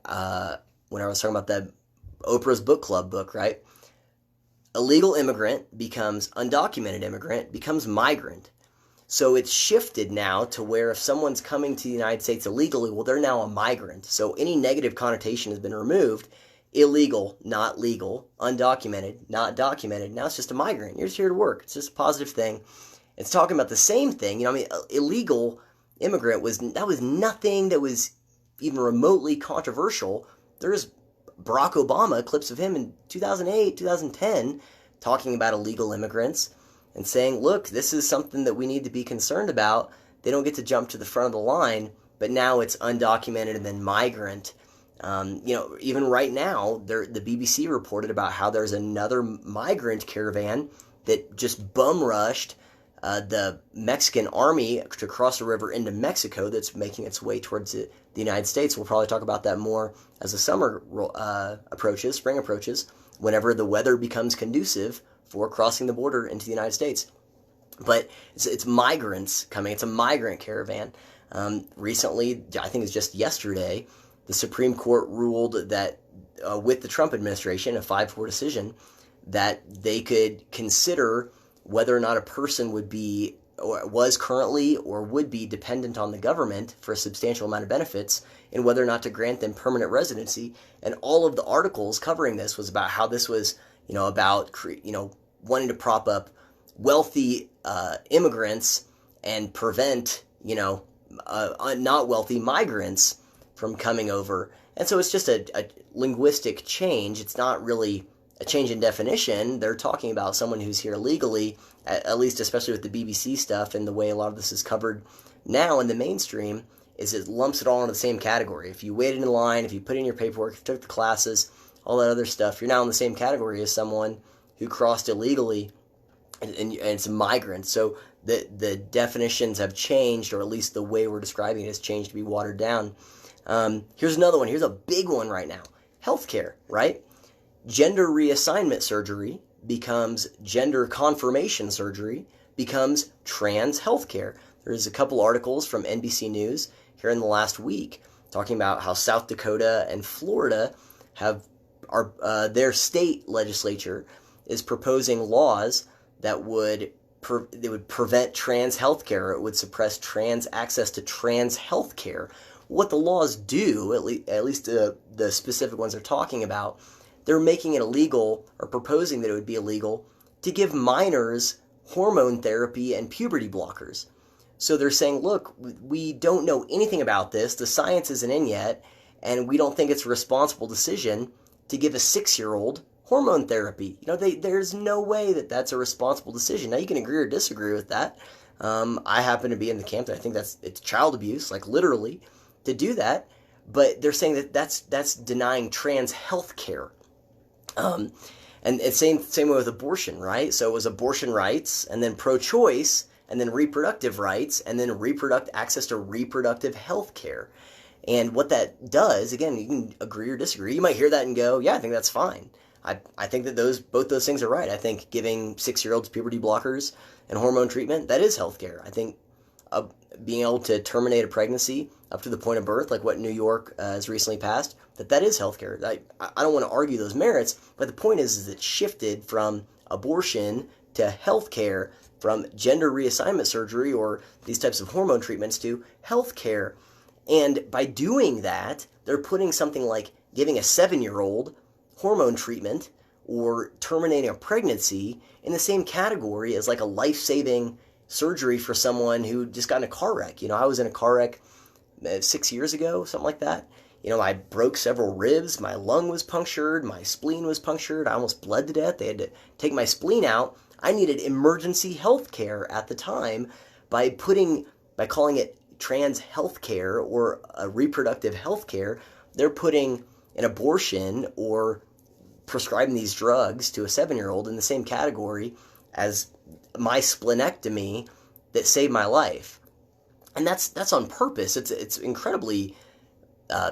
when I was talking about that Oprah's book club book, right? Illegal immigrant becomes undocumented immigrant, becomes migrant. So it's shifted now to where if someone's coming to the United States illegally, well, they're now a migrant. So any negative connotation has been removed. Illegal, not legal. Undocumented, not documented. Now it's just a migrant. You're just here to work. It's just a positive thing. It's talking about the same thing. Illegal immigrant was nothing that was even remotely controversial. There's Barack Obama, clips of him in 2008, 2010, talking about illegal immigrants and saying, look, this is something that we need to be concerned about. They don't get to jump to the front of the line, but now it's undocumented and then migrant. Even right now, the BBC reported about how there's another migrant caravan that just bum rushed the Mexican army to cross the river into Mexico that's making its way towards the United States. We'll probably talk about that more as the summer spring approaches, whenever the weather becomes conducive for crossing the border into the United States. But it's migrants coming. It's a migrant caravan. Recently, I think it's just yesterday, the Supreme Court ruled that with the Trump administration, a 5-4 decision, that they could consider whether or not a person would be or was currently or would be dependent on the government for a substantial amount of benefits, and whether or not to grant them permanent residency. And all of the articles covering this was about how this was, about wanting to prop up wealthy immigrants and prevent, not wealthy migrants from coming over. And so it's just a linguistic change. It's not really a change in definition. They're talking about someone who's here legally, at least especially with the BBC stuff and the way a lot of this is covered now in the mainstream, is it lumps it all into the same category. If you waited in line, if you put in your paperwork, if you took the classes, all that other stuff, you're now in the same category as someone who crossed illegally, and it's a migrant. So the definitions have changed, or at least the way we're describing it has changed to be watered down. Here's another one. Here's a big one right now. Healthcare, right? Gender reassignment surgery becomes gender confirmation surgery, becomes trans healthcare. There's a couple articles from NBC News here in the last week talking about how South Dakota and Florida their state legislature is proposing laws that would prevent trans health care. It would suppress trans access to trans health care. What the laws do, at least the specific ones they're talking about, they're making it illegal, or proposing that it would be illegal, to give minors hormone therapy and puberty blockers. So they're saying, look, we don't know anything about this, the science isn't in yet, and we don't think it's a responsible decision to give a 6-year-old hormone therapy. There's no way that that's a responsible decision. Now, you can agree or disagree with that. I happen to be in the camp that I think it's child abuse, like literally, to do that. But they're saying that that's denying trans health care. And it's same way with abortion, right? So it was abortion rights, and then pro-choice, and then reproductive rights, and then access to reproductive health care. And what that does, again, you can agree or disagree. You might hear that and go, yeah, I think that's fine. I think that both those things are right. I think giving 6-year-olds puberty blockers and hormone treatment, that is healthcare. I think being able to terminate a pregnancy up to the point of birth, like what New York has recently passed, that is healthcare. I don't want to argue those merits, but the point is it shifted from abortion to healthcare, from gender reassignment surgery or these types of hormone treatments to healthcare. And by doing that, they're putting something like giving a 7-year-old hormone treatment or terminating a pregnancy in the same category as like a life-saving surgery for someone who just got in a car wreck. I was in a car wreck 6 years ago, something like that. I broke several ribs, my lung was punctured, my spleen was punctured, I almost bled to death. They had to take my spleen out. I needed emergency health care at the time by calling it trans health care or reproductive health care. They're putting an abortion or prescribing these drugs to a 7-year-old in the same category as my splenectomy that saved my life. And that's on purpose. It's incredibly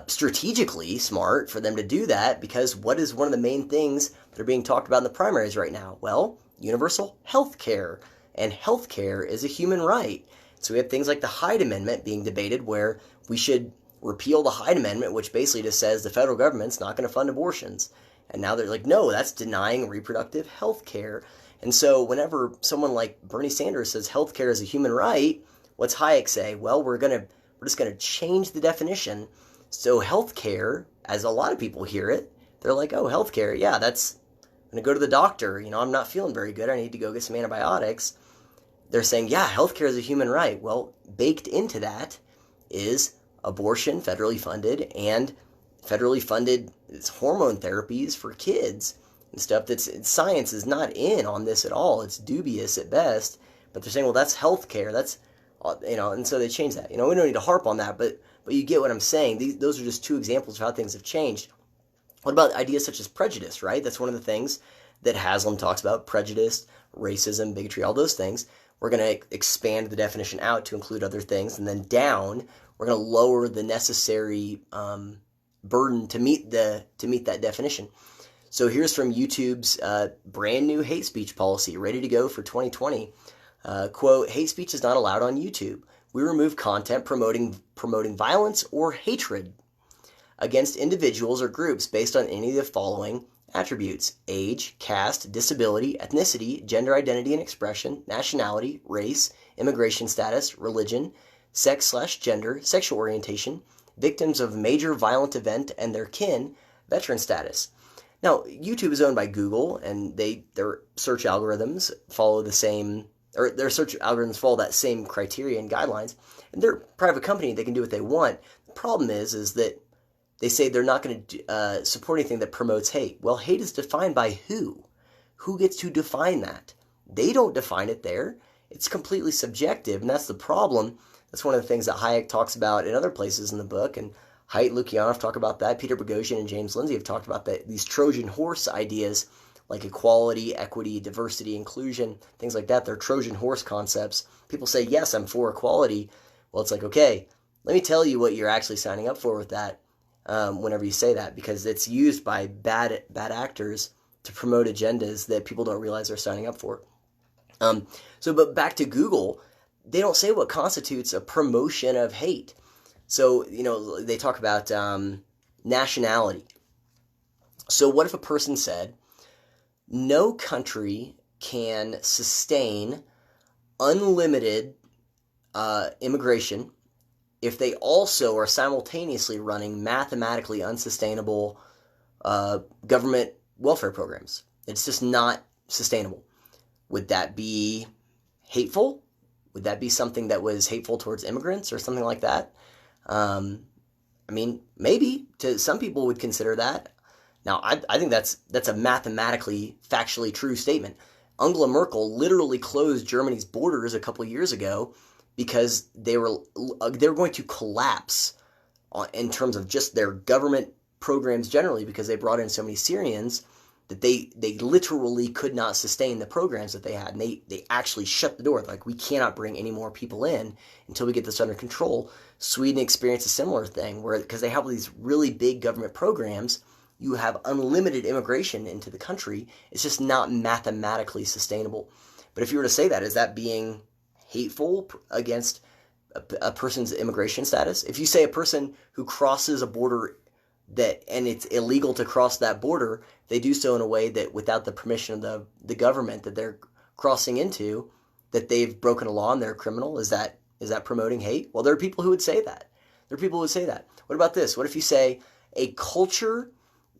strategically smart for them to do that, because what is one of the main things that are being talked about in the primaries right now? Well, universal health care. And health care is a human right. So we have things like the Hyde Amendment being debated, where we should repeal the Hyde Amendment, which basically just says the federal government's not going to fund abortions. And now they're like, no, that's denying reproductive health care. And so whenever someone like Bernie Sanders says health care is a human right, what's Hayek say? Well, we're just going to change the definition. So health care, as a lot of people hear it, they're like, oh, health care, yeah, I'm going to go to the doctor. I'm not feeling very good. I need to go get some antibiotics. They're saying, yeah, healthcare is a human right. Well, baked into that is abortion, federally funded, and federally funded hormone therapies for kids and stuff. Science is not in on this at all. It's dubious at best. But they're saying, well, that's healthcare. That's, and so they change that. We don't need to harp on that, but you get what I'm saying. Those are just two examples of how things have changed. What about ideas such as prejudice, right? That's one of the things that Haslam talks about: prejudice, racism, bigotry, all those things. We're going to expand the definition out to include other things, and then down, we're going to lower the necessary burden to meet that definition. So here's from YouTube's brand new hate speech policy, ready to go for 2020. Quote, hate speech is not allowed on YouTube. We remove content promoting violence or hatred against individuals or groups based on any of the following attributes: age, caste, disability, ethnicity, gender identity and expression, nationality, race, immigration status, religion, sex/gender, sexual orientation, victims of major violent event and their kin, veteran status. Now, YouTube is owned by Google, and their search algorithms follow that same criteria and guidelines. And they're a private company; they can do what they want. The problem is that they say they're not going to support anything that promotes hate. Well, hate is defined by who? Who gets to define that? They don't define it there. It's completely subjective, and that's the problem. That's one of the things that Hayek talks about in other places in the book, and Haidt Lukianoff talk about that. Peter Boghossian and James Lindsay have talked about that. These Trojan horse ideas like equality, equity, diversity, inclusion, things like that. They're Trojan horse concepts. People say, yes, I'm for equality. Well, it's like, okay, let me tell you what you're actually signing up for with that. Whenever you say that, because it's used by bad actors to promote agendas that people don't realize they're signing up for. But back to Google, they don't say what constitutes a promotion of hate. So, they talk about nationality. So what if a person said, no country can sustain unlimited immigration if they also are simultaneously running mathematically unsustainable government welfare programs? It's just not sustainable. Would that be hateful? Would that be something that was hateful towards immigrants or something like that? Maybe some people would consider that. Now, I think that's a mathematically, factually true statement. Angela Merkel literally closed Germany's borders a couple of years ago because they were going to collapse in terms of just their government programs generally, because they brought in so many Syrians that they literally could not sustain the programs that they had. And they actually shut the door. Like, we cannot bring any more people in until we get this under control. Sweden experienced a similar thing where, because they have these really big government programs, you have unlimited immigration into the country. It's just not mathematically sustainable. But if you were to say that, is that being hateful against a person's immigration status? If you say a person who crosses a border and it's illegal to cross that border, they do so in a way that without the permission of the government that they're crossing into, that they've broken a law and they're a criminal, is that promoting hate? Well, there are people who would say that. What about this? What if you say a culture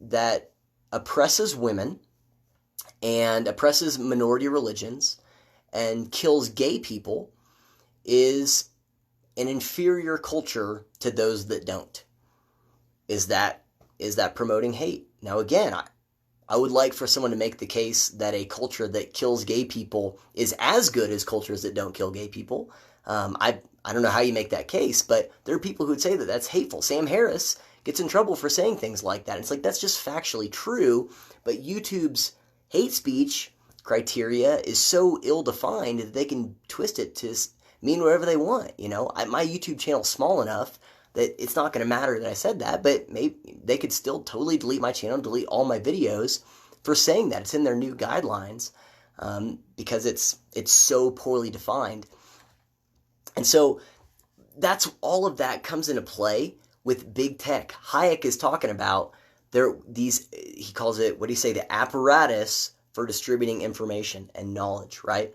that oppresses women and oppresses minority religions and kills gay people is an inferior culture to those that don't? Is that promoting hate? Now, again, I would like for someone to make the case that a culture that kills gay people is as good as cultures that don't kill gay people. I don't know how you make that case, but there are people who would say that that's hateful. Sam Harris gets in trouble for saying things like that. It's like, that's just factually true, but YouTube's hate speech criteria is so ill-defined that they can twist it to mean whatever they want. My YouTube channel's small enough that it's not going to matter that I said that, but maybe they could still totally delete my channel, delete all my videos for saying that. It's in their new guidelines because it's so poorly defined. And so that's all of that comes into play with big tech. Hayek is talking about he calls it, the apparatus for distributing information and knowledge, right?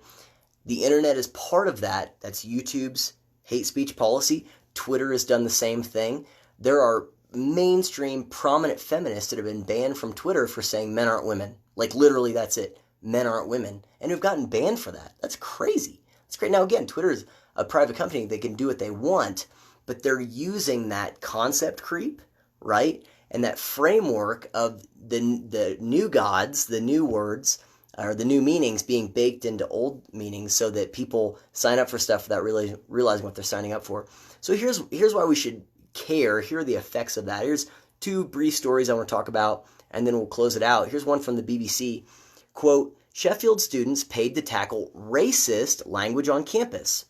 The internet is part of that. That's YouTube's hate speech policy. Twitter has done the same thing. There are mainstream prominent feminists that have been banned from Twitter for saying men aren't women. Like, literally, that's it. Men aren't women. And who've gotten banned for that. That's crazy. It's great. Now, again, Twitter is a private company. They can do what they want, but they're using that concept creep, right? And that framework of the new gods, the new words, or the new meanings being baked into old meanings so that people sign up for stuff without really realizing what they're signing up for. So here's why we should care. Here are the effects of that. Here's two brief stories I want to talk about, and then we'll close it out. Here's one from the BBC. Quote, Sheffield students paid to tackle racist language on campus.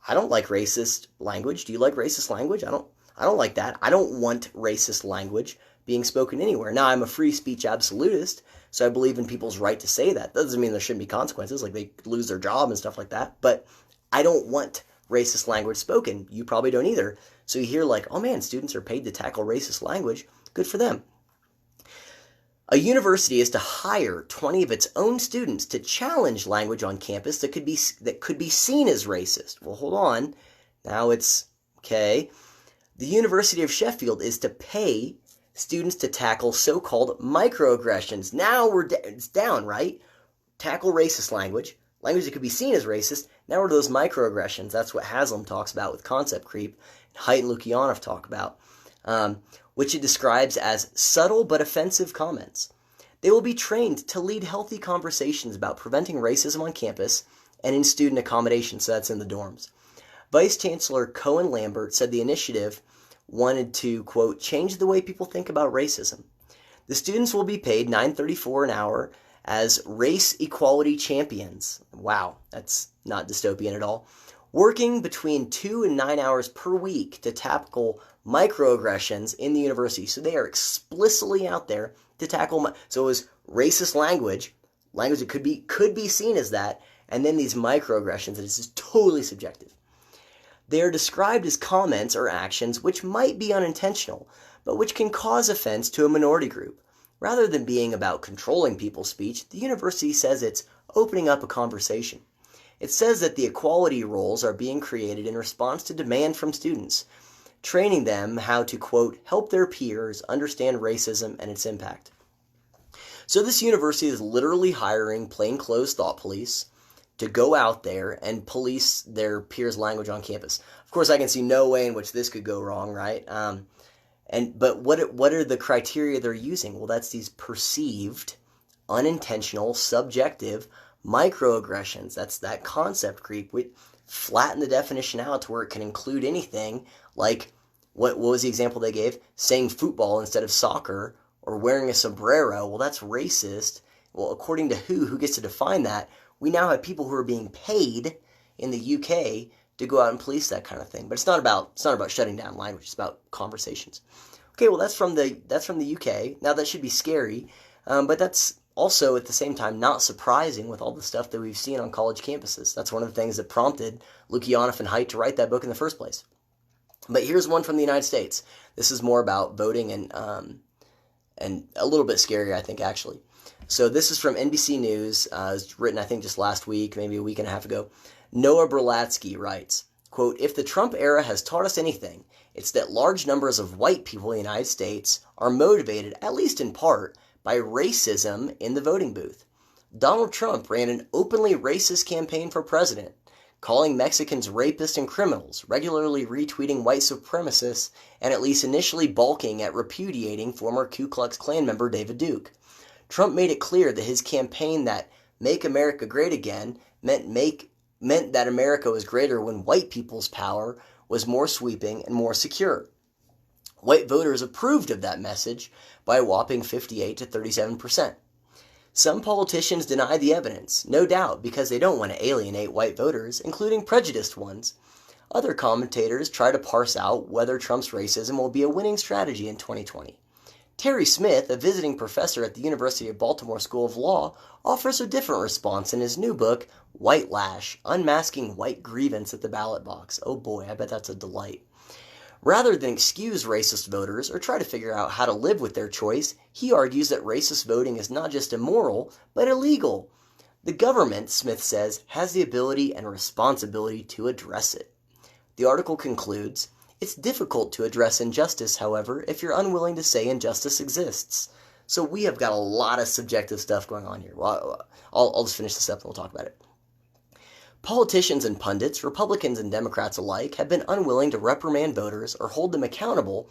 I don't like racist language. Do you like racist language? I don't like that. I don't want racist language being spoken anywhere. Now, I'm a free speech absolutist, so I believe in people's right to say that. That doesn't mean there shouldn't be consequences, like they lose their job and stuff like that. But I don't want racist language spoken. You probably don't either. So you hear like, oh man, students are paid to tackle racist language. Good for them. A university is to hire 20 of its own students to challenge language on campus that could be seen as racist. Well, hold on. Now it's okay. The University of Sheffield is to pay students to tackle so-called microaggressions. Now it's down, right? Tackle racist language that could be seen as racist. Now we're to those microaggressions. That's what Haslam talks about with concept creep, and Haidt and Lukianoff talk about, which it describes as subtle but offensive comments. They will be trained to lead healthy conversations about preventing racism on campus and in student accommodation, so that's in the dorms. Vice Chancellor Cohen Lambert said the initiative wanted to, quote, change the way people think about racism. The students will be paid $9.34 an hour as race equality champions. Wow, that's not dystopian at all. Working between 2 and 9 hours per week to tackle microaggressions in the university. So they are explicitly out there to tackle. So it was racist language that could be seen as that, and then these microaggressions that is just totally subjective. They are described as comments or actions which might be unintentional, but which can cause offense to a minority group. Rather than being about controlling people's speech, the university says it's opening up a conversation. It says that the equality roles are being created in response to demand from students, training them how to, quote, help their peers understand racism and its impact. So this university is literally hiring plainclothes thought police to go out there and police their peers' language on campus. Of course, I can see no way in which this could go wrong, right? But what are the criteria they're using? Well, that's these perceived, unintentional, subjective microaggressions. That's that concept creep. We flatten the definition out to where it can include anything, like what was the example they gave? Saying football instead of soccer, or wearing a sombrero. Well, that's racist. Well, according to who gets to define that? We now have people who are being paid in the UK to go out and police that kind of thing. But it's not about shutting down language. It's about conversations. Okay, well that's from the UK. Now that should be scary, but that's also at the same time not surprising with all the stuff that we've seen on college campuses. That's one of the things that prompted Lukianoff and Haidt to write that book in the first place. But here's one from the United States. This is more about voting and a little bit scarier, I think, actually. So this is from NBC News. It was written, I think, just last week, maybe a week and a half ago. Noah Berlatsky writes, quote, if the Trump era has taught us anything, it's that large numbers of white people in the United States are motivated, at least in part, by racism in the voting booth. Donald Trump ran an openly racist campaign for president, calling Mexicans rapists and criminals, regularly retweeting white supremacists, and at least initially balking at repudiating former Ku Klux Klan member David Duke. Trump made it clear that his campaign that Make America Great Again meant that America was greater when white people's power was more sweeping and more secure. White voters approved of that message by a whopping 58 to 37%. Some politicians deny the evidence, no doubt because they don't want to alienate white voters, including prejudiced ones. Other commentators try to parse out whether Trump's racism will be a winning strategy in 2020. Terry Smith, a visiting professor at the University of Baltimore School of Law, offers a different response in his new book, White Lash, Unmasking White Grievance at the Ballot Box. Oh boy, I bet that's a delight. Rather than excuse racist voters or try to figure out how to live with their choice, he argues that racist voting is not just immoral, but illegal. The government, Smith says, has the ability and responsibility to address it. The article concludes, it's difficult to address injustice, however, if you're unwilling to say injustice exists. So we have got a lot of subjective stuff going on here. Well, I'll just finish this up and we'll talk about it. Politicians and pundits, Republicans and Democrats alike, have been unwilling to reprimand voters or hold them accountable,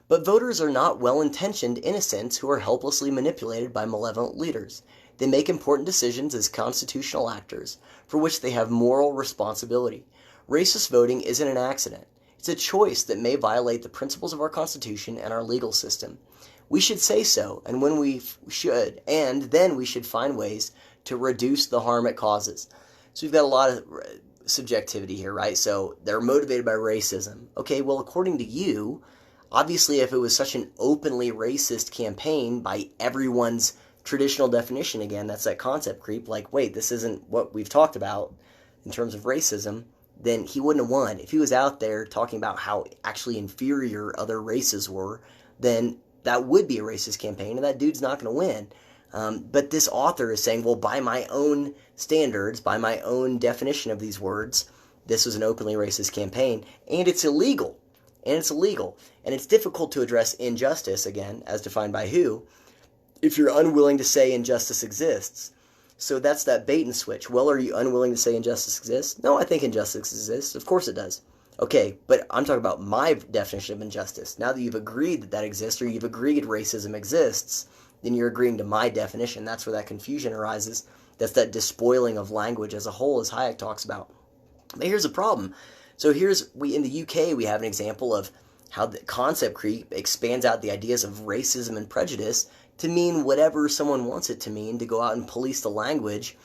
but voters are not well-intentioned innocents who are helplessly manipulated by malevolent leaders. They make important decisions as constitutional actors, for which they have moral responsibility. Racist voting isn't an accident. It's a choice that may violate the principles of our Constitution and our legal system. We should say so, and when we should, and then we should find ways to reduce the harm it causes. So we've got a lot of subjectivity here, right? So they're motivated by racism. Okay, well, according to you, obviously if it was such an openly racist campaign by everyone's traditional definition, again, that's that concept creep, like, wait, this isn't what we've talked about in terms of racism, then he wouldn't have won. If he was out there talking about how actually inferior other races were, then that would be a racist campaign, and that dude's not going to win. But this author is saying, well, by my own standards, by my own definition of these words, this was an openly racist campaign, and it's illegal. And it's illegal. And it's difficult to address injustice, again, as defined by who, if you're unwilling to say injustice exists. So that's that bait and switch. Well, are you unwilling to say injustice exists? No, I think injustice exists. Of course it does. Okay, but I'm talking about my definition of injustice. Now that you've agreed that that exists, or you've agreed racism exists, then you're agreeing to my definition. That's where that confusion arises. That's that despoiling of language as a whole, as Hayek talks about. But here's the problem. So in the UK, we have an example of how the concept creep expands out the ideas of racism and prejudice to mean whatever someone wants it to mean, to go out and police the language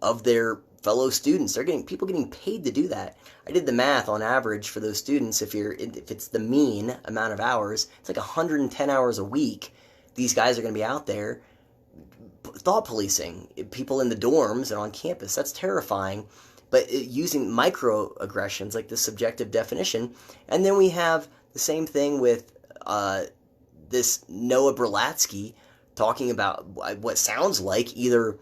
of their fellow students. People getting paid to do that. I did the math on average for those students. If it's the mean amount of hours, it's like 110 hours a week. These guys are going to be out there thought policing people in the dorms and on campus. That's terrifying. but using microaggressions like the subjective definition. And then we have the same thing with this Noah Berlatsky talking about what sounds like either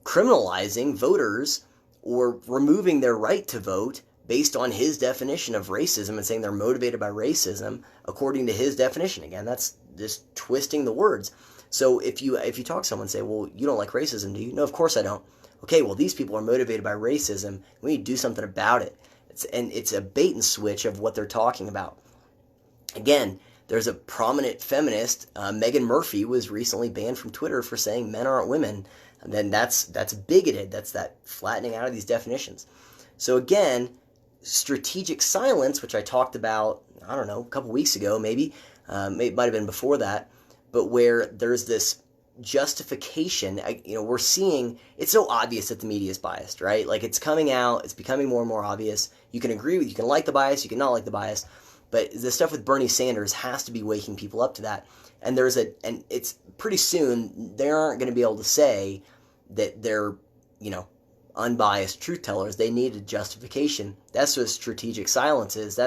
criminalizing voters or removing their right to vote based on his definition of racism and saying they're motivated by racism according to his definition. Again, that's just twisting the words. So if you talk to someone and say, well, you don't like racism, do you? No, of course I don't. Okay, well, these people are motivated by racism. We need to do something about it. It's a bait and switch of what they're talking about. Again, there's a prominent feminist, Meghan Murphy, was recently banned from Twitter for saying men aren't women. And then that's bigoted. That's that flattening out of these definitions. So again, strategic silence, which I talked about, I don't know, a couple weeks ago, maybe, it might have been before that, but where there's this justification. We're seeing, it's so obvious that the media is biased, right? Like, it's coming out, it's becoming more and more obvious. You can agree with, you can like the bias, you can not like the bias, but the stuff with Bernie Sanders has to be waking people up to that. And and it's pretty soon, they aren't going to be able to say that they're, unbiased truth tellers. They need a justification. That's what strategic silence is.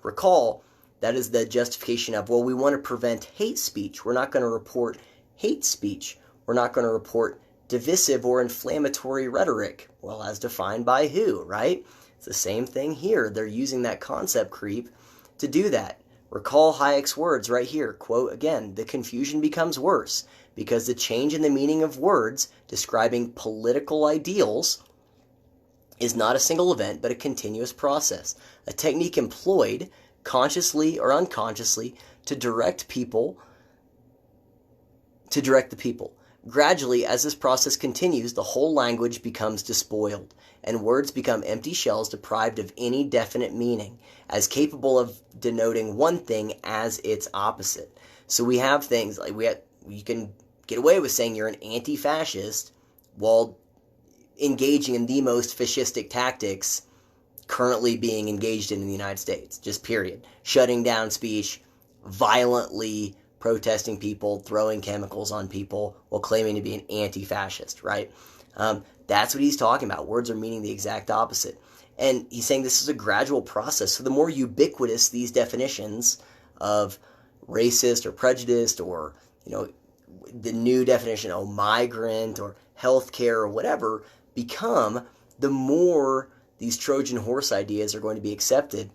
Recall, that is the justification of, well, we want to prevent hate speech. We're not going to report hate speech. We're not going to report divisive or inflammatory rhetoric. Well, as defined by who, right? It's the same thing here. They're using that concept creep to do that. Recall Hayek's words right here. Quote again, the confusion becomes worse because the change in the meaning of words describing political ideals is not a single event, but a continuous process. A technique employed, consciously or unconsciously, to direct the people. Gradually, as this process continues, the whole language becomes despoiled, and words become empty shells deprived of any definite meaning, as capable of denoting one thing as its opposite. So we have things like you can get away with saying you're an anti-fascist while engaging in the most fascistic tactics currently being engaged in the United States, just period. Shutting down speech, violently protesting people, throwing chemicals on people while claiming to be an anti-fascist, right? That's what he's talking about. Words are meaning the exact opposite. And he's saying this is a gradual process. So the more ubiquitous these definitions of racist or prejudiced or, the new definition of migrant or healthcare or whatever become, the more these Trojan horse ideas are going to be accepted.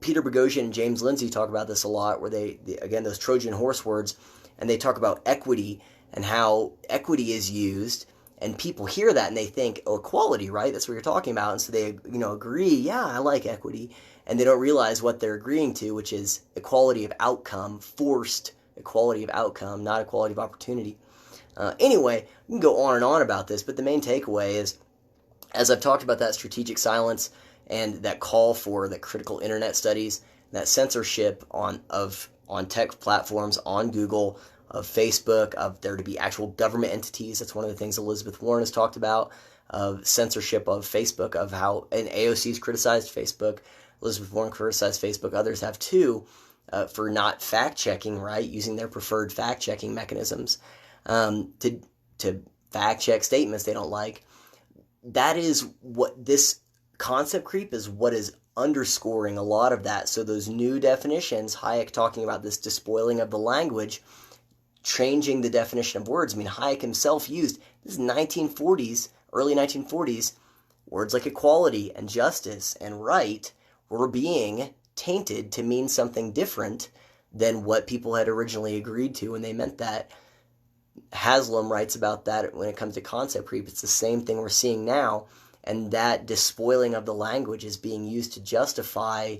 Peter Boghossian and James Lindsay talk about this a lot, where they again, those Trojan horse words, and they talk about equity and how equity is used, and people hear that and they think, oh, equality, right? That's what you're talking about. And so they, agree, yeah, I like equity. And they don't realize what they're agreeing to, which is equality of outcome, forced equality of outcome, not equality of opportunity. Anyway, we can go on and on about this, but the main takeaway is, as I've talked about that strategic silence and that call for the critical internet studies, that censorship on tech platforms, on Google, of Facebook, of there to be actual government entities. That's one of the things Elizabeth Warren has talked about, of censorship of Facebook, of how, and AOC's criticized Facebook, Elizabeth Warren criticized Facebook, others have too, for not fact-checking, right, using their preferred fact-checking mechanisms to fact-check statements they don't like. That is what this concept creep is, what is underscoring a lot of that. So those new definitions, Hayek talking about this despoiling of the language, changing the definition of words. I mean, Hayek himself used, this is 1940s, early 1940s, words like equality and justice and right were being tainted to mean something different than what people had originally agreed to when they meant that. Haslam writes about that when it comes to concept creep. It's the same thing we're seeing now, and that despoiling of the language is being used to justify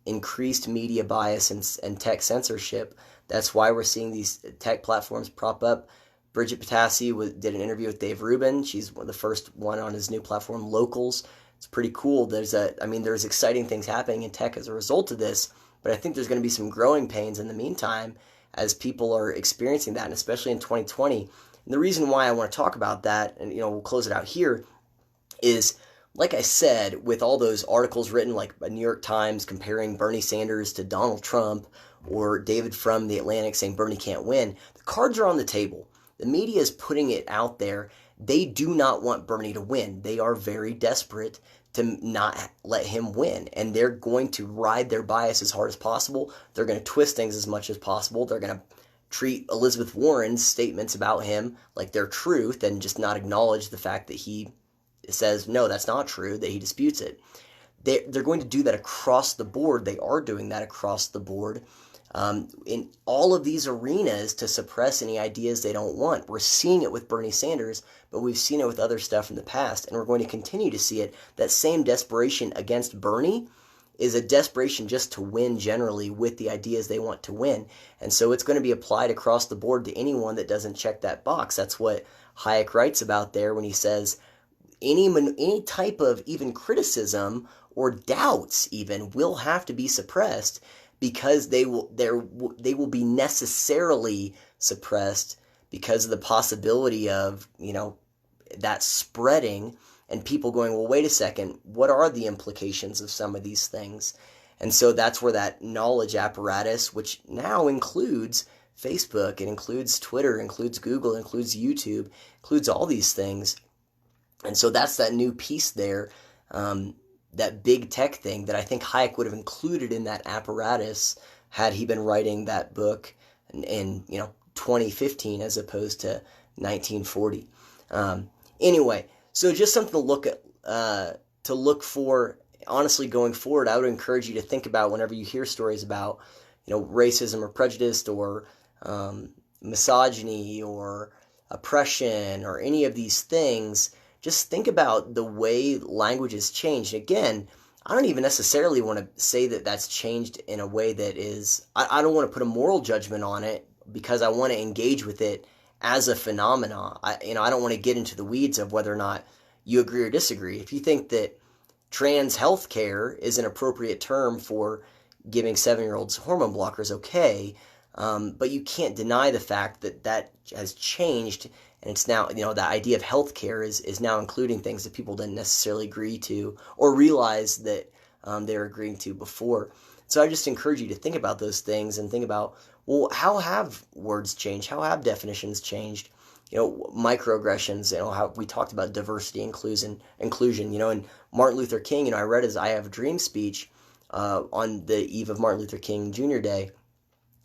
increased media bias and tech censorship. That's why we're seeing these tech platforms prop up. Bridget Potassi did an interview with Dave Rubin. She's the first one on his new platform, Locals. It's pretty cool. There's exciting things happening in tech as a result of this, but I think there's going to be some growing pains in the meantime as people are experiencing that, and especially in 2020. And the reason why I want to talk about that, and we'll close it out here, is, like I said, with all those articles written, like by New York Times comparing Bernie Sanders to Donald Trump, or David from The Atlantic saying Bernie can't win, the cards are on the table. The media is putting it out there. They do not want Bernie to win. They are very desperate to not let him win. And they're going to ride their bias as hard as possible. They're going to twist things as much as possible. They're going to treat Elizabeth Warren's statements about him like they're truth and just not acknowledge the fact that he says, no, that's not true, that he disputes it. They're going to do that across the board. They are doing that across the board in all of these arenas to suppress any ideas they don't want. We're seeing it with Bernie Sanders, but we've seen it with other stuff in the past, and we're going to continue to see it. That same desperation against Bernie is a desperation just to win generally with the ideas they want to win. And so it's going to be applied across the board to anyone that doesn't check that box. That's what Hayek writes about there when he says any type of even criticism or doubts even will have to be suppressed, because they will be necessarily suppressed because of the possibility of, that spreading and people going, well, wait a second, what are the implications of some of these things? And so that's where that knowledge apparatus, which now includes Facebook, it includes Twitter, includes Google, includes YouTube, includes all these things. And so that's that new piece there, that big tech thing that I think Hayek would have included in that apparatus had he been writing that book in 2015 as opposed to 1940. Anyway, so just something to look for. Honestly, going forward, I would encourage you to think about whenever you hear stories about racism or prejudice or misogyny or oppression or any of these things. Just think about the way language has changed. Again, I don't even necessarily want to say that that's changed in a way that is, I don't want to put a moral judgment on it, because I want to engage with it as a phenomenon. I don't want to get into the weeds of whether or not you agree or disagree. If you think that trans health care is an appropriate term for giving 7-year-olds hormone blockers, okay, but you can't deny the fact that has changed. And it's now, the idea of healthcare is now including things that people didn't necessarily agree to or realize that they were agreeing to before. So I just encourage you to think about those things and think about, well, how have words changed? How have definitions changed? Microaggressions, how we talked about diversity, inclusion, and Martin Luther King, I read his I Have a Dream speech on the eve of Martin Luther King Jr. Day.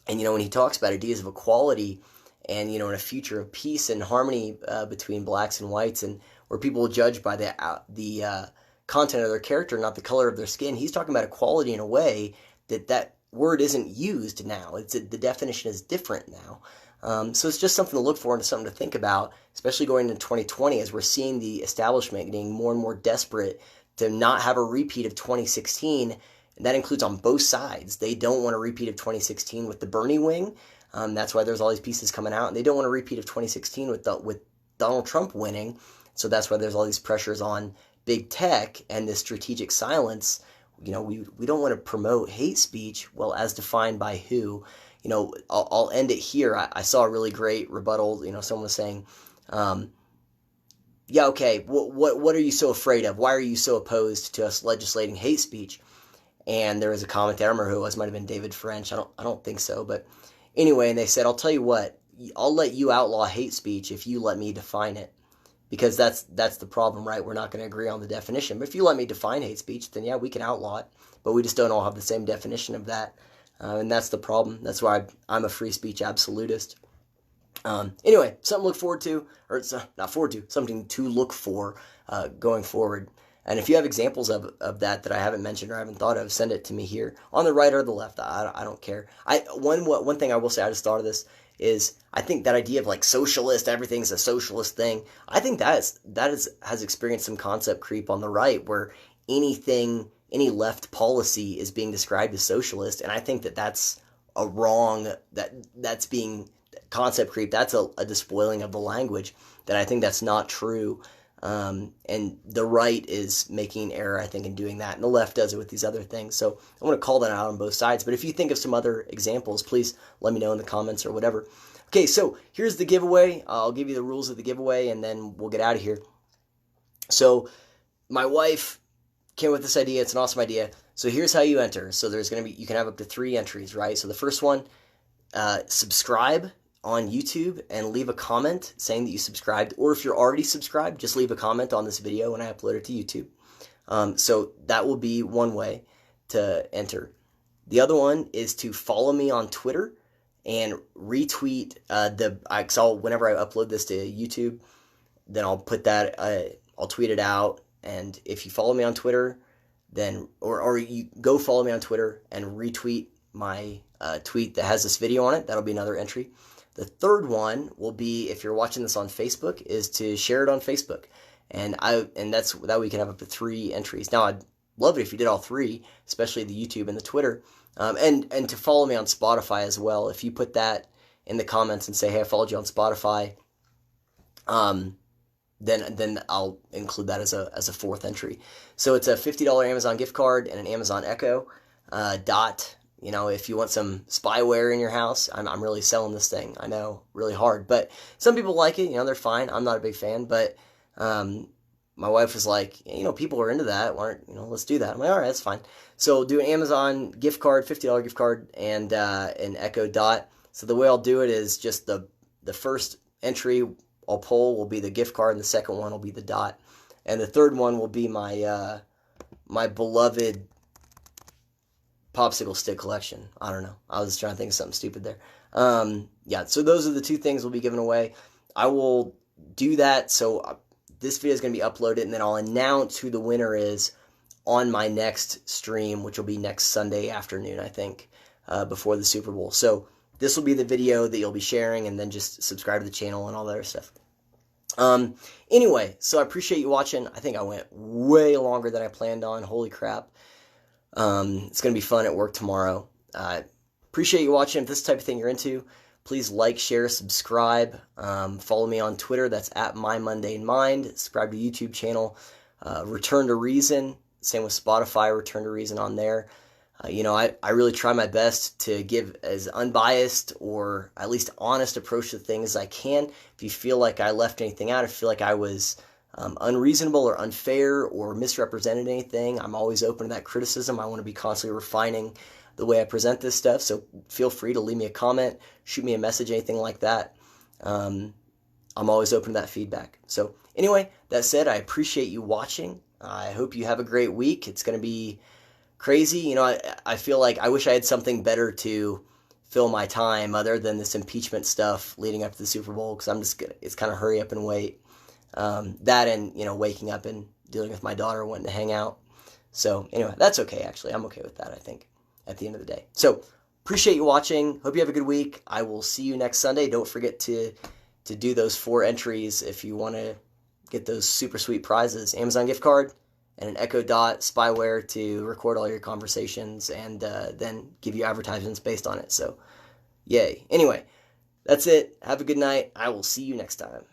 And, when he talks about ideas of equality, and in a future of peace and harmony between blacks and whites, and where people will judge by the content of their character, not the color of their skin, he's talking about equality in a way that word isn't used now. The definition is different now. So it's just something to look for and something to think about, especially going into 2020 as we're seeing the establishment getting more and more desperate to not have a repeat of 2016. And that includes on both sides. They don't want a repeat of 2016 with the Bernie wing. That's why there's all these pieces coming out. And they don't want a repeat of 2016 with Donald Trump winning. So that's why there's all these pressures on big tech and this strategic silence. We don't want to promote hate speech. Well, as defined by who? I'll end it here. I saw a really great rebuttal. Someone was saying, yeah, okay, what are you so afraid of? Why are you so opposed to us legislating hate speech? And there was a comment, I don't remember who it was, might have been David French. I don't think so, but anyway, and they said, I'll tell you what, I'll let you outlaw hate speech if you let me define it. Because that's the problem, right? We're not going to agree on the definition. But if you let me define hate speech, then yeah, we can outlaw it. But we just don't all have the same definition of that. And that's the problem. That's why I'm a free speech absolutist. Anyway, something to look forward to, or it's not forward to, something to look for going forward. And if you have examples of that I haven't mentioned or haven't thought of, send it to me here on the right or the left. I don't care. One thing I will say, I just thought of this, is I think that idea of like socialist, everything's a socialist thing. I think that has experienced some concept creep on the right, where any left policy is being described as socialist, and I think that's a wrong, that's being concept creep. That's a despoiling of the language. That I think that's not true. And the right is making error, I think, in doing that. And the left does it with these other things. So I want to call that out on both sides. But if you think of some other examples, please let me know in the comments or whatever. Okay, so here's the giveaway. I'll give you the rules of the giveaway, and then we'll get out of here. So my wife came up with this idea. It's an awesome idea. So here's how you enter. So you can have up to 3 entries, right? So the first one, subscribe on YouTube and leave a comment saying that you subscribed, or if you're already subscribed, just leave a comment on this video when I upload it to YouTube. So that will be one way to enter. The other one is to follow me on Twitter and retweet whenever I upload this to YouTube, then I'll put that, I'll tweet it out. And if you follow me on Twitter, then, or you go follow me on Twitter and retweet my tweet that has this video on it, that'll be another entry. The third one will be, if you're watching this on Facebook, is to share it on Facebook. And that's that way you can have up to 3 entries. Now, I'd love it if you did all 3, especially the YouTube and the Twitter. And to follow me on Spotify as well. If you put that in the comments and say, hey, I followed you on Spotify, then I'll include that as a 4th entry. So it's a $50 Amazon gift card and an Amazon Echo Dot. You know, if you want some spyware in your house, I'm really selling this thing. I know, really hard, but some people like it. You know, they're fine. I'm not a big fan, but my wife was like, you know, people are into that. Why don't, let's do that. I'm like, all right, that's fine. So do an Amazon gift card, $50 gift card, and an Echo Dot. So the way I'll do it is just the first entry I'll pull will be the gift card, and the second one will be the dot, and the third one will be my my beloved popsicle stick collection. I don't know. I was trying to think of something stupid there. Yeah, so those are the 2 things we'll be giving away. I will do that. So this video is going to be uploaded, and then I'll announce who the winner is on my next stream, which will be next Sunday afternoon, I think, before the Super Bowl. So this will be the video that you'll be sharing, and then just subscribe to the channel and all that other stuff. Anyway, so I appreciate you watching. I think I went way longer than I planned on. Holy crap. It's going to be fun at work tomorrow. Appreciate you watching. If this is the type of thing you're into, please like, share, subscribe. Follow me on Twitter. That's at MyMundaneMind. Subscribe to YouTube channel. Return to Reason. Same with Spotify. Return to Reason on there. I really try my best to give as unbiased or at least honest approach to things as I can. If you feel like I left anything out, if you feel like I was unreasonable or unfair or misrepresented anything, I'm always open to that criticism. I want to be constantly refining the way I present this stuff, so feel free to leave me a comment, shoot me a message, anything like that. I'm always open to that feedback. So anyway, that said, I appreciate you watching. I hope you have a great week. It's going to be crazy. I feel like I wish I had something better to fill my time other than this impeachment stuff leading up to the Super Bowl, because it's kind of hurry up and wait. That and, waking up and dealing with my daughter wanting to hang out. So anyway, that's okay, actually. I'm okay with that, I think, at the end of the day. So appreciate you watching. Hope you have a good week. I will see you next Sunday. Don't forget to do those 4 entries if you want to get those super sweet prizes. Amazon gift card and an Echo Dot spyware to record all your conversations and then give you advertisements based on it. So, yay. Anyway, that's it. Have a good night. I will see you next time.